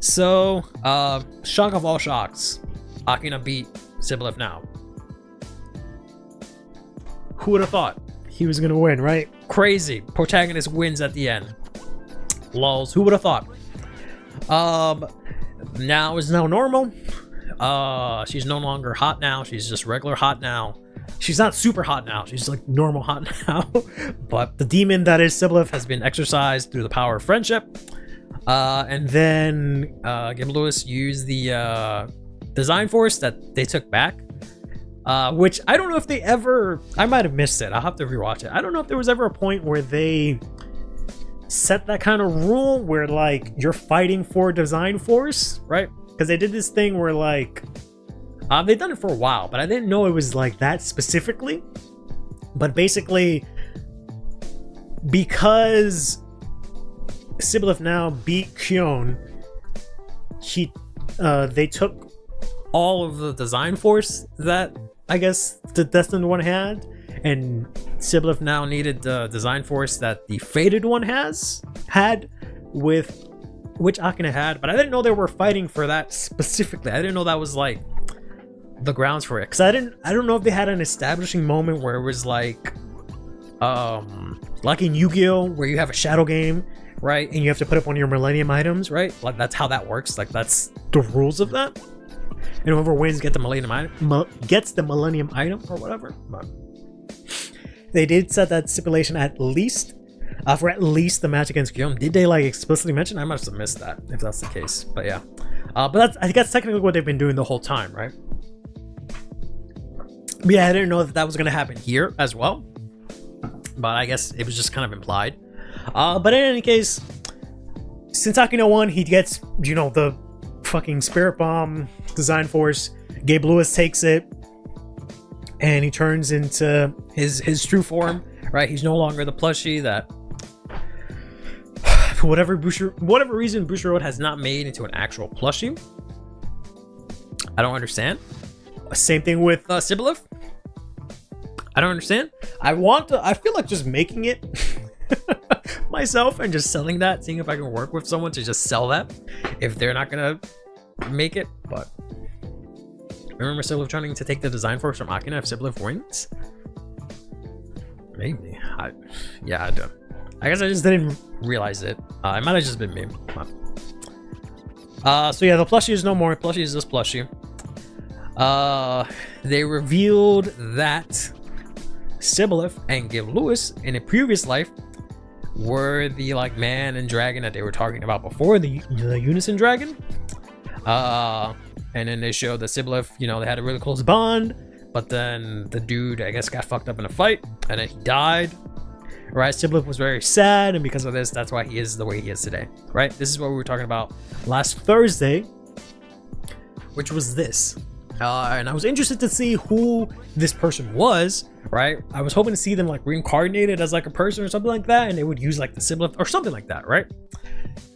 So, shock of all shocks, Akina beat Siblef now. Who would have thought he was gonna win, right? Crazy. Protagonist wins at the end. Lols. Who would have thought? Now is now normal. She's no longer hot now. She's just regular hot now. She's not super hot now. She's like normal hot now. But the demon that is Siblef has been exorcised through the power of friendship. And then Gabe Lewis used the design force that they took back. Which I don't know if they ever, I might have missed it. I'll have to rewatch it. I don't know if there was ever a point where they set that kind of rule where like you're fighting for design force, right? Because they did this thing where like They've done it for a while, but I didn't know it was like that specifically. But basically, because Sibyl now beat Kyon, they took all of the design force that I guess the Destined one had, and Sibyl now needed the design force that the Fated one had with which Akane had, but I didn't know they were fighting for that specifically. I didn't know that was like the grounds for it, because I don't know if they had an establishing moment where it was like in Yu-Gi-Oh, where you have a shadow game, right, and you have to put up one of your Millennium items, right? Like that's how that works. Like that's the rules of that. And whoever wins gets the Millennium item or whatever. But they did set that stipulation at least for at least the match against Guillaume. Did they like explicitly mention? I must have missed that if that's the case. But yeah, but I think that's technically what they've been doing the whole time, right? But yeah, I didn't know that was gonna happen here as well. But I guess it was just kind of implied. But in any case, since Akino won, he gets, you know, the fucking Spirit Bomb design force. Gabe Lewis takes it and he turns into his true form, right? He's no longer the plushie that for whatever reason Bushiroad has not made into an actual plushie. I don't understand. Same thing with Sibyl. I don't understand. I feel like just making it myself and just selling that, seeing if I can work with someone to just sell that if they're not gonna make it. But remember Sibyl trying to take the design force from Akina if Sibyl wins? Maybe. I do. I guess I just didn't realize it. It might have just been me. So yeah, the plushie is no more. Plushie is just plushie. They revealed that Sibyl and Gabe Lewis in a previous life were the like man and dragon that they were talking about before, the Unison dragon. And then they showed that Sibyl, you know, they had a really close bond, but then the dude, I guess, got fucked up in a fight and then he died. Right? Sibyl was very sad, and because of this, that's why he is the way he is today. Right? This is what we were talking about last Thursday, which was this. And I was interested to see who this person was, right? I was hoping to see them like reincarnated as like a person or something like that, and they would use like the Sibyl or something like that, right?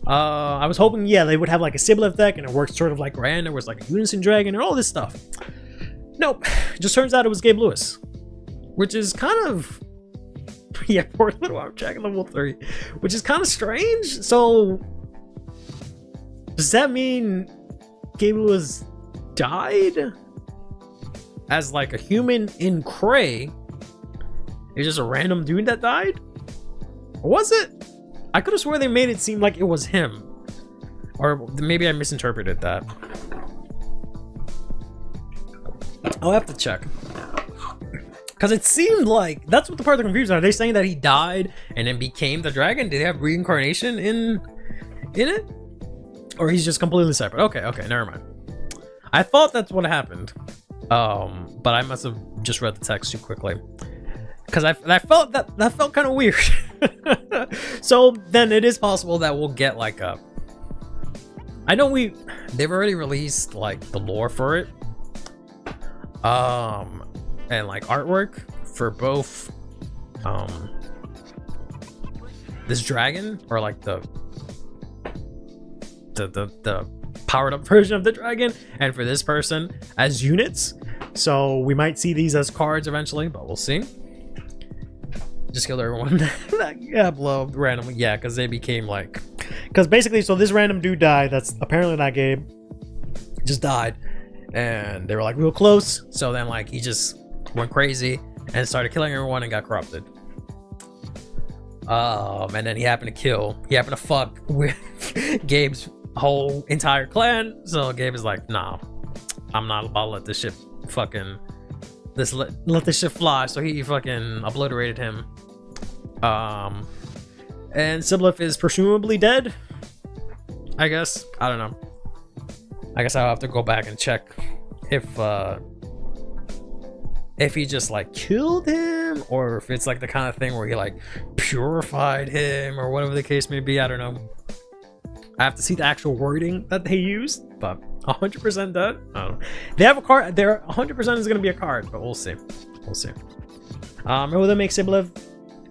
I was hoping, yeah, they would have like a Sibyl deck and it worked sort of like Rand. There was like a Unison Dragon and all this stuff. Nope. It just turns out it was Gabe Lewis, which is kind of, yeah, poor little arm jack level 3, which is kind of strange. So does that mean Gabe Lewis died as like a human in Cray? It's just a random dude that died? Or was it? I could have sworn they made it seem like it was him, or maybe I misinterpreted that. I'll have to check, because it seemed like that's what the part of the confusion are. They saying that he died and then became the dragon? Did they have reincarnation in it, or he's just completely separate? Okay, never mind. I thought that's what happened, but I must have just read the text too quickly, because I felt that felt kind of weird. So then it is possible that we'll get like a, I know they've already released like the lore for it, and like artwork for both this dragon, or like the powered up version of the dragon, and for this person as units. So we might see these as cards eventually, but we'll see. Just killed everyone that got blown randomly. Yeah, because they became like, because basically, so this random dude died. That's apparently not Gabe. Just died, and they were like real close. So then like he just went crazy and started killing everyone and got corrupted. And then he happened to fuck with Gabe's whole entire clan. So Gabe is like, nah, I'm not about to let this shit fucking let this shit fly. So he fucking obliterated him. And Sibyl is presumably dead, I guess. I don't know. I guess I'll have to go back and check if he just like killed him, or if it's like the kind of thing where he like purified him, or whatever the case may be. I don't know. I have to see the actual wording that they used, but 100% dead? I don't know. They have a card. They're 100% is going to be a card, but we'll see. We'll see. It will then make Siblev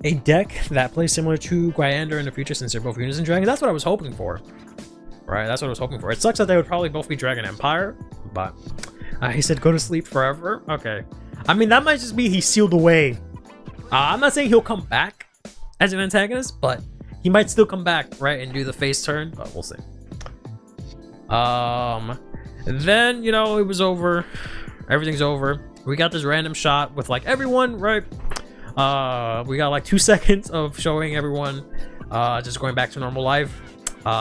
a deck that plays similar to Gryander in the future, since they're both units in Dragon. That's what I was hoping for. Right, that's what I was hoping for. It sucks that they would probably both be Dragon Empire, but he said go to sleep forever. Okay. I mean, that might just be he sealed away. I'm not saying he'll come back as an antagonist, but he might still come back, right, and do the face turn, but we'll see. Then, you know, it was over. Everything's over. We got this random shot with, like, everyone, right? We got, like, 2 seconds of showing everyone just going back to normal life.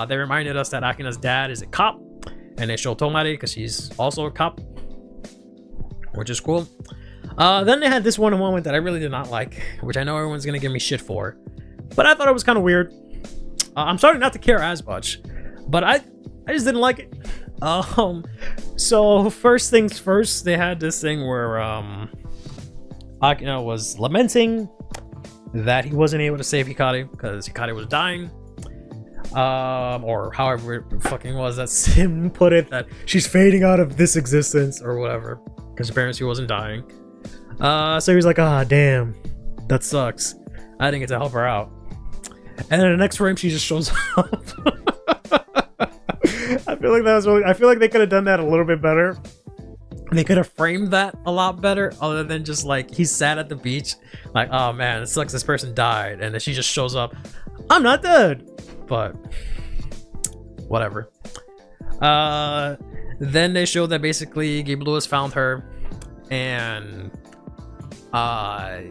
They reminded us that Akina's dad is a cop, and they show Tomari because she's also a cop, which is cool. Then they had this one moment that I really did not like, which I know everyone's gonna give me shit for, but I thought it was kind of weird. I'm starting not to care as much, but I just didn't like it. So first things first, they had this thing where Akina was lamenting that he wasn't able to save Hikari because Hikari was dying. Or however it fucking was that Sim put it, that she's fading out of this existence or whatever, because apparently she wasn't dying. So he was like, ah, damn, that sucks. I didn't get to help her out. And then the next frame, she just shows up. I feel like that was really, I feel like they could have done that a little bit better. They could have framed that a lot better, other than just like he's sat at the beach, like, oh man, it sucks this person died, and then she just shows up. I'm not dead. But whatever. Then they showed that basically Gabe Lewis found her, and I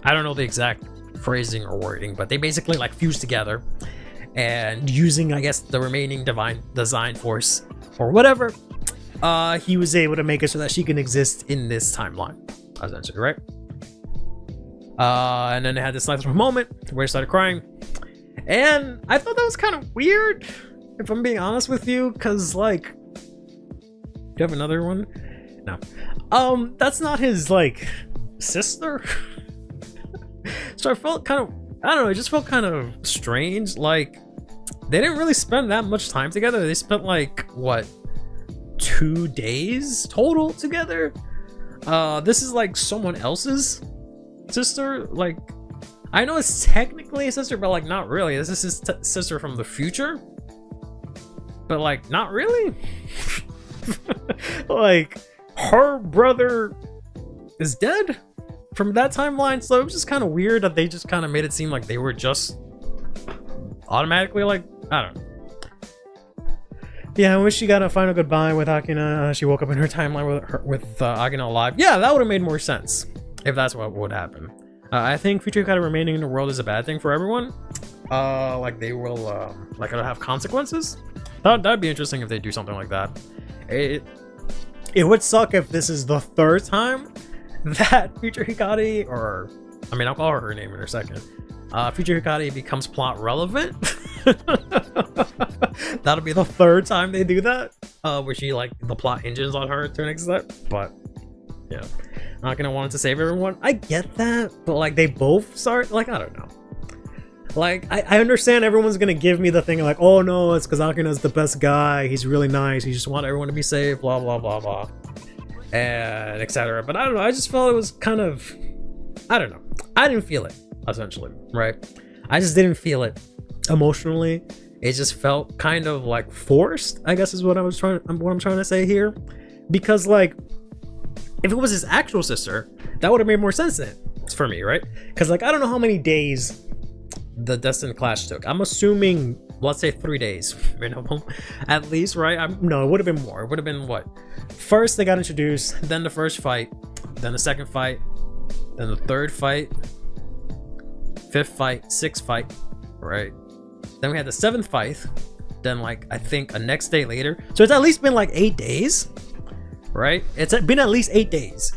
don't know the exact phrasing or wording, but they basically like fused together, and using, I guess, the remaining divine design force or whatever, he was able to make it so that she can exist in this timeline, essentially, right? And then they had this nice little moment where he started crying. And I thought that was kind of weird, if I'm being honest with you, because, like, do you have another one? No. That's not his, like, sister. So I felt kind of, I don't know, it just felt kind of strange. Like, they didn't really spend that much time together. They spent, like, what, 2 days total together? This is, like, someone else's sister, like, I know it's technically a sister, but like not really. This is his sister from the future, but like not really. Like her brother is dead from that timeline, so it was just kind of weird that they just kind of made it seem like they were just automatically, like, I don't know. Yeah, I wish she got a final goodbye with Akina. She woke up in her timeline with Akina alive. Yeah, that would have made more sense if that's what would happen. I think future Hikari remaining in the world is a bad thing for everyone. Like they will, like it'll have consequences. That'd be interesting if they do something like that. It would suck if this is the 3rd time that future Hikari, or I mean, I'll call her name in a second. Future Hikari becomes plot relevant. That'll be the 3rd time they do that. Where she, like, the plot hinges on her to an extent, but yeah. Not gonna want to save everyone. I get that, but like they both start, like, I don't know. Like I understand everyone's gonna give me the thing like, oh no, it's because Akina's the best guy. He's really nice. He just wants everyone to be safe. Blah blah blah blah, and etc. But I don't know. I just felt it was kind of, I don't know. I didn't feel it, essentially, right? I just didn't feel it emotionally. It just felt kind of like forced, I guess is what I'm trying to say here, because like, if it was his actual sister, that would have made more sense then for me, right? Because like, I don't know how many days the Destined Clash took. I'm assuming, let's say 3 days minimum, at least, right? No, it would have been more. It would have been what? First they got introduced, then the first fight, then the second fight, then the 3rd fight, 5th fight, 6th fight, right? Then we had the 7th fight, then like, I think a next day later. So it's at least been like 8 days. Right? It's been at least 8 days.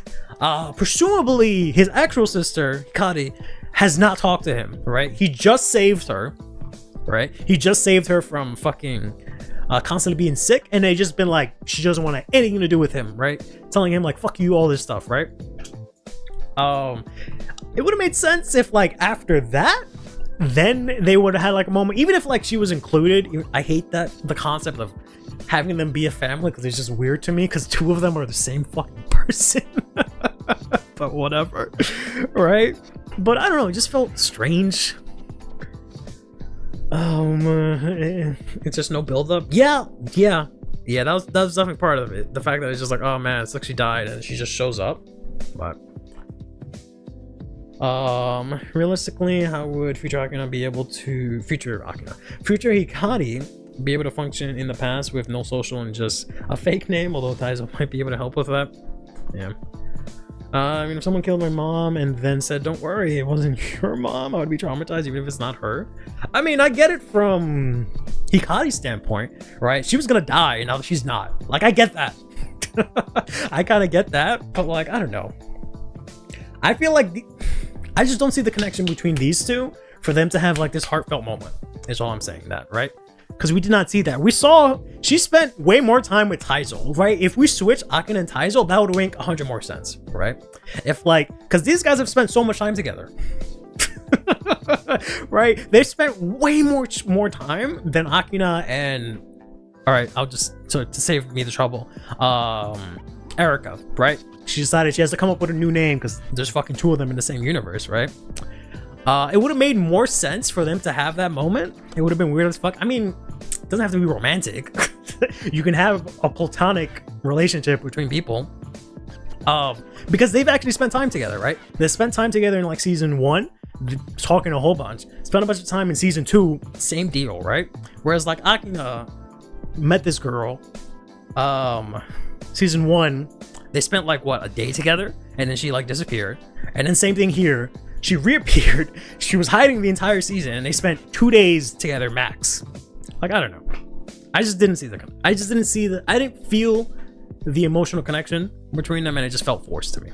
Presumably, his actual sister, Hikari, has not talked to him, right? He just saved her, right? He just saved her from fucking constantly being sick, and they just been like, she doesn't want anything to do with him, right? Telling him like, fuck you, all this stuff, right? It would have made sense if like after that, then they would have had like a moment, even if like she was included. I hate that, the concept of having them be a family because it's just weird to me because two of them are the same fucking person. But whatever, right? But I don't know, it just felt strange. It's just no build up. Yeah, that was definitely part of it. The fact that it's just like, oh man, it's like she died and she just shows up. But realistically, how would future Hikari be able to future Hikari be able to function in the past with no social and just a fake name? Although Taizo might be able to help with that. Yeah. I mean, if someone killed my mom and then said, don't worry, it wasn't your mom, I would be traumatized even if it's not her. I mean, I get it from Hikari's standpoint, right? She was gonna die, and now she's not. Like, I get that. I kind of get that, but like, I don't know. I feel like I just don't see the connection between these two for them to have like this heartfelt moment, is all I'm saying, that, right? Because we did not see that. We saw she spent way more time with Taizo, right? If we switch Akina and Taizo, that would make 100 more sense, right? If like, because these guys have spent so much time together, right? They've spent way more time than Akina and, all right, I'll just to save me the trouble, Erika, right? She decided she has to come up with a new name because there's fucking two of them in the same universe, right? It would have made more sense for them to have that moment. It would have been weird as fuck. I mean, it doesn't have to be romantic. You can have a platonic relationship between people. Because they've actually spent time together, right? They spent time together in like season 1, talking a whole bunch. Spent a bunch of time in season 2, same deal, right? Whereas like Akina met this girl, season 1, they spent like what, a day together, and then she like disappeared. And then same thing here. She reappeared. She was hiding the entire season, and they spent 2 days together max. Like, I don't know. I just didn't see the. I didn't feel the emotional connection between them, and it just felt forced to me.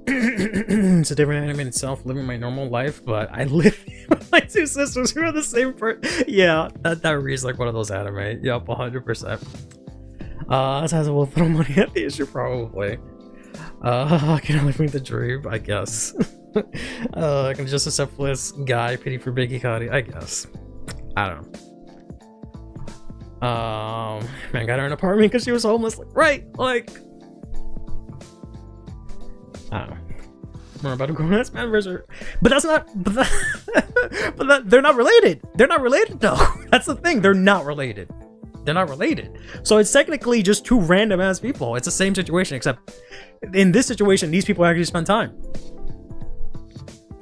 It's a different anime in itself, living my normal life, but I live with my two sisters who are the same person. Yeah, that reads like one of those anime. Yep, 100%. As I will throw money at the issue, probably. I can only bring the dream, I guess. I can just accept this guy, pity for Big Hikari, I guess. I don't know. Man got her an apartment because she was homeless. Like, right, like, I don't know. We're about to go on this anniversary, but that's not. But they're not related. They're not related though. That's the thing. They're not related. They're not related. So it's technically just two random ass people. It's the same situation, except in this situation, these people actually spend time.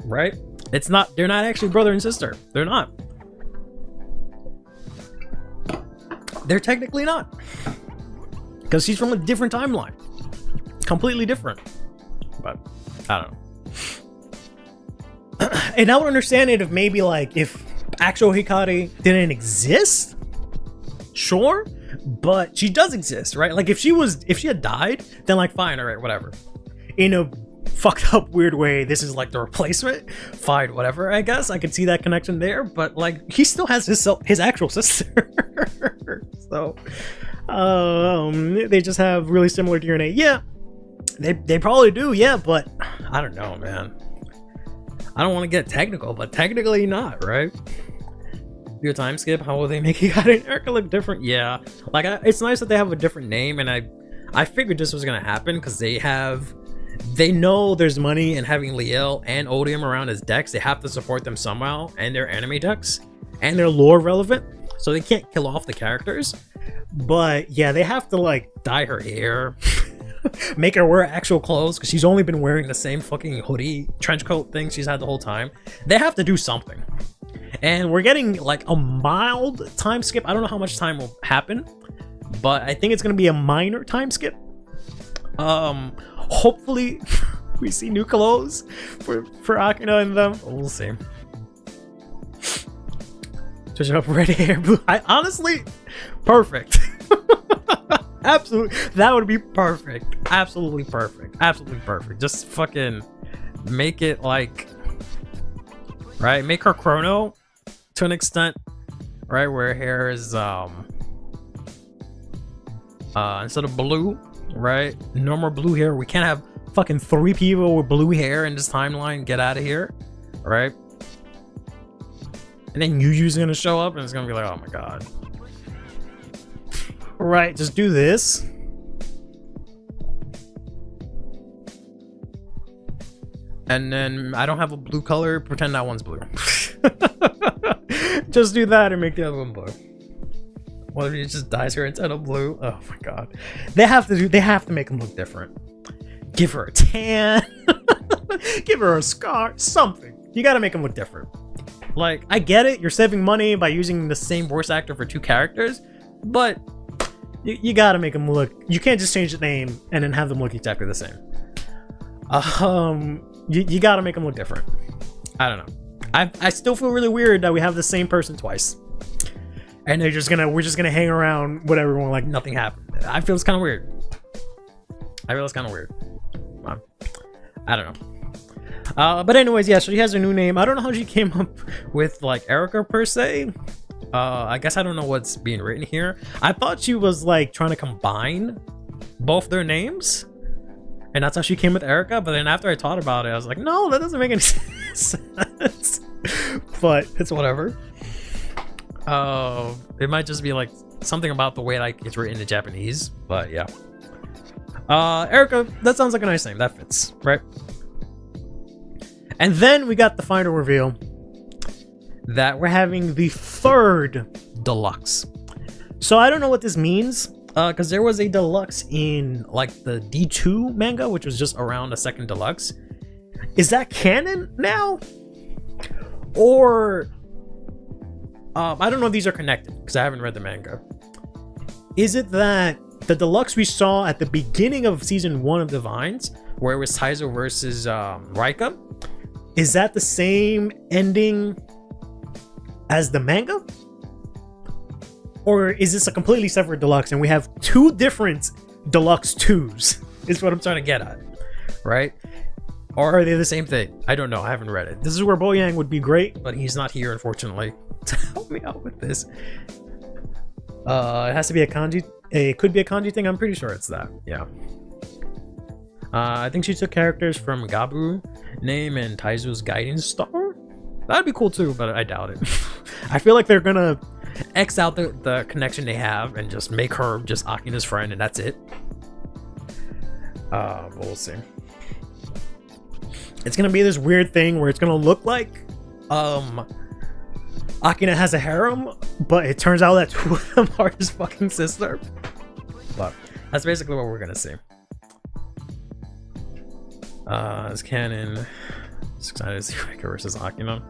Right? It's not. They're not actually brother and sister. They're not. They're technically not, because she's from a different timeline, completely different. But I don't know. And I would understand it if maybe like if actual Hikari didn't exist, sure, but she does exist, right? Like if she had died, then like fine, all right, whatever. In a fucked up weird way, this is like the replacement, fine, whatever, I guess I could see that connection there. But like he still has his actual sister. So they just have really similar DNA. Yeah, they probably do, yeah, but I don't know, man. I don't want to get technical, but technically not, right? Your time skip, how will they make Hikari and Erika look different? Yeah, like it's nice that they have a different name, and I figured this was gonna happen because they know there's money in having Liel and Odium around as decks. They have to support them somehow, and their anime decks, and they're lore relevant, so they can't kill off the characters. But yeah, they have to like dye her hair, make her wear actual clothes, because she's only been wearing the same fucking hoodie, trench coat thing she's had the whole time. They have to do something. And we're getting like a mild time skip. I don't know how much time will happen, but I think it's gonna be a minor time skip. Hopefully we see new clothes for Akina and them. We'll see. Switch up red hair, blue. Honestly, perfect. Absolutely, that would be perfect. Absolutely perfect. Absolutely perfect. Just fucking make it like, right? Make her Chrono to an extent, right? Where hair is instead of blue, right? No more blue hair. We can't have fucking 3 people with blue hair in this timeline. Get out of here, right? and then Yu's gonna show up, and it's gonna be like, oh my god. Right, just do this. And then I don't have a blue color, pretend that one's blue. Just do that and make the other one blue. What if he just dyes her instead of blue? Oh my god. They have to make him look different. Give her a tan. Give her a scar, something. You gotta make him look different. Like, I get it, you're saving money by using the same voice actor for 2 characters, but you gotta make him look, you can't just change the name and then have them look exactly the same. You gotta make them look different. I don't know. I still feel really weird that we have the same person twice, and we're just gonna hang around with everyone like nothing happened. I feel it's kind of weird. I don't know. But anyways, yeah. So she has a new name. I don't know how she came up with like Erica per se. I guess I don't know what's being written here. I thought she was like trying to combine both their names. And that's how she came with Erica, but then after I thought about it, I was like, no, that doesn't make any sense. But it's whatever. It might just be like something about the way like it's written in Japanese, but yeah. Erica, that sounds like a nice name. That fits, right? And then we got the final reveal that we're having the 3rd deluxe. So I don't know what this means. Because there was a deluxe in like the D2 manga, which was just around a 2nd deluxe. Is that canon now? Or I don't know if these are connected because I haven't read the manga. Is it that the deluxe we saw at the beginning of season 1 of Divines, where it was Taizo versus Raika, is that the same ending as the manga? Or is this a completely separate deluxe and we have 2 different deluxe 2s? Is what I'm trying to get at, right? Or are they the same thing? I don't know. I haven't read it. This is where Boyang would be great, but he's not here, unfortunately, to help me out with this. It has to be a kanji. It could be a kanji thing. I'm pretty sure it's that. Yeah. I think she took characters from Gabu name and Taizu's guiding star. That'd be cool too, but I doubt it. I feel like they're gonna X out the connection they have and just make her just Akina's friend, and that's it. But we'll see. It's gonna be this weird thing where it's gonna look like Akina has a harem, but it turns out that 2 of them are his fucking sister. But that's basically what we're gonna see. It's canon. Just excited to see Rika versus Akina. I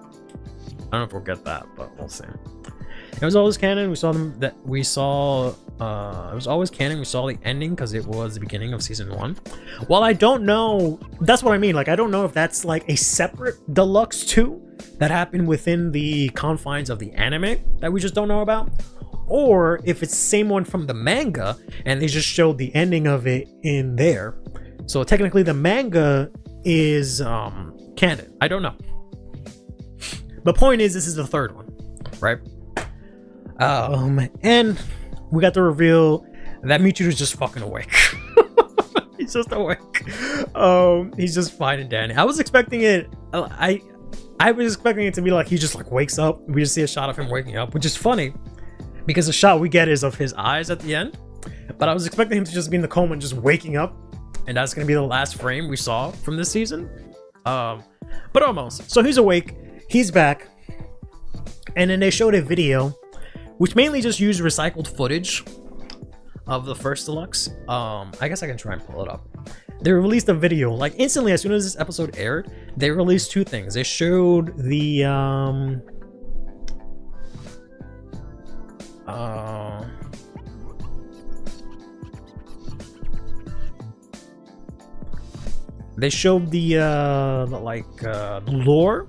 don't know if we'll get that, but we'll see. It was always canon. We saw them that we saw. It was always canon. We saw the ending because it was the beginning of season 1. Well, I don't know. That's what I mean. Like, I don't know if that's like a separate deluxe 2 that happened within the confines of the anime that we just don't know about, or if it's the same one from the manga and they just showed the ending of it in there. So technically, the manga is canon. I don't know. The point is, this is the 3rd one, right? And we got the reveal that Michiru's just fucking awake. He's just awake. He's just fine and dandy. I was expecting it. I was expecting it to be like he just like wakes up. We just see a shot of him waking up, which is funny because the shot we get is of his eyes at the end. But I was expecting him to just be in the coma and just waking up, and that's gonna be the last frame we saw from this season. But almost. So he's awake. He's back, and then they showed a video which mainly just used recycled footage of the first deluxe. I guess I can try and pull it up. They released a video like instantly as soon as this episode aired. They released 2 things. They showed the lore.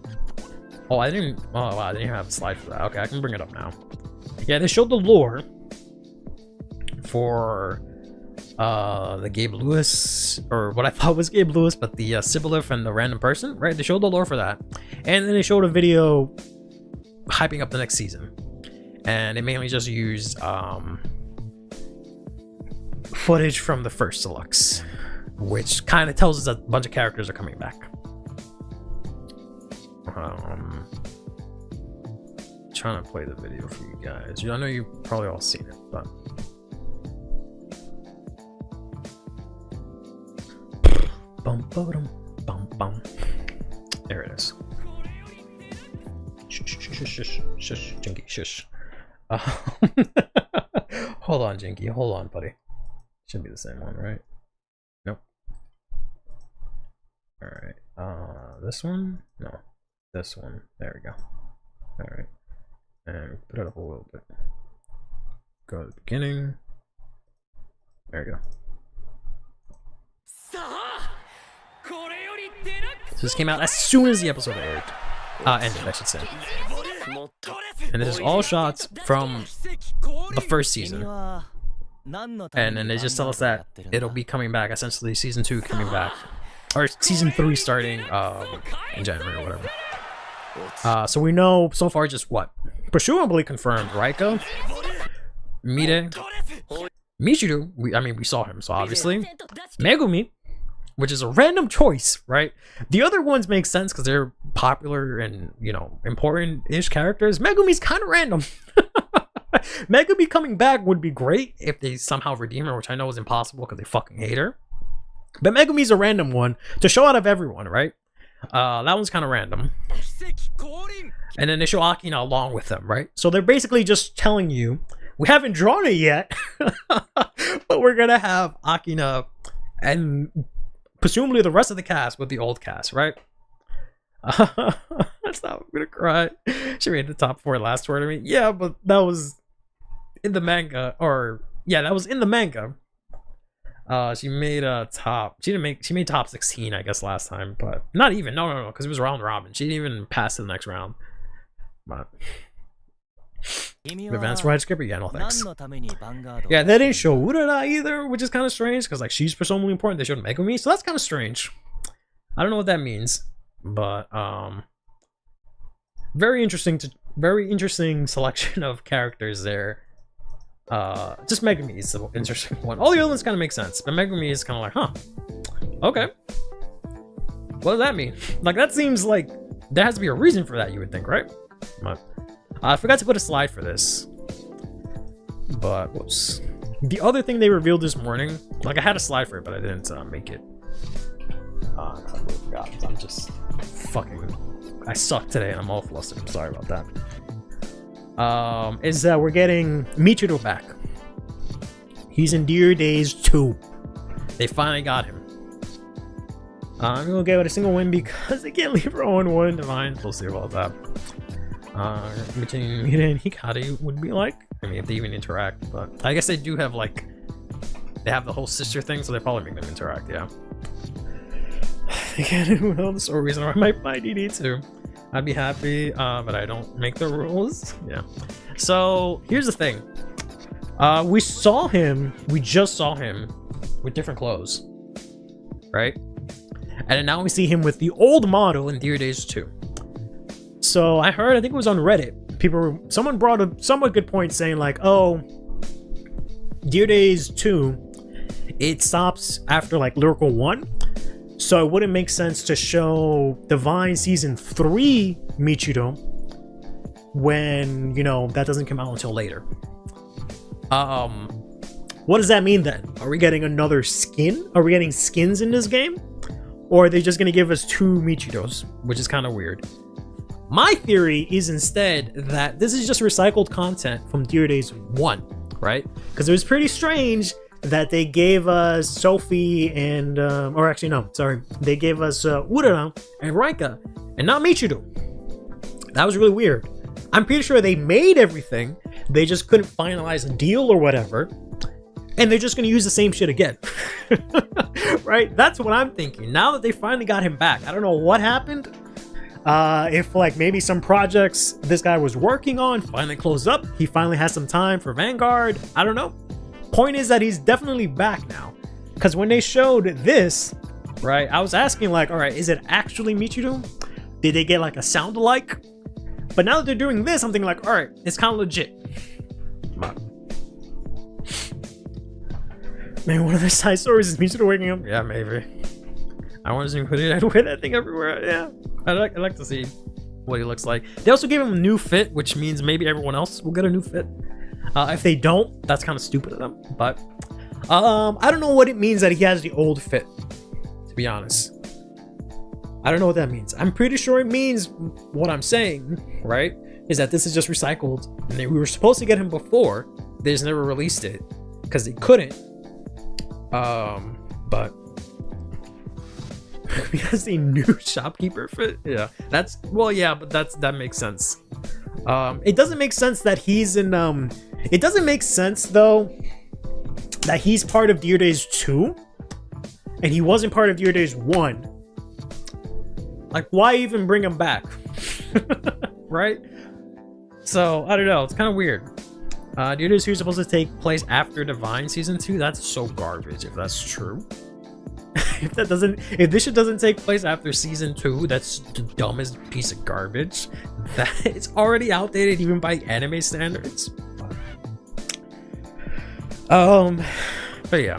Oh, I didn't have a slide for that. Okay, I can bring it up now. Yeah, they showed the lore for the Gabe Lewis, or what I thought was Gabe Lewis, but the Sibyllith and the random person, right? They showed the lore for that. And then they showed a video hyping up the next season. And they mainly just used footage from the first deluxe, which kind of tells us that a bunch of characters are coming back. trying to play the video for you guys. I know you probably all seen it, but bum bum bum bum. There it is. Shush, shush, shush, shush, Jinky, shush. Hold on, Jinky. Hold on, buddy. Should be the same one, right? Nope. All right. This one? No. This one. There we go. All right. And put it up a little bit. Go to the beginning. There you go. So this came out as soon as the episode aired. Ended, I should say. And this is all shots from the first season. And then they just tell us that it'll be coming back, essentially season 2 coming back. Or season 3 starting in January or whatever. So we know so far just what? Presumably confirmed Raika, Mide, Michiru, we saw him, so obviously. Megumi, which is a random choice, right? The other ones make sense because they're popular and, you know, important-ish characters. Megumi's kind of random. Megumi coming back would be great if they somehow redeem her, which I know is impossible because they fucking hate her. But Megumi's a random one to show out of everyone, right? That one's kind of random. And then they show Akina along with them, right? So they're basically just telling you, we haven't drawn it yet, but we're gonna have Akina and presumably the rest of the cast with the old cast, right? That's not, I'm gonna cry. She made the top 4 last tournament. Yeah, but that was in the manga, or yeah, that was in the manga. She made a top. She made top 16, I guess, last time, but not even. No, because it was round robin. She didn't even pass to the next round. But advanced ride skipper, yeah, no thanks. Yeah, they didn't show Urara either, which is kind of strange because like she's presumably important. They showed Megumi, so that's kind of strange. I don't know what that means, but very interesting selection of characters there. Just Megumi is the interesting one. All the other ones kind of make sense, but Megumi is kind of like, huh, okay, what does that mean? Like, that seems like there has to be a reason for that, you would think, right? But I forgot to put a slide for this, but whoops. The other thing they revealed this morning, like I had a slide for it, but I didn't make it. I totally forgot. I'm just fucking, I suck today and I'm all flustered. I'm sorry about that. Is that we're getting Michiru back. He's in Dear Days 2. They finally got him. I'm gonna get with a single win because they can't leave her own one divine. We'll see about that. Between Mide and Hikari would be like, I mean, if they even interact, but I guess they do have like, they have the whole sister thing, so they probably make them interact, yeah. They can't do well, the story reason I might buy DD2. I'd be happy, but I don't make the rules. Yeah. So here's the thing. We just saw him with different clothes, right? And then now we see him with the old model in Dear Days 2. So I think it was on Reddit. Someone brought a somewhat good point saying like, oh, Dear Days 2, it stops after like Lyrical 1. So it wouldn't make sense to show Divine Season 3 Michiru when, you know, that doesn't come out until later. What does that mean then? Are we getting another skin? Are we getting skins in this game? Or are they just going to give us 2 Michirus, which is kind of weird. My theory is instead that this is just recycled content from Dear Days 1, right? Because it was pretty strange that they gave us Sophie and, or actually no, sorry, they gave us Urara and Raika, and not Michiru. That was really weird. I'm pretty sure they made everything, they just couldn't finalize a deal or whatever, and they're just gonna use the same shit again. Right? That's what I'm thinking. Now that they finally got him back, I don't know what happened. If like maybe some projects this guy was working on finally closed up, he finally has some time for Vanguard, I don't know. Point is that he's definitely back now, because when they showed this, right, I was asking like, all right, is it actually Michiru? Did they get like a sound alike? But now that they're doing this, I'm thinking like, all right, it's kind of legit. Man, one of the side stories is Michiru waking up. Yeah, maybe. I want to put it. I'd wear that thing everywhere. Yeah, I like to see what he looks like. They also gave him a new fit, which means maybe everyone else will get a new fit. If they don't, that's kind of stupid of them. But I don't know what it means that he has the old fit, to be honest. I don't know what that means. I'm pretty sure it means what I'm saying, right? Is that this is just recycled, and we were supposed to get him before. They just never released it because they couldn't. But because the new shopkeeper fit, yeah, that's yeah, but that makes sense. It doesn't make sense that he's in. It doesn't make sense though that he's part of Dear Days 2, and he wasn't part of Dear Days 1. Like, why even bring him back? Right? So, I don't know. It's kind of weird. Dear Days 2 is supposed to take place after Divine Season 2. That's so garbage if that's true. If this shit doesn't take place after Season 2, that's the dumbest piece of garbage. That it's already outdated even by anime standards. But yeah.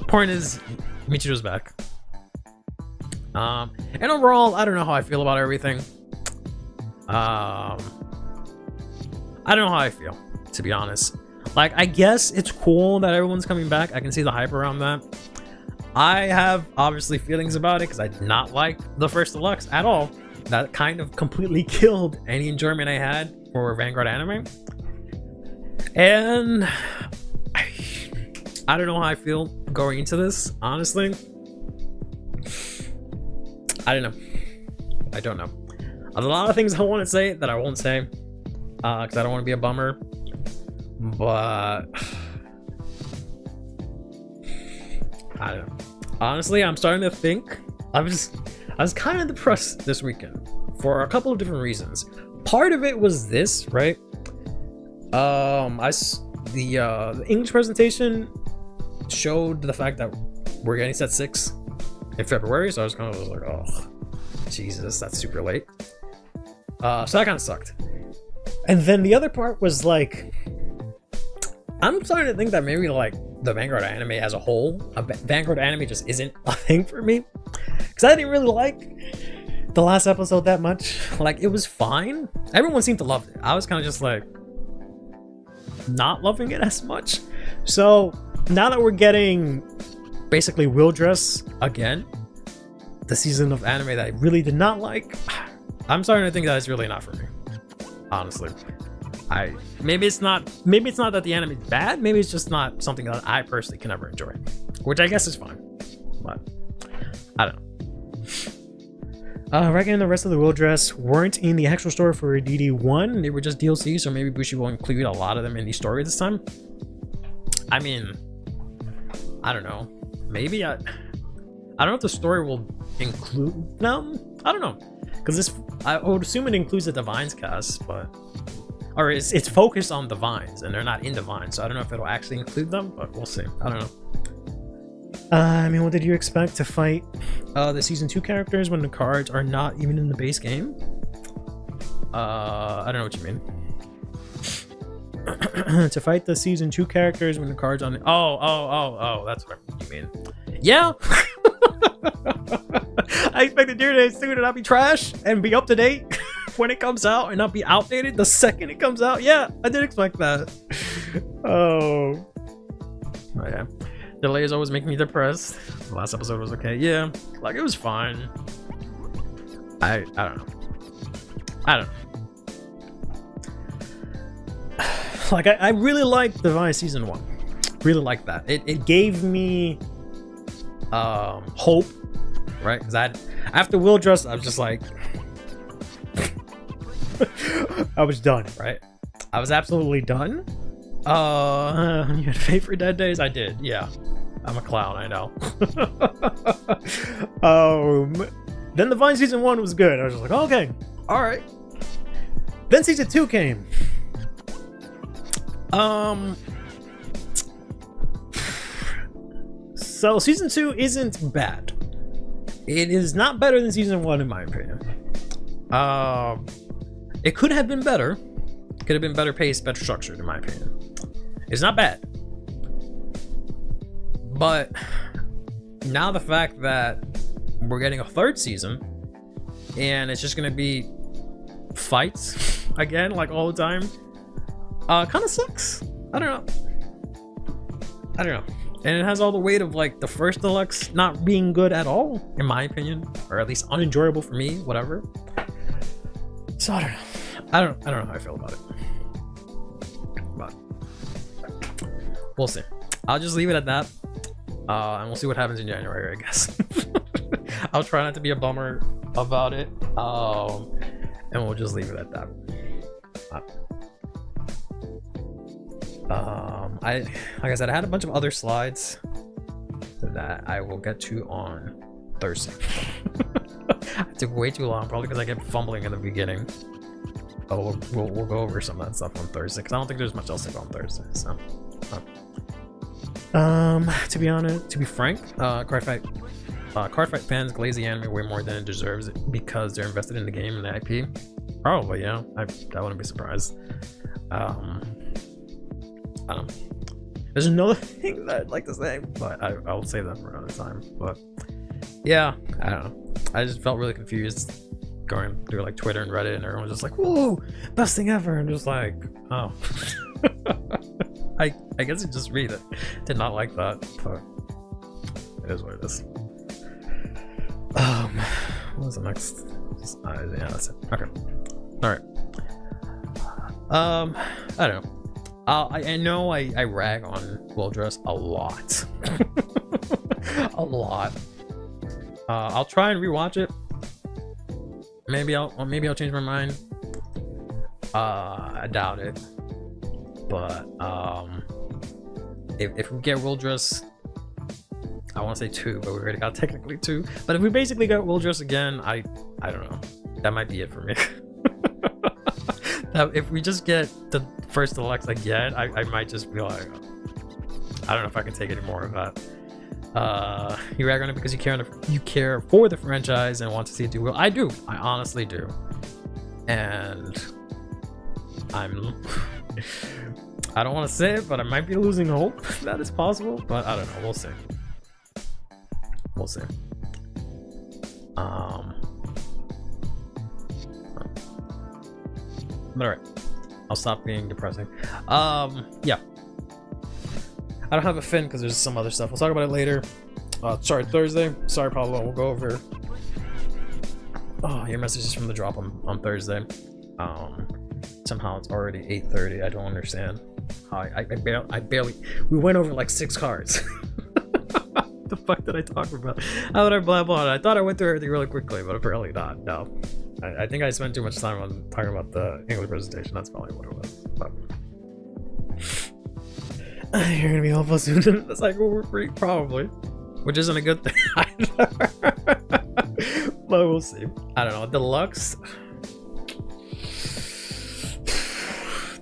Point is, Michiru's back. And overall, I don't know how I feel about everything. I don't know how I feel, to be honest. Like, I guess it's cool that everyone's coming back. I can see the hype around that. I have obviously feelings about it because I did not like the first deluxe at all. That kind of completely killed any enjoyment I had for Vanguard anime. And I don't know how I feel going into this, honestly. I don't know. I don't know. There's a lot of things I want to say that I won't say because I don't want to be a bummer. But I don't know. Honestly, I'm starting to think I was kind of depressed this weekend for a couple of different reasons. Part of it was this, right? The English presentation showed the fact that we're getting set 6 in February, so I was kind of like, oh, Jesus, that's super late. So that kind of sucked. And then the other part was like, I'm starting to think that maybe like the Vanguard anime as a whole, Vanguard anime just isn't a thing for me. Because I didn't really like the last episode that much. Like, it was fine. Everyone seemed to love it. I was kind of just like, not loving it as much. So now that we're getting basically Will Dress again, the season of anime that I really did not like, I'm starting to think that it's really not for me, honestly. Maybe it's not that the anime is bad, maybe it's just not something that I personally can ever enjoy, which I guess is fine, but I don't know. Reckon the rest of the Will Dress weren't in the actual story for DD1, they were just DLC, so maybe Bushi will include a lot of them in the story this time. I mean, I don't know, maybe I don't know if the story will include them. I don't know, because I would assume it includes the Divines cast, or it's focused on Divines and they're not in Divines, so I don't know if it'll actually include them, but we'll see. I don't know. I mean, what did you expect to fight the season 2 characters when the cards are not even in the base game? I don't know what you mean. To fight the season 2 characters when the cards on oh, that's what you mean. Yeah. I expected Dear Days 2 to not be trash and be up to date when it comes out and not be outdated the second it comes out. Yeah, I did expect that. Oh yeah. Delays always make me depressed. The last episode was okay. Yeah, like it was fine. I don't know. Like I really liked Divine Season 1. Really liked that. It gave me hope, right? Because after Will Dress, I was just like I was done, right? I was absolutely done. You had favorite Dead Days? I did, yeah. I'm a clown, I know. Then the Vine Season 1 was good. I was just like, okay, alright. Then Season 2 came. So Season 2 isn't bad. It is not better than Season 1 in my opinion. It could have been better. Could have been better paced, better structured in my opinion. It's not bad. But now the fact that we're getting a 3rd season and it's just gonna be fights again, like all the time, kind of sucks. I don't know. And it has all the weight of like the first deluxe not being good at all, in my opinion, or at least unenjoyable for me, whatever. So I don't know how I feel about it, but we'll see. I'll just leave it at that, and we'll see what happens in January, I guess. I'll try not to be a bummer about it, and we'll just leave it at that. Like I said, I had a bunch of other slides that I will get to on Thursday. It took way too long, probably because I kept fumbling in the beginning. But we'll go over some of that stuff on Thursday, because I don't think there's much else to go on Thursday. So, to be frank, card fight fans glaze the anime way more than it deserves because they're invested in the game and the IP. Probably, yeah. I wouldn't be surprised. I don't know. There's another thing that I'd like to say, but I'll save that for another time. But yeah, I don't know. I just felt really confused going through like Twitter and Reddit, and everyone was just like, "Whoa, best thing ever!" And just like, oh, I guess it's just me that did not like that, but it is what it is. What was the next? Yeah, that's it. Okay, all right. I don't know. I know I rag on Will Dress a lot. A lot. I'll try and rewatch it. Maybe I'll change my mind. I doubt it. But if we get Will Dress, I want to say 2, but we already got technically 2. But if we basically got Will Dress again, I don't know. That might be it for me. If we just get the first deluxe again, I might just be like, I don't know if I can take any more of that. You rag on it because you care for the franchise and want to see it do well. I do. I honestly do. And I don't want to say it, but I might be losing hope that it's possible. But I don't know. We'll see. We'll see. But alright, I'll stop being depressing. Yeah, I don't have a fin because there's some other stuff. We'll talk about it later. Sorry, Thursday. Sorry, Pablo. We'll go over. Oh, your message is from the drop on Thursday. Somehow it's already 8:30. I don't understand. I barely. We went over like 6 cards. The fuck did I talk about? How did I blab on? I thought I went through everything really quickly, but apparently not. No. I think I spent too much time on talking about the English presentation. That's probably what it was. But you're gonna be helpful soon. That's like we're free, probably, which isn't a good thing either. But we'll see. I don't know. Deluxe.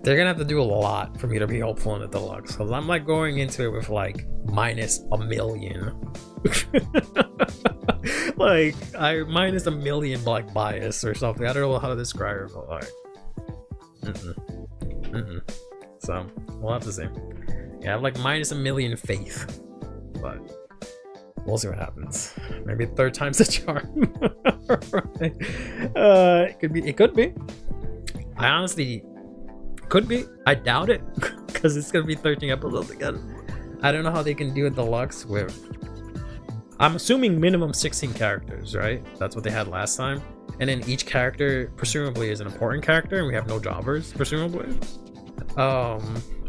They're gonna have to do a lot for me to be hopeful in the deluxe, because I'm like going into it with like minus a million. Like I minus a million like bias or something. I don't know how to describe it, but like so we'll have to see. Yeah, I have like minus a million faith, but we'll see what happens. Maybe 3rd time's the charm. Right. It could be. I honestly could be. I doubt it, because it's gonna be 13 episodes again. I don't know how they can do a deluxe with, I'm assuming minimum 16 characters, right? That's what they had last time. And then each character presumably is an important character, and we have no jobbers, presumably. Or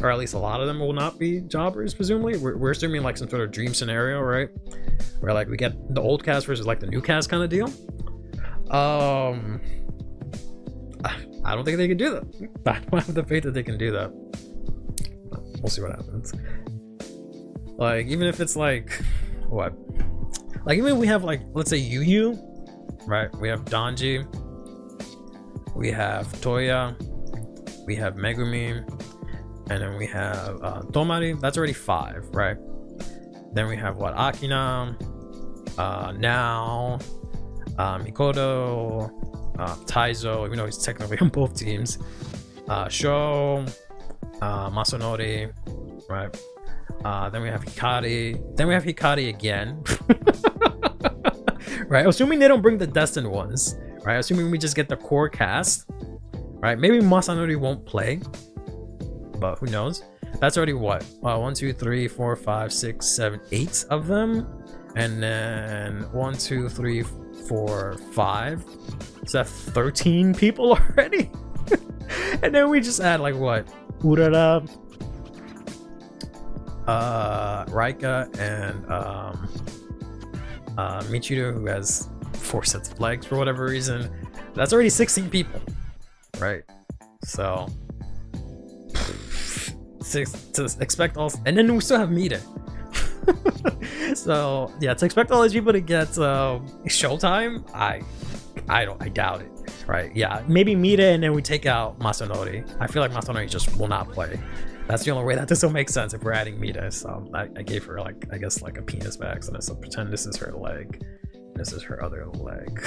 at least a lot of them will not be jobbers, presumably. We're assuming like some sort of dream scenario, right? Where like we get the old cast versus like the new cast kind of deal. I don't think they can do that. I don't have the faith that they can do that. We'll see what happens. Like, even if it's like, what? Like, even if we have like, let's say Yu, right? We have Danji, we have Toya, we have Megumi, and then we have Tomari. That's already 5, right? Then we have what? Akina, Now, Mikoto, Taizo, even though he's technically on both teams, Sho, Masanori, right? Then we have Hikari. Then we have Hikari again. Right? Assuming they don't bring the destined ones, right? Assuming we just get the core cast, right? Maybe Masanori won't play, but who knows? That's already what? 1, 2, 3, 4, 5, 6, 7, 8 of them. And then 1, 2, 3, 4, 5. Is that 13 people already? And then we just add like what? Urara, Raika, and Michiru, who has 4 sets of legs for whatever reason. That's already 16 people, right? So to expect all, and then we still have Mita. So yeah, to expect all these people to get showtime, I doubt it, right? Yeah, maybe Mita, and then we take out Masanori. I feel like Masanori just will not play. That's the only way that this will make sense if we're adding Mita. So I gave her like, I guess like a penis by accident. So pretend this is her leg, this is her other leg.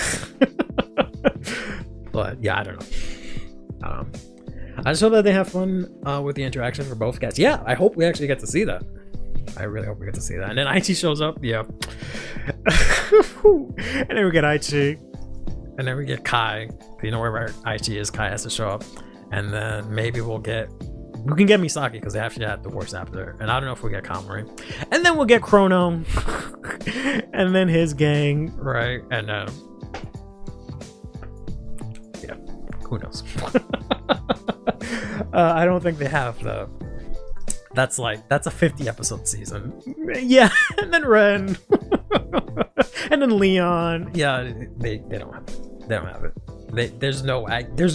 But yeah, I don't know. I just hope that they have fun with the interaction for both cats. Yeah, I hope we actually get to see that. I really hope we get to see that. And then Aichi shows up. Yeah. And then we get Aichi. And then we get Kai. You know where Aichi is, Kai has to show up. And then maybe we can get Misaki, because they actually had the worst after. And I don't know if we'll get Kamari. And then we'll get Chrono. And then his gang, right? And yeah, who knows? I don't think they have the. That's a 50 episode season. Yeah, and then Ren, and then Leon. Yeah, they don't have it. They don't have it. There's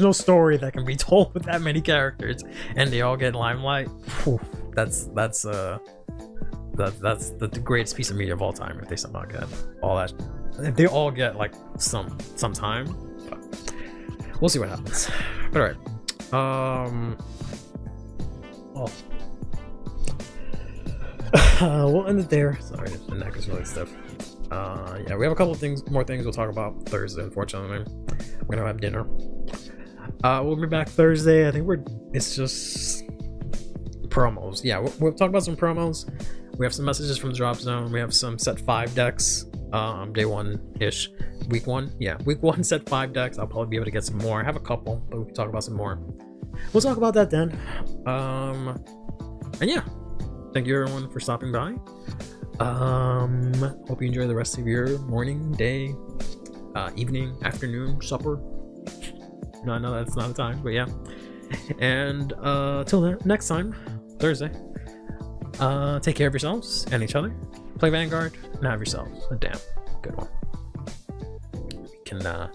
no story that can be told with that many characters, and they all get limelight. Whew, that's the greatest piece of media of all time. If they somehow get all that, if they all get like some time. But we'll see what happens. All right. Well. We'll end it there. Sorry, the neck is really stiff. Yeah, we have a couple of more things we'll talk about Thursday. Unfortunately, we're gonna have dinner. We'll be back Thursday. I think it's just promos. Yeah, we'll talk about some promos. We have some messages from the drop zone. We have some set 5 decks. Day 1-ish, week 1. Yeah, week 1 set 5 decks. I'll probably be able to get some more. I have a couple, but we can talk about some more. We'll talk about that then. And yeah. Thank you everyone for stopping by. Hope you enjoy the rest of your morning, day, evening, afternoon, supper. No, I know that's not a time, but yeah. And till next time, Thursday. Take care of yourselves and each other. Play Vanguard and have yourselves a damn good one. We can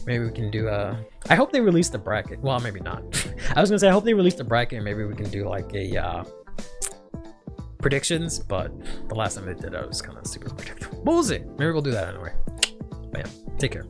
maybe we can do I hope they release the bracket. Well, maybe not. I was gonna say I hope they release the bracket and maybe we can do like a predictions, but the last time they did, I was kind of super predictable. But we'll see. Maybe we'll do that anyway. But yeah, take care.